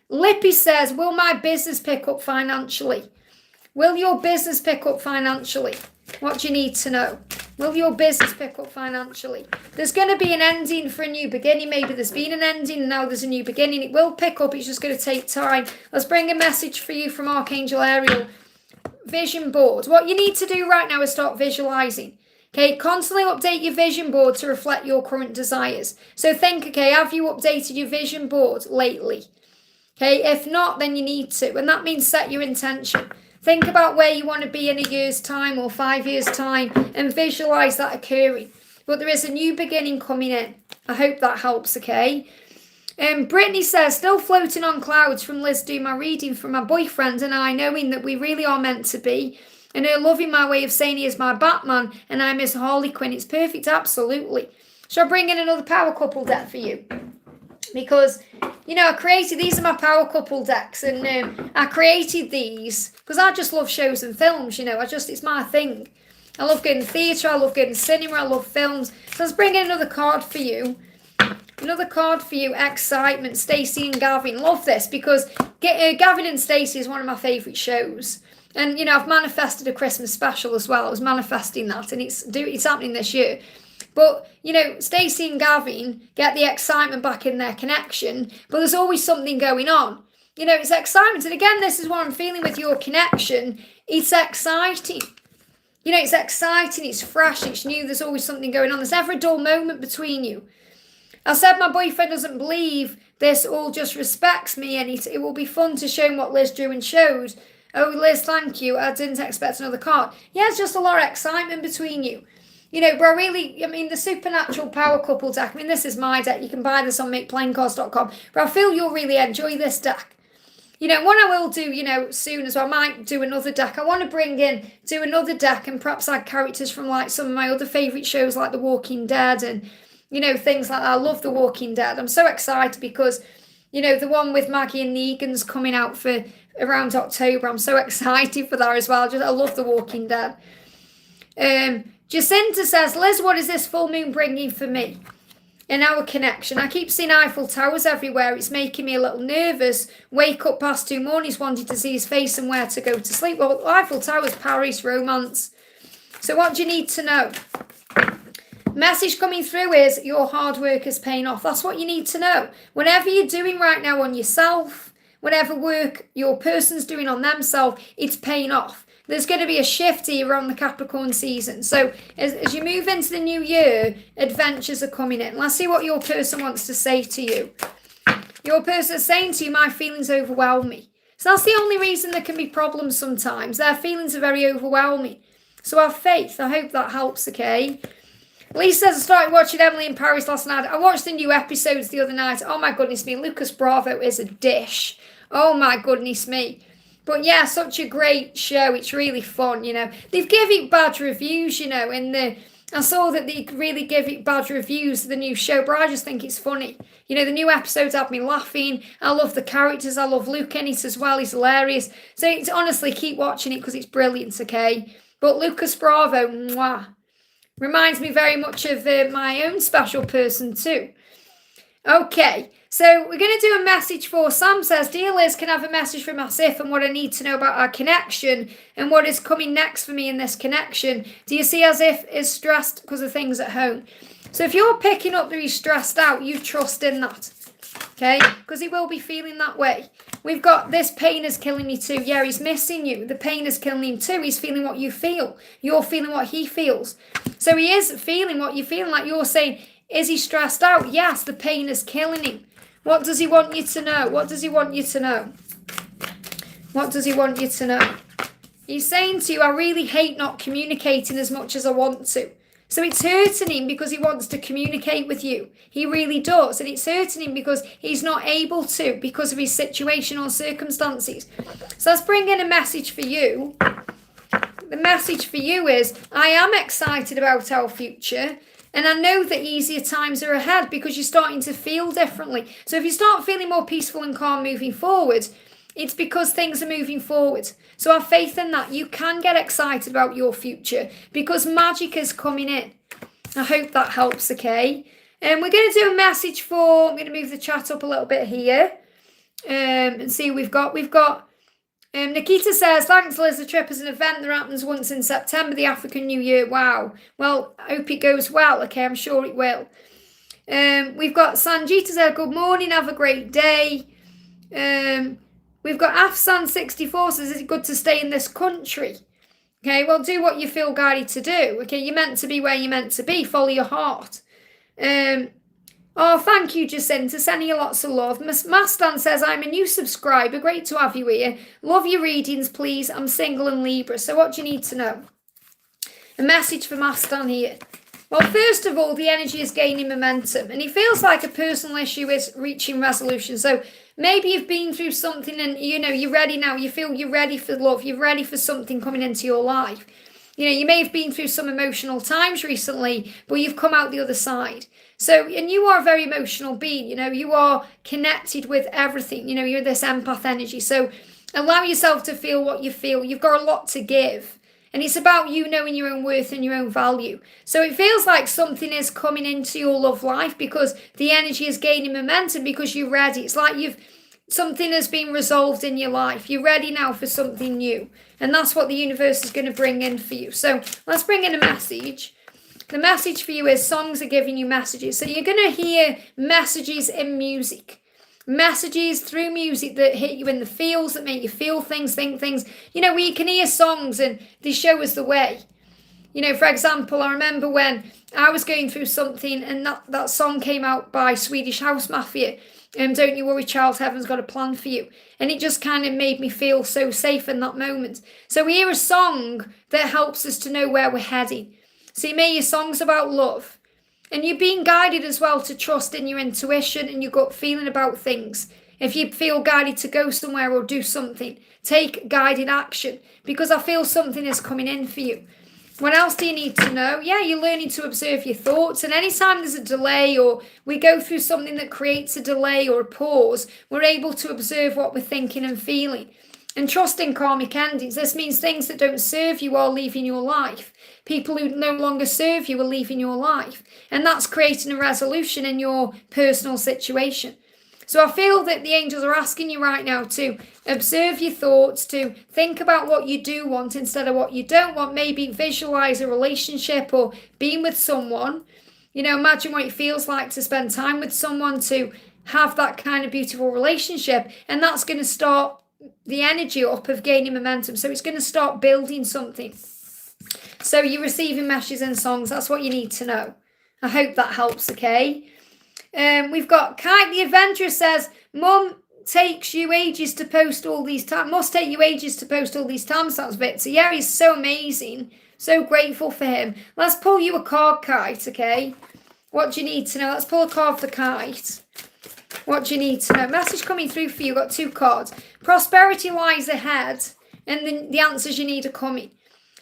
Lippy says, will my business pick up financially? Will your business pick up financially? What do you need to know? Will your business pick up financially? There's going to be an ending for a new beginning. Maybe there's been an ending and now there's a new beginning. It will pick up. It's just going to take time. Let's bring a message for you from Archangel Ariel. Vision board. What you need to do right now is start visualizing. Okay, constantly update your vision board to reflect your current desires. So think, okay, have you updated your vision board lately? Okay, if not, then you need to. And that means set your intention. Think about where you want to be in a year's time or 5 years' time and visualize that occurring. But there is a new beginning coming in. I hope that helps, okay? Brittany says, still floating on clouds from Liz doing my reading from my boyfriend and I, knowing that we really are meant to be. And her loving my way of saying he is my Batman and I'm his Harley Quinn. It's perfect, absolutely. Shall I bring in another power couple deck for you? Because, you know, I created, these are my power couple decks, and I created these because I just love shows and films, you know, it's my thing. I love going to theatre, I love going to cinema, I love films. So let's bring in another card for you. Another card for you, Excitement, Stacey and Gavin. Love this because Gavin and Stacey is one of my favourite shows. And, you know, I've manifested a Christmas special as well. I was manifesting that and it's happening this year. But, you know, Stacey and Gavin get the excitement back in their connection, but there's always something going on. You know, it's excitement. And again, this is what I'm feeling with your connection. It's exciting. You know, it's exciting, it's fresh, it's new, there's always something going on. There's never a dull moment between you. I said my boyfriend doesn't believe this, all just respects me, and it will be fun to show him what Liz drew and showed. Oh, Liz, thank you. I didn't expect another card. Yeah, it's just a lot of excitement between you. You know, but the Supernatural Power Couple deck, this is my deck. You can buy this on makeplaincards.com. But I feel you'll really enjoy this deck. You know, what I will do, you know, soon as well, I might do another deck. I want to do another deck and perhaps add characters from like some of my other favourite shows like The Walking Dead and, you know, things like that. I love The Walking Dead. I'm so excited because, you know, the one with Maggie and Negan's coming out for around October. I'm so excited for that as well. I love The Walking Dead. Jacinta says, Liz, what is this full moon bringing for me in our connection? I keep seeing Eiffel Towers everywhere. It's making me a little nervous. Wake up past 2 mornings wanting to see his face and where to go to sleep. Well, Eiffel Towers, Paris, romance. So what do you need to know? Message coming through is your hard work is paying off. That's what you need to know. Whatever you're doing right now on yourself, whatever work your person's doing on themselves, it's paying off. There's going to be a shift here around the Capricorn season. So as you move into the new year, adventures are coming in. Let's see what your person wants to say to you. Your person is saying to you, my feelings overwhelm me. So that's the only reason there can be problems sometimes. Their feelings are very overwhelming. So have faith. I hope that helps, okay? Lisa says, I started watching Emily in Paris last night. I watched the new episodes the other night. Oh my goodness me, Lucas Bravo is a dish. Oh my goodness me. But yeah, such a great show. It's really fun, you know. They've given it bad reviews, you know, in the I saw that they really give it bad reviews, the new show, but I just think it's funny. You know, the new episodes have me laughing. I love the characters. I love Luke in it as well. He's hilarious. So it's, honestly, keep watching it because it's brilliant, okay? But Lucas Bravo, mwah, reminds me very much of my own special person too. Okay, so we're going to do a message for Sam says, Dear Liz, can I have a message from Asif and what I need to know about our connection and what is coming next for me in this connection? Do you see Asif is stressed because of things at home? So if you're picking up that he's stressed out, you trust in that, okay? Because he will be feeling that way. We've got this pain is killing me too. Yeah, he's missing you. The pain is killing him too. He's feeling what you feel. You're feeling what he feels. So he is feeling what you're feeling, like you're saying, is he stressed out? Yes, the pain is killing him. What does he want you to know? What does he want you to know? What does he want you to know? He's saying to you, I really hate not communicating as much as I want to. So it's hurting him because he wants to communicate with you. He really does. And it's hurting him because he's not able to because of his situation or circumstances. So let's bring in a message for you. The message for you is, I am excited about our future. And I know that easier times are ahead because you're starting to feel differently. So if you start feeling more peaceful and calm moving forward, it's because things are moving forward. So have faith in that. You can get excited about your future because magic is coming in. I hope that helps, okay? And we're going to do a message for, I'm going to move the chat up a little bit here and see who we've got. We've got Nikita says, thanks Liz, the trip is an event that happens once in September, the African New Year. Wow. Well, I hope it goes well. Okay, I'm sure it will. We've got Sanjita says, good morning, have a great day. We've got Afsan64 says, is it good to stay in this country? Okay, well, do what you feel guided to do. Okay, you're meant to be where you're meant to be. Follow your heart. Oh, thank you, Jacinta. Sending you lots of love. Mastan says, I'm a new subscriber. Great to have you here. Love your readings, please. I'm single and Libra. So what do you need to know? A message from Mastan here. Well, first of all, the energy is gaining momentum. And it feels like a personal issue is reaching resolution. So maybe you've been through something and, you know, you're ready now. You feel you're ready for love. You're ready for something coming into your life. You know, you may have been through some emotional times recently, but you've come out the other side. So, and you are a very emotional being, you know, you are connected with everything, you know, you're this empath energy. So allow yourself to feel what you feel. You've got a lot to give. And it's about you knowing your own worth and your own value. So it feels like something is coming into your love life because the energy is gaining momentum because you're ready. It's like something has been resolved in your life. You're ready now for something new. And that's what the universe is going to bring in for you. So let's bring in a message. The message for you is songs are giving you messages. So you're going to hear messages in music. Messages through music that hit you in the feels, that make you feel things, think things. You know, where you can hear songs and they show us the way. You know, for example, I remember when I was going through something and that song came out by Swedish House Mafia. Don't you worry, child, heaven's got a plan for you. And it just kind of made me feel so safe in that moment. So we hear a song that helps us to know where we're heading. So you may hear songs about love. And you're being guided as well to trust in your intuition and your gut feeling about things. If you feel guided to go somewhere or do something, take guided action. Because I feel something is coming in for you. What else do you need to know? Yeah, you're learning to observe your thoughts. And anytime there's a delay or we go through something that creates a delay or a pause, we're able to observe what we're thinking and feeling. And trust in karmic endings. This means things that don't serve you are leaving your life. People who no longer serve you are leaving your life. And that's creating a resolution in your personal situation. So I feel that the angels are asking you right now to observe your thoughts, to think about what you do want instead of what you don't want. Maybe visualize a relationship or being with someone. You know, imagine what it feels like to spend time with someone, to have that kind of beautiful relationship. And that's going to start the energy up of gaining momentum. So it's going to start building something. So you're receiving messages and songs. That's what you need to know. I hope that helps, okay? We've got Kite the Adventurer says, Mum takes you ages to post all these times. Must take you ages to post all these timestamps, Victor. Yeah, he's so amazing. So grateful for him. Let's pull you a card, Kite, okay? What do you need to know? Let's pull a card for Kite. What do you need to know? Message coming through for you. Got 2 cards. Prosperity lies ahead, and the answers you need are coming.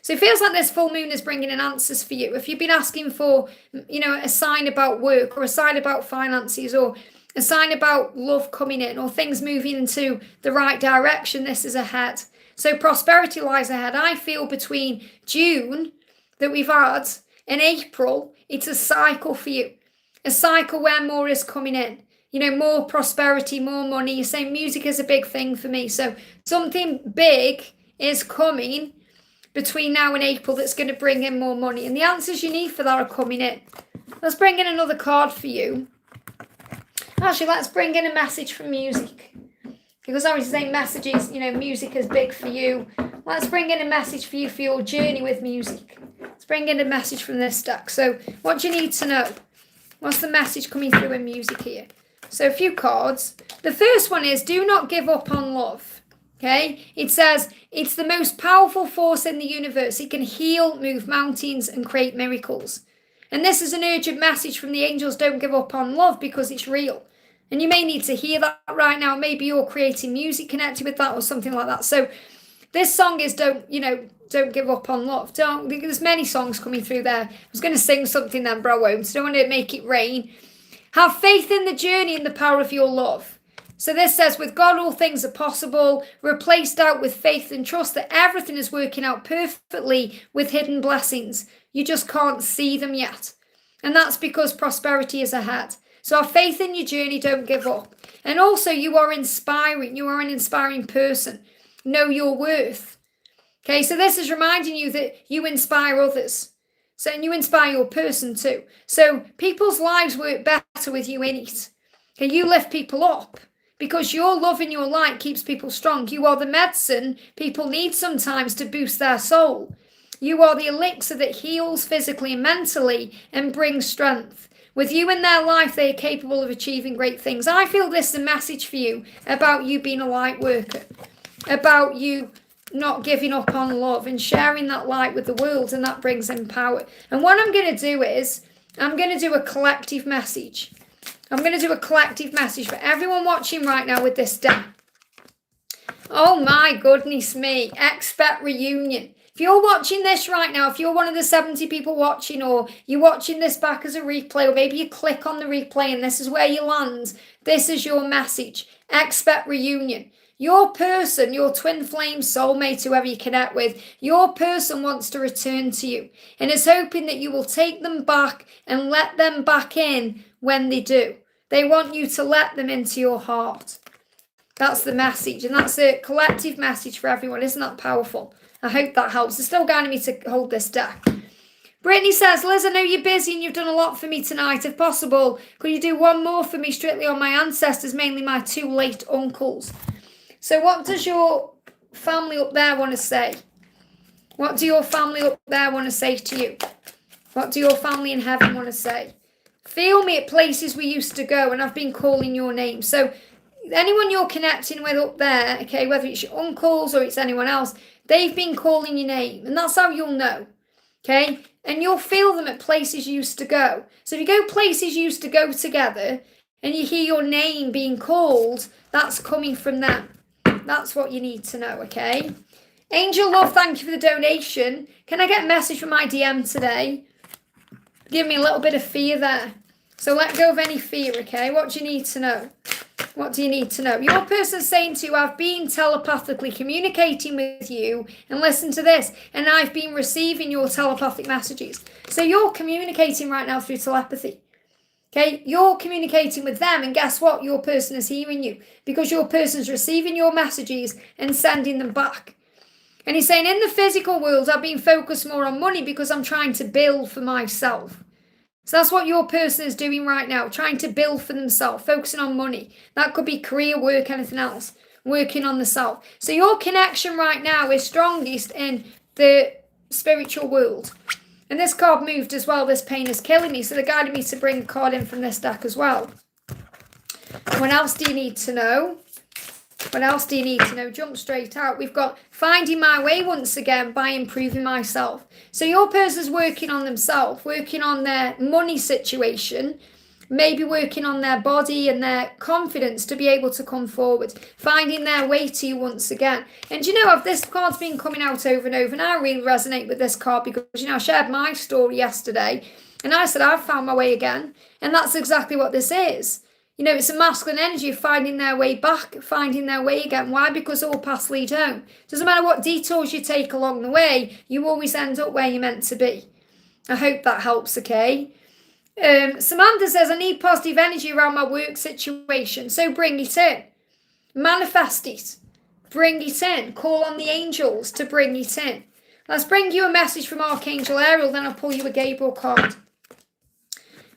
So it feels like this full moon is bringing in answers for you. If you've been asking for, a sign about work or a sign about finances or a sign about love coming in or things moving into the right direction, this is ahead. So prosperity lies ahead. I feel between June that we've had and April, it's a cycle for you. A cycle where more is coming in. More prosperity, more money. You're saying music is a big thing for me. So something big is coming between now and April that's going to bring in more money. And the answers you need for that are coming in. Let's bring in another card for you. Actually, let's bring in a message from music. Because I was saying messages, music is big for you. Let's bring in a message for you for your journey with music. Let's bring in a message from this deck. So what do you need to know? What's the message coming through in music here? So a few cards. The first one is, do not give up on love. Okay, it says it's the most powerful force in the universe. It can heal, move mountains, and create miracles. And this is an urgent message from the angels. Don't give up on love because it's real. And you may need to hear that right now. Maybe you're creating music connected with that or something like that. So this song is don't give up on love. There's many songs coming through there. I was going to sing something then, but I won't. So don't want to make it rain. Have faith in the journey and the power of your love. So this says, with God, all things are possible. Replace doubt with faith and trust that everything is working out perfectly with hidden blessings. You just can't see them yet. And that's because prosperity is ahead. So have faith in your journey. Don't give up. And also, you are inspiring. You are an inspiring person. Know your worth. Okay, so this is reminding you that you inspire others. So, and you inspire your person too. So people's lives work better with you in it. Okay, you lift people up. Because your love and your light keeps people strong. You are the medicine people need sometimes to boost their soul. You are the elixir that heals physically and mentally and brings strength. With you in their life, they are capable of achieving great things. I feel this is a message for you about you being a light worker. About you not giving up on love and sharing that light with the world, and that brings in power. And what I'm going to do is, I'm going to do a collective message. I'm going to do a collective message for everyone watching right now with this deck. Oh my goodness me. Expert reunion. If you're watching this right now, if you're one of the 70 people watching, or you're watching this back as a replay, or maybe you click on the replay and this is where you land, this is your message. Expert reunion. Your person, your twin flame soulmate, whoever you connect with, your person wants to return to you and is hoping that you will take them back and let them back in when they do. They want you to let them into your heart. That's the message. And that's a collective message for everyone. Isn't that powerful? I hope that helps. It's still guiding me to hold this deck. Brittany says, Liz, I know you're busy and you've done a lot for me tonight. If possible, could you do one more for me strictly on my ancestors, mainly my two late uncles? So what does your family up there want to say? What do your family up there want to say to you? What do your family in heaven want to say? Feel me at places we used to go, and I've been calling your name. So anyone you're connecting with up there, okay, whether it's your uncles or it's anyone else, they've been calling your name, and that's how you'll know, okay? And you'll feel them at places you used to go. So if you go places you used to go together and you hear your name being called, that's coming from them. That's what you need to know, okay? Angel Love, thank you for the donation. Can I get a message from my DM today? Give me a little bit of fear there. So let go of any fear, okay? What do you need to know? What do you need to know? Your person's saying to you, I've been telepathically communicating with you, and listen to this, and I've been receiving your telepathic messages. So you're communicating right now through telepathy. Okay, you're communicating with them, and guess what? Your person is hearing you because your person's receiving your messages and sending them back. And he's saying, in the physical world, I've been focused more on money because I'm trying to build for myself. So that's what your person is doing right now, trying to build for themselves, focusing on money. That could be career, work, anything else, working on the self. So your connection right now is strongest in the spiritual world. And this card moved as well. This pain is killing me. So they guided me to bring a card in from this deck as well. What else do you need to know? What else do you need to know? Jump straight out. We've got finding my way once again by improving myself. So your person's working on themselves, working on their money situation, maybe working on their body and their confidence to be able to come forward, finding their way to you once again. And you know, this card's been coming out over and over, and I really resonate with this card because, you know, I shared my story yesterday and I said I've found my way again, and that's exactly what this is. You know, it's a masculine energy of finding their way back, finding their way again. Why? Because all paths lead home. Doesn't matter what detours you take along the way, you always end up where you're meant to be. I hope that helps, okay? Samantha says, I need positive energy around my work situation, so bring it in. Manifest it. Bring it in. Call on the angels to bring it in. Let's bring you a message from Archangel Ariel, then I'll pull you a Gabriel card.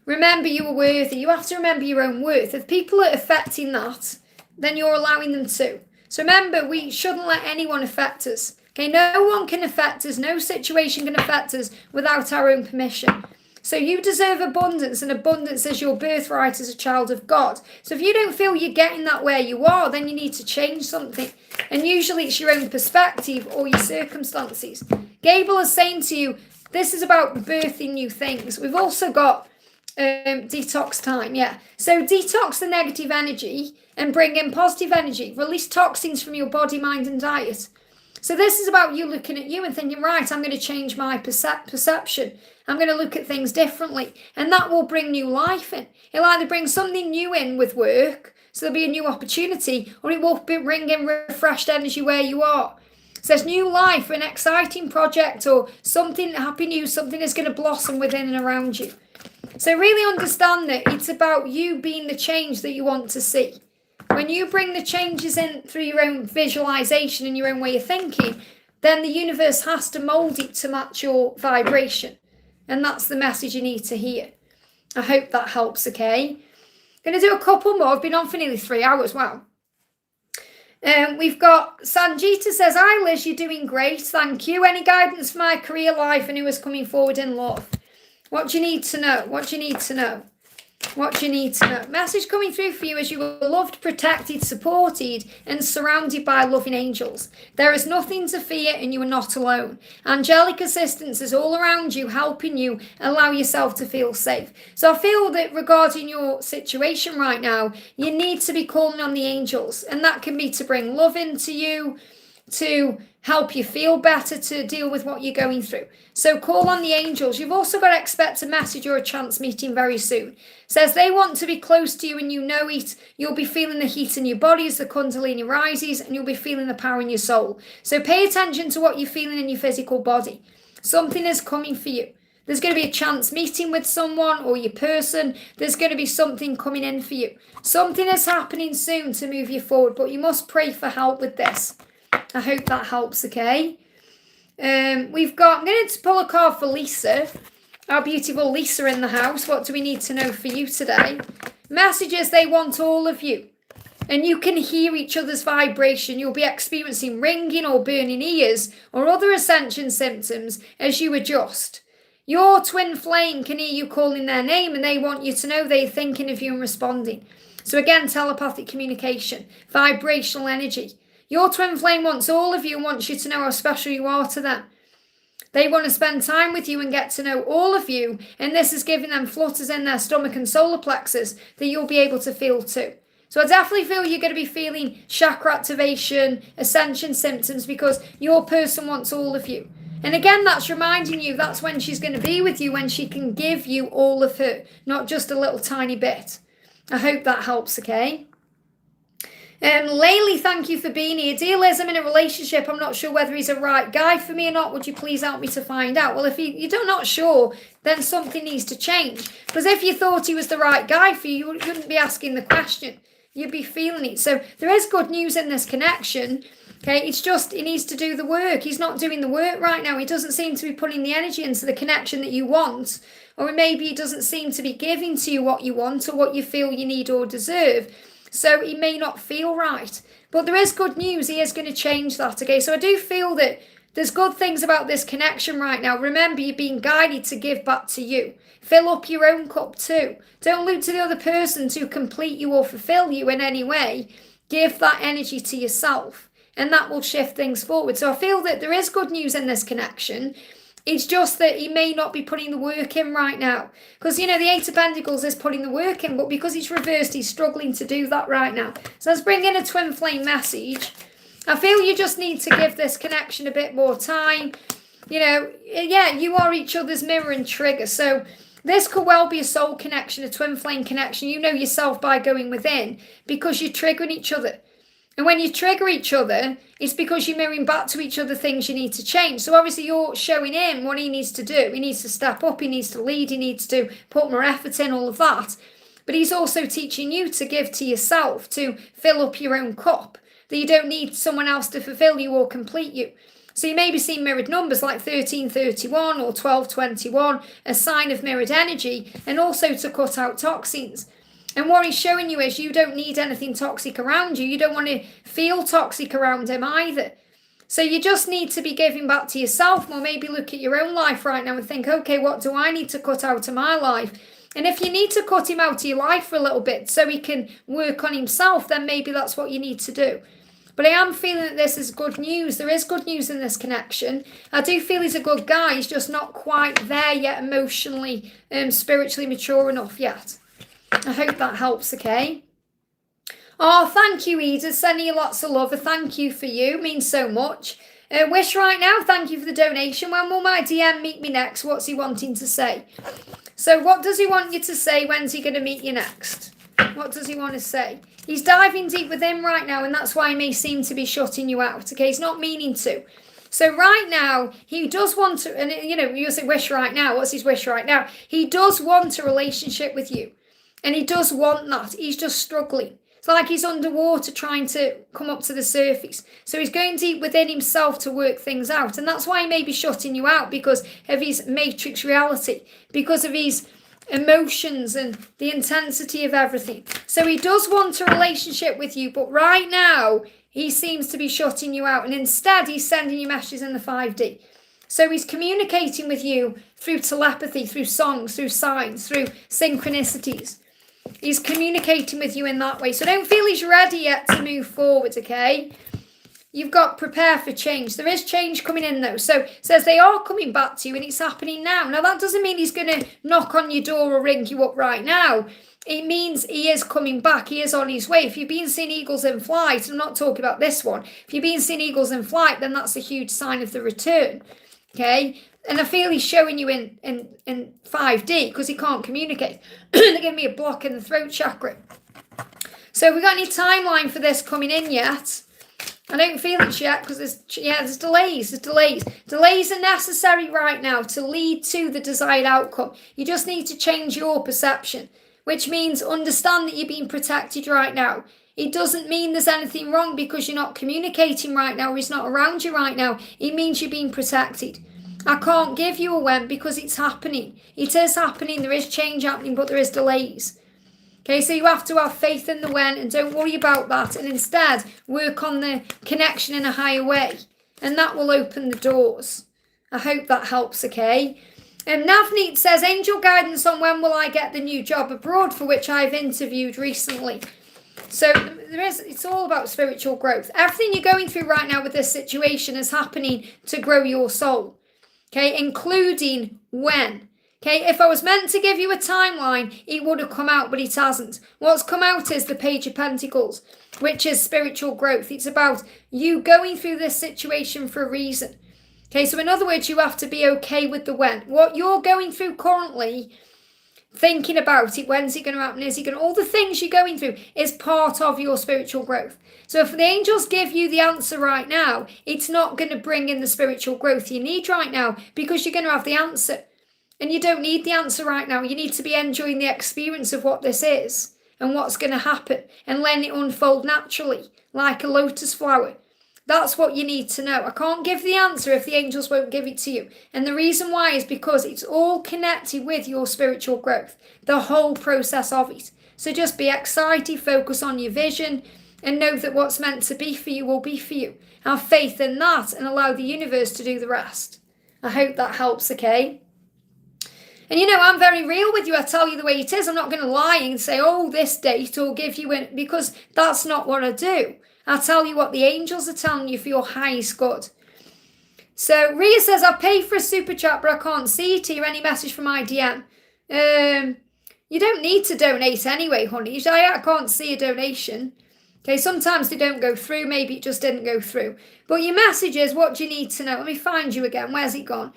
Remember, you are worthy. You have to remember your own worth. If people are affecting that, then you're allowing them to. So remember, we shouldn't let anyone affect us. Okay, no one can affect us. No situation can affect us without our own permission. So you deserve abundance, and abundance is your birthright as a child of God. So if you don't feel you're getting that where you are, then you need to change something. And usually it's your own perspective or your circumstances. Gabriel is saying to you, this is about birthing new things. We've also got detox time, yeah. So detox the negative energy and bring in positive energy. Release toxins from your body, mind and diet. So this is about you looking at you and thinking, right, I'm going to change my perception. I'm going to look at things differently. And that will bring new life in. It'll either bring something new in with work, so there'll be a new opportunity, or it will bring in refreshed energy where you are. So there's new life, an exciting project, or something, happy news, something is going to blossom within and around you. So really understand that it's about you being the change that you want to see. When you bring the changes in through your own visualization and your own way of thinking, then the universe has to mold it to match your vibration. And that's the message you need to hear. I hope that helps, okay? I'm going to do a couple more. I've been on for nearly 3 hours. Wow. We've got Sanjita says, hi Liz, you're doing great. Thank you. Any guidance for my career life and who is coming forward in love? What do you need to know? What do you need to know? What do you need to know? Message coming through for you as you are loved, protected, supported, and surrounded by loving angels. There is nothing to fear and you are not alone. Angelic assistance is all around you, helping you allow yourself to feel safe. So I feel that regarding your situation right now, you need to be calling on the angels. And that can be to bring love into you, to help you feel better, to deal with what you're going through. So call on the angels. You've also got to expect a message or a chance meeting very soon. It says they want to be close to you and you know it. You'll be feeling the heat in your body as the Kundalini rises, and you'll be feeling the power in your soul. So pay attention to what you're feeling in your physical body. Something is coming for you. There's going to be a chance meeting with someone or your person. There's going to be something coming in for you. Something is happening soon to move you forward, but you must pray for help with this. I hope that helps, okay? I'm going to pull a card for Lisa. Our beautiful Lisa in the house. What do we need to know for you today? Messages, they want all of you. And you can hear each other's vibration. You'll be experiencing ringing or burning ears or other ascension symptoms as you adjust. Your twin flame can hear you calling their name and they want you to know they're thinking of you and responding. So again, telepathic communication, vibrational energy. Your twin flame wants all of you and wants you to know how special you are to them. They want to spend time with you and get to know all of you, and this is giving them flutters in their stomach and solar plexus that you'll be able to feel too. So I definitely feel you're going to be feeling chakra activation, ascension symptoms, because your person wants all of you. And again, that's reminding you that's when she's going to be with you, when she can give you all of her, not just a little tiny bit. I hope that helps, okay? Laylee, thank you for being here. Dear Liz, I'm in a relationship. I'm not sure whether he's a right guy for me or not. Would you please help me to find out? Well, if you're not sure, then something needs to change. Because if you thought he was the right guy for you, you wouldn't be asking the question. You'd be feeling it. So there is good news in this connection. Okay, it's just he needs to do the work. He's not doing the work right now. He doesn't seem to be putting the energy into the connection that you want. Or maybe he doesn't seem to be giving to you what you want or what you feel you need or deserve. So he may not feel right. But there is good news. He is going to change that, okay? So I do feel that there's good things about this connection right now. Remember, you're being guided to give back to you. Fill up your own cup too. Don't look to the other person to complete you or fulfill you in any way. Give that energy to yourself, and that will shift things forward. So I feel that there is good news in this connection. It's just that he may not be putting the work in right now. Because, the Eight of Pentacles is putting the work in, but because it's reversed, he's struggling to do that right now. So let's bring in a twin flame message. I feel you just need to give this connection a bit more time. Yeah, you are each other's mirror and trigger. So this could well be a soul connection, a twin flame connection. You know yourself by going within because you're triggering each other. And when you trigger each other, it's because you're mirroring back to each other things you need to change. So obviously you're showing him what he needs to do. He needs to step up, he needs to lead, he needs to put more effort in, all of that. But he's also teaching you to give to yourself, to fill up your own cup. That you don't need someone else to fulfill you or complete you. So you may be seeing mirrored numbers like 1331 or 1221, a sign of mirrored energy, and also to cut out toxins. And what he's showing you is you don't need anything toxic around you. You don't want to feel toxic around him either. So you just need to be giving back to yourself more. Maybe look at your own life right now and think, okay, what do I need to cut out of my life? And if you need to cut him out of your life for a little bit so he can work on himself, then maybe that's what you need to do. But I am feeling that this is good news. There is good news in this connection. I do feel he's a good guy. He's just not quite there yet, emotionally, spiritually mature enough yet. I hope that helps, okay? Oh, thank you, Edith. Sending you lots of love. A thank you for you. It means so much. Wish right now, thank you for the donation. When will my DM meet me next? What's he wanting to say? So what does he want you to say? When's he going to meet you next? What does he want to say? He's diving deep within right now, and that's why he may seem to be shutting you out, okay? He's not meaning to. So right now, he does want to, and you say wish right now. What's his wish right now? He does want a relationship with you. And he does want that. He's just struggling. It's like he's underwater trying to come up to the surface. So he's going deep within himself to work things out. And that's why he may be shutting you out, because of his matrix reality, because of his emotions and the intensity of everything. So he does want a relationship with you, but right now he seems to be shutting you out. And instead he's sending you messages in the 5D. So he's communicating with you through telepathy, through songs, through signs, through synchronicities. He's communicating with you in that way. So don't feel he's ready yet to move forward, okay? You've got to prepare for change. There is change coming in, though. So it says they are coming back to you, and it's happening now. Now, that doesn't mean he's going to knock on your door or ring you up right now. It means he is coming back. He is on his way. If you've been seeing eagles in flight, I'm not talking about this one. If you've been seeing eagles in flight, then that's a huge sign of the return, okay? And I feel he's showing you in 5D because he can't communicate. They're giving me a block in the throat chakra. So have we got any timeline for this coming in yet? I don't feel it yet because there's delays. Delays are necessary right now to lead to the desired outcome. You just need to change your perception, which means understand that you're being protected right now. It doesn't mean there's anything wrong because you're not communicating right now or he's not around you right now. It means you're being protected. I can't give you a when because it's happening. It is happening. There is change happening, but there is delays. Okay, so you have to have faith in the when and don't worry about that. And instead, work on the connection in a higher way. And that will open the doors. I hope that helps, okay? Navneet says, angel guidance on when will I get the new job abroad for which I've interviewed recently. So it's all about spiritual growth. Everything you're going through right now with this situation is happening to grow your soul. Okay, including when. Okay, if I was meant to give you a timeline, it would have come out, but it hasn't. What's come out is the Page of Pentacles, which is spiritual growth. It's about you going through this situation for a reason. Okay, so in other words, you have to be okay with the when. What you're going through currently, thinking about it, when's it going to happen, is it going to, all the things you're going through is part of your spiritual growth. So if the angels give you the answer right now, it's not going to bring in the spiritual growth you need right now because you're going to have the answer. And you don't need the answer right now. You need to be enjoying the experience of what this is and what's going to happen and letting it unfold naturally like a lotus flower. That's what you need to know. I can't give the answer if the angels won't give it to you. And the reason why is because it's all connected with your spiritual growth, the whole process of it. So just be excited, focus on your vision, and know that what's meant to be for you will be for you. Have faith in that and allow the universe to do the rest. I hope that helps, okay? And I'm very real with you. I tell you the way it is. I'm not going to lie and say, oh, this date, or give you it, because that's not what I do. I tell you what the angels are telling you for your highest good. So Ria says, I'll pay for a super chat, but I can't see it here. Any message from my DM? You don't need to donate anyway, honey. I can't see a donation. Okay, sometimes they don't go through. Maybe it just didn't go through. But your message is, what do you need to know? Let me find you again. Where's it gone?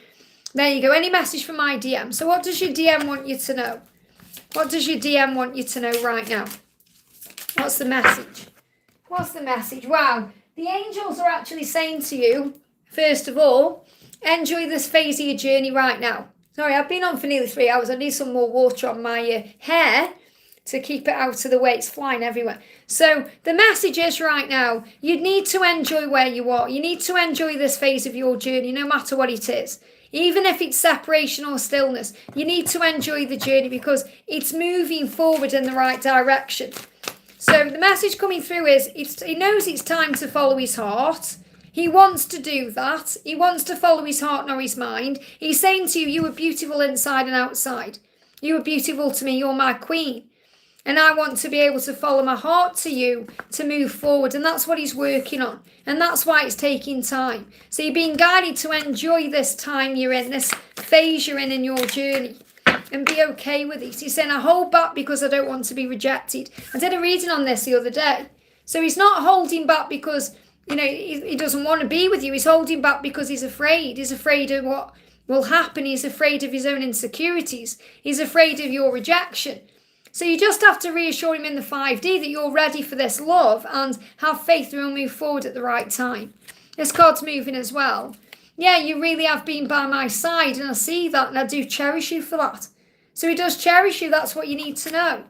There you go. Any message from my DM. So what does your DM want you to know? What does your DM want you to know right now? What's the message? What's the message? Wow. The angels are actually saying to you, first of all, enjoy this phase of your journey right now. Sorry, I've been on for nearly 3 hours. I need some more water on my hair to keep it out of the way. It's flying everywhere. So the message is right now, you need to enjoy where you are. You need to enjoy this phase of your journey, no matter what it is. Even if it's separation or stillness, you need to enjoy the journey because it's moving forward in the right direction. So the message coming through is, he knows it's time to follow his heart. He wants to do that. He wants to follow his heart, not his mind. He's saying to you, you are beautiful inside and outside. You are beautiful to me. You're my queen. And I want to be able to follow my heart to you to move forward. And that's what he's working on. And that's why it's taking time. So you're being guided to enjoy this time you're in, this phase you're in your journey. And be okay with it. He's saying, I hold back because I don't want to be rejected. I did a reading on this the other day. So he's not holding back because, he doesn't want to be with you. He's holding back because he's afraid. He's afraid of what will happen. He's afraid of his own insecurities. He's afraid of your rejection. So you just have to reassure him in the 5D that you're ready for this love and have faith that he'll move forward at the right time. This card's moving as well. Yeah, you really have been by my side and I see that and I do cherish you for that. So he does cherish you. That's what you need to know.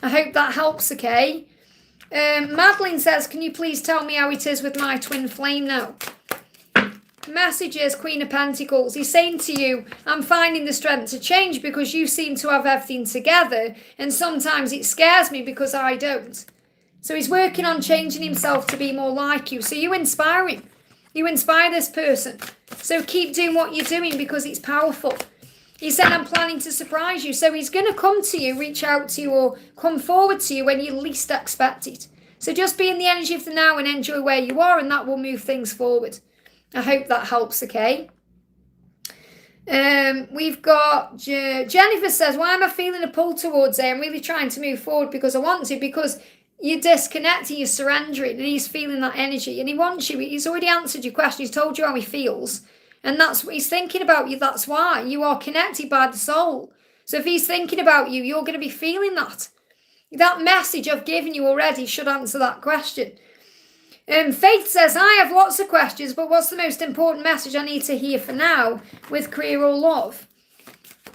I hope that helps, okay? Madeline says, can you please tell me how it is with my twin flame now? Message is Queen of Pentacles. He's saying to you, I'm finding the strength to change because you seem to have everything together and sometimes it scares me because I don't. So he's working on changing himself to be more like you. So you inspire him. You inspire this person. So keep doing what you're doing because it's powerful. He said, I'm planning to surprise you. So he's going to come to you, reach out to you or come forward to you when you least expect it. So just be in the energy of the now and enjoy where you are and that will move things forward. I hope that helps, okay? We've got Jennifer says, why am I feeling a pull towards it? I'm really trying to move forward because I want to, because you're disconnecting, you're surrendering, and he's feeling that energy, and he wants you. He's already answered your question. He's told you how he feels, and that's what he's thinking about you. That's why you are connected by the soul. So if he's thinking about you, you're going to be feeling that. That message I've given you already should answer that question. Faith says, I have lots of questions, but what's the most important message I need to hear for now with career or love?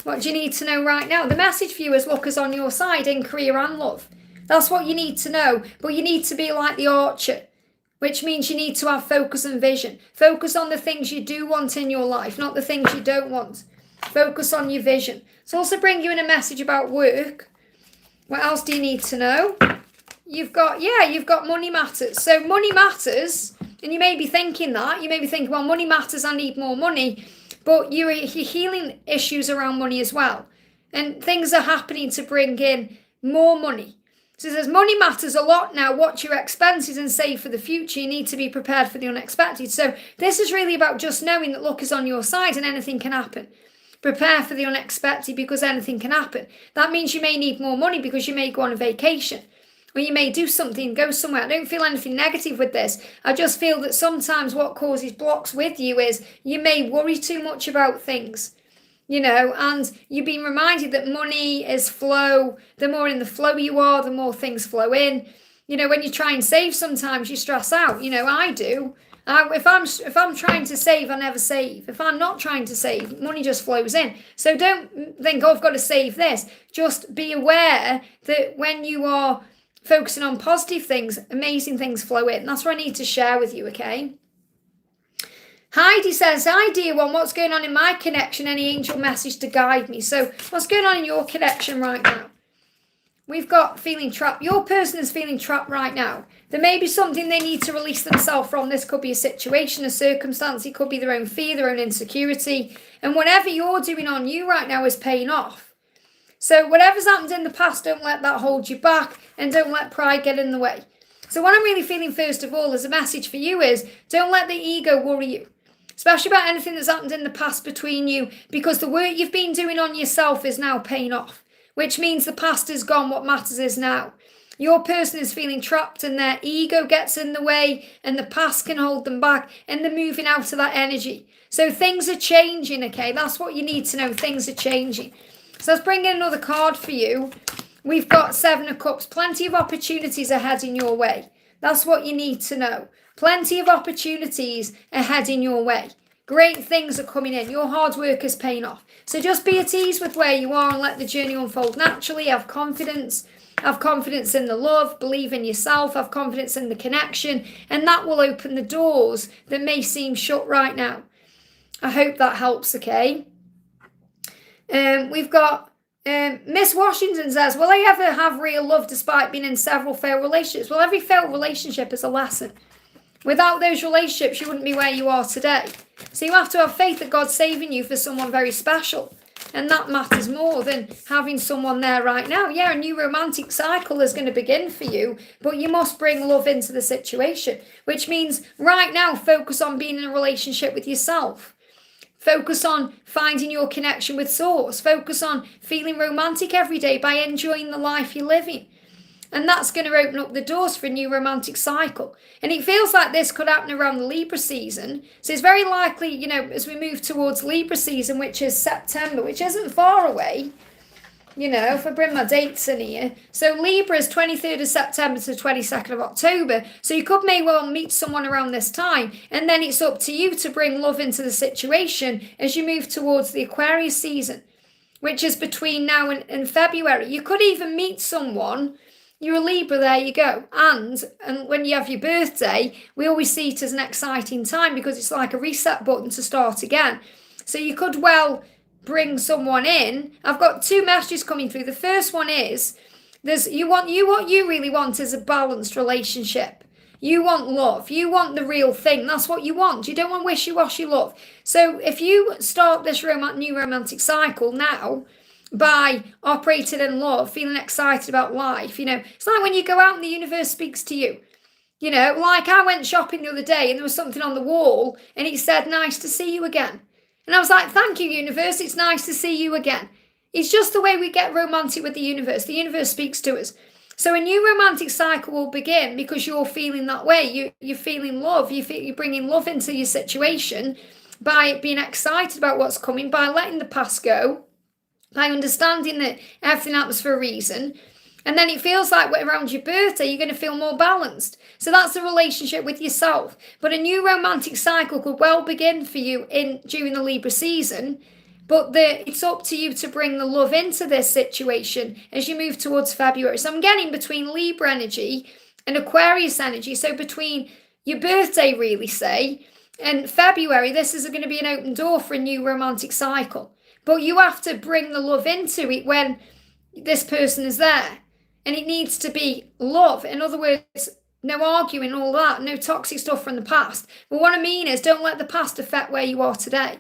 What do you need to know right now? The message for you is look is on your side in career and love. That's what you need to know, but you need to be like the archer, which means you need to have focus and vision. Focus on the things you do want in your life, not the things you don't want. Focus on your vision. It's also bring you in a message about work. What else do you need to know? You've got money matters. So money matters, and you may be thinking that. You may be thinking, well, money matters, I need more money. But you're healing issues around money as well. And things are happening to bring in more money. So it says money matters a lot now. Watch your expenses and save for the future. You need to be prepared for the unexpected. So this is really about just knowing that luck is on your side and anything can happen. Prepare for the unexpected because anything can happen. That means you may need more money because you may go on a vacation. Or you may do something, go somewhere. I don't feel anything negative with this. I just feel that sometimes what causes blocks with you is you may worry too much about things, and you've been reminded that money is flow. The more in the flow you are, the more things flow in. When you try and save, sometimes you stress out. I do. If I'm trying to save, I never save. If I'm not trying to save, money just flows in. So don't think, I've got to save this. Just be aware that when you are focusing on positive things, amazing things flow in. That's what I need to share with you, okay? Heidi says, hi dear one, what's going on in my connection? Any angel message to guide me? So what's going on in your connection right now? We've got feeling trapped. Your person is feeling trapped right now. There may be something they need to release themselves from. This could be a situation, a circumstance. It could be their own fear, their own insecurity. And whatever you're doing on you right now is paying off. So whatever's happened in the past, don't let that hold you back and don't let pride get in the way. So what I'm really feeling first of all as a message for you is don't let the ego worry you. especially about anything that's happened in the past between you, because the work you've been doing on yourself is now paying off, which means the past is gone. What matters is now. Your person is feeling trapped and their ego gets in the way and the past can hold them back and they're moving out of that energy. So things are changing, okay? That's what you need to know. Things are changing. So let's bring in another card for you. We've got Seven of Cups. Plenty of opportunities are heading your way. That's what you need to know. Plenty of opportunities are heading your way. Great things are coming in. Your hard work is paying off. So just be at ease with where you are and let the journey unfold naturally. Have confidence. Have confidence in the love, believe in yourself, have confidence in the connection, and that will open the doors that may seem shut right now. I hope that helps, okay? We've got Miss Washington says, will I ever have real love despite being in several failed relationships? Well, every failed relationship is a lesson. Without those relationships, you wouldn't be where you are today. So you have to have faith that God's saving you for someone very special. And that matters more than having someone there right now. Yeah, a new romantic cycle is going to begin for you, but you must bring love into the situation, which means right now focus on being in a relationship with yourself. Focus on finding your connection with Source. Focus on feeling romantic every day by enjoying the life you're living. And that's going to open up the doors for a new romantic cycle. And it feels like this could happen around the Libra season. So it's very likely, you know, as we move towards Libra season, which is September, which isn't far away, you know, if I bring my dates in here. So Libra is 23rd of September to 22nd of October. So you could may well meet someone around this time. And then it's up to you to bring love into the situation as you move towards the Aquarius season, which is between now and February. You could even meet someone. You're a Libra, there you go. And when you have your birthday, we always see it as an exciting time because it's like a reset button to start again. So you could well bring someone in. I've got two messages coming through. The first one is, what you really want is a balanced relationship. You want love. You want the real thing. That's what you want. You don't want wishy-washy love. So if you start this new romantic cycle now, by operating in love, feeling excited about life, you know, it's like when you go out and the universe speaks to you. You know, like I went shopping the other day and there was something on the wall and it said, nice to see you again. And I was like, thank you, universe. It's nice to see you again. It's just the way we get romantic with the universe. The universe speaks to us. So a new romantic cycle will begin because you're feeling that way. You're feeling love. You're bringing love into your situation by being excited about what's coming, by letting the past go, by understanding that everything happens for a reason. And then it feels like around your birthday, you're going to feel more balanced. So that's a relationship with yourself. But a new romantic cycle could well begin for you during the Libra season. But it's up to you to bring the love into this situation as you move towards February. So I'm getting between Libra energy and Aquarius energy. So between your birthday, really, say, and February, this is going to be an open door for a new romantic cycle. But you have to bring the love into it when this person is there. And it needs to be love. In other words, no arguing, all that, no toxic stuff from the past. But what I mean is, don't let the past affect where you are today.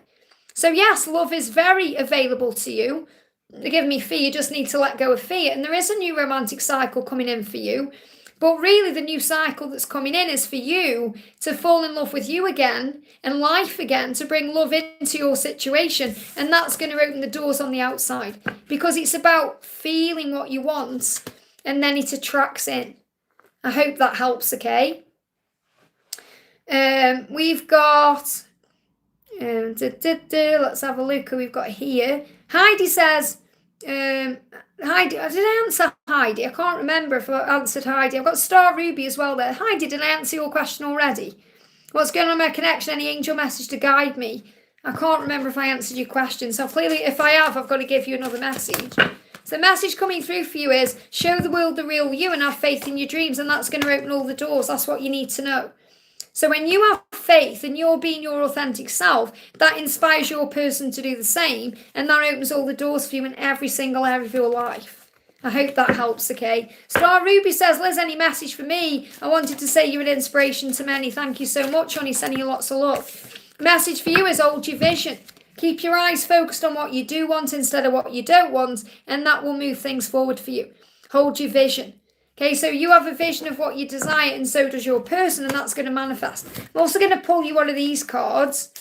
So yes, love is very available to you. Forgive me, fear, you just need to let go of fear. And there is a new romantic cycle coming in for you. But really the new cycle that's coming in is for you to fall in love with you again and life again, to bring love into your situation. And that's going to open the doors on the outside because it's about feeling what you want and then it attracts in. I hope that helps, okay? We've got, let's have a look who we've got here. Heidi says, Heidi, did I answer Heidi? I can't remember if I answered Heidi. I've got Star Ruby as well there. Heidi, did I answer your question already? What's going on with my connection? Any angel message to guide me? I can't remember if I answered your question. So clearly, if I have, I've got to give you another message. So the message coming through for you is, show the world the real you and have faith in your dreams. And that's going to open all the doors. That's what you need to know. So when you have faith and you're being your authentic self, that inspires your person to do the same. And that opens all the doors for you in every single area of your life. I hope that helps, okay? Star Ruby says, Liz, any message for me? I wanted to say you're an inspiration to many. Thank you so much, honey. Sending you lots of love. Message for you is hold your vision. Keep your eyes focused on what you do want instead of what you don't want. And that will move things forward for you. Hold your vision. Okay, so you have a vision of what you desire and so does your person, and that's going to manifest. I'm also going to pull you one of these cards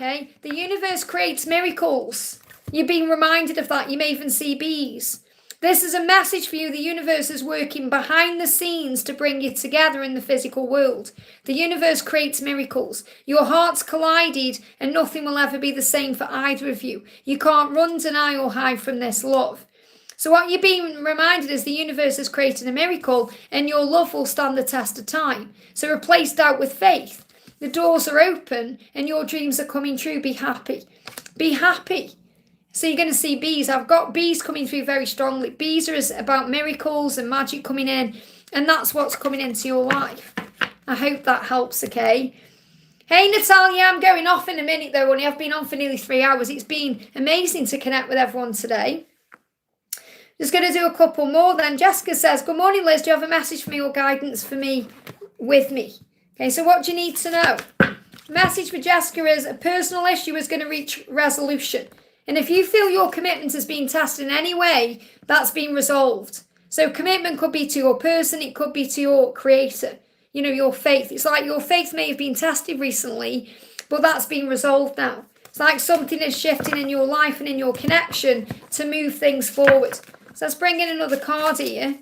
Okay, the universe creates miracles. You're being reminded of that. You may even see bees. This is a message for you. The universe is working behind the scenes to bring you together in the physical world. The universe creates miracles. Your hearts collided and nothing will ever be the same for either of you. You can't run, deny or hide from this love. So what you're being reminded is the universe has created a miracle and your love will stand the test of time. So replace doubt with faith. The doors are open and your dreams are coming true. Be happy. Be happy. So you're going to see bees. I've got bees coming through very strongly. Bees are about miracles and magic coming in. And that's what's coming into your life. I hope that helps, okay? Hey, Natalia, I'm going off in a minute, though, honey. I've been on for nearly 3 hours. It's been amazing to connect with everyone today. Just going to do a couple more then. Jessica says, good morning, Liz. Do you have a message for me or guidance for me with me? Okay, so what do you need to know? Message for Jessica is a personal issue is going to reach resolution. And if you feel your commitment has been tested in any way, that's been resolved. So commitment could be to your person, it could be to your creator, you know, your faith. It's like your faith may have been tested recently, but that's been resolved now. It's like something is shifting in your life and in your connection to move things forward. So let's bring in another card here.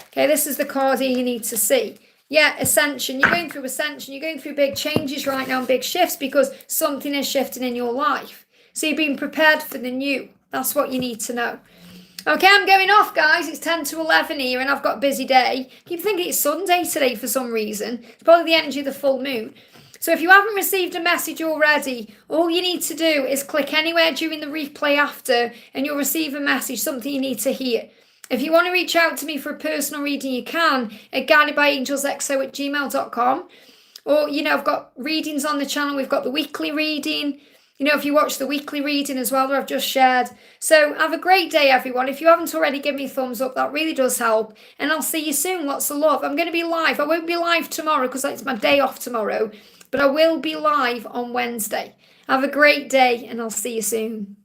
Okay, this is the card here you need to see. Yeah, ascension. You're going through ascension. You're going through big changes right now and big shifts because something is shifting in your life. So you're being prepared for the new. That's what you need to know. Okay, I'm going off, guys. It's 10 to 11 here and I've got a busy day. I keep thinking it's Sunday today for some reason. It's probably the energy of the full moon. So if you haven't received a message already, all you need to do is click anywhere during the replay after and you'll receive a message, something you need to hear. If you want to reach out to me for a personal reading, you can at guidedbyangelsxo@gmail.com. Or, you know, I've got readings on the channel. We've got the weekly reading. You know, if you watch the weekly reading as well that I've just shared. So have a great day, everyone. If you haven't already, give me a thumbs up. That really does help. And I'll see you soon. Lots of love. I'm going to be live. I won't be live tomorrow because it's my day off tomorrow. But I will be live on Wednesday. Have a great day and I'll see you soon.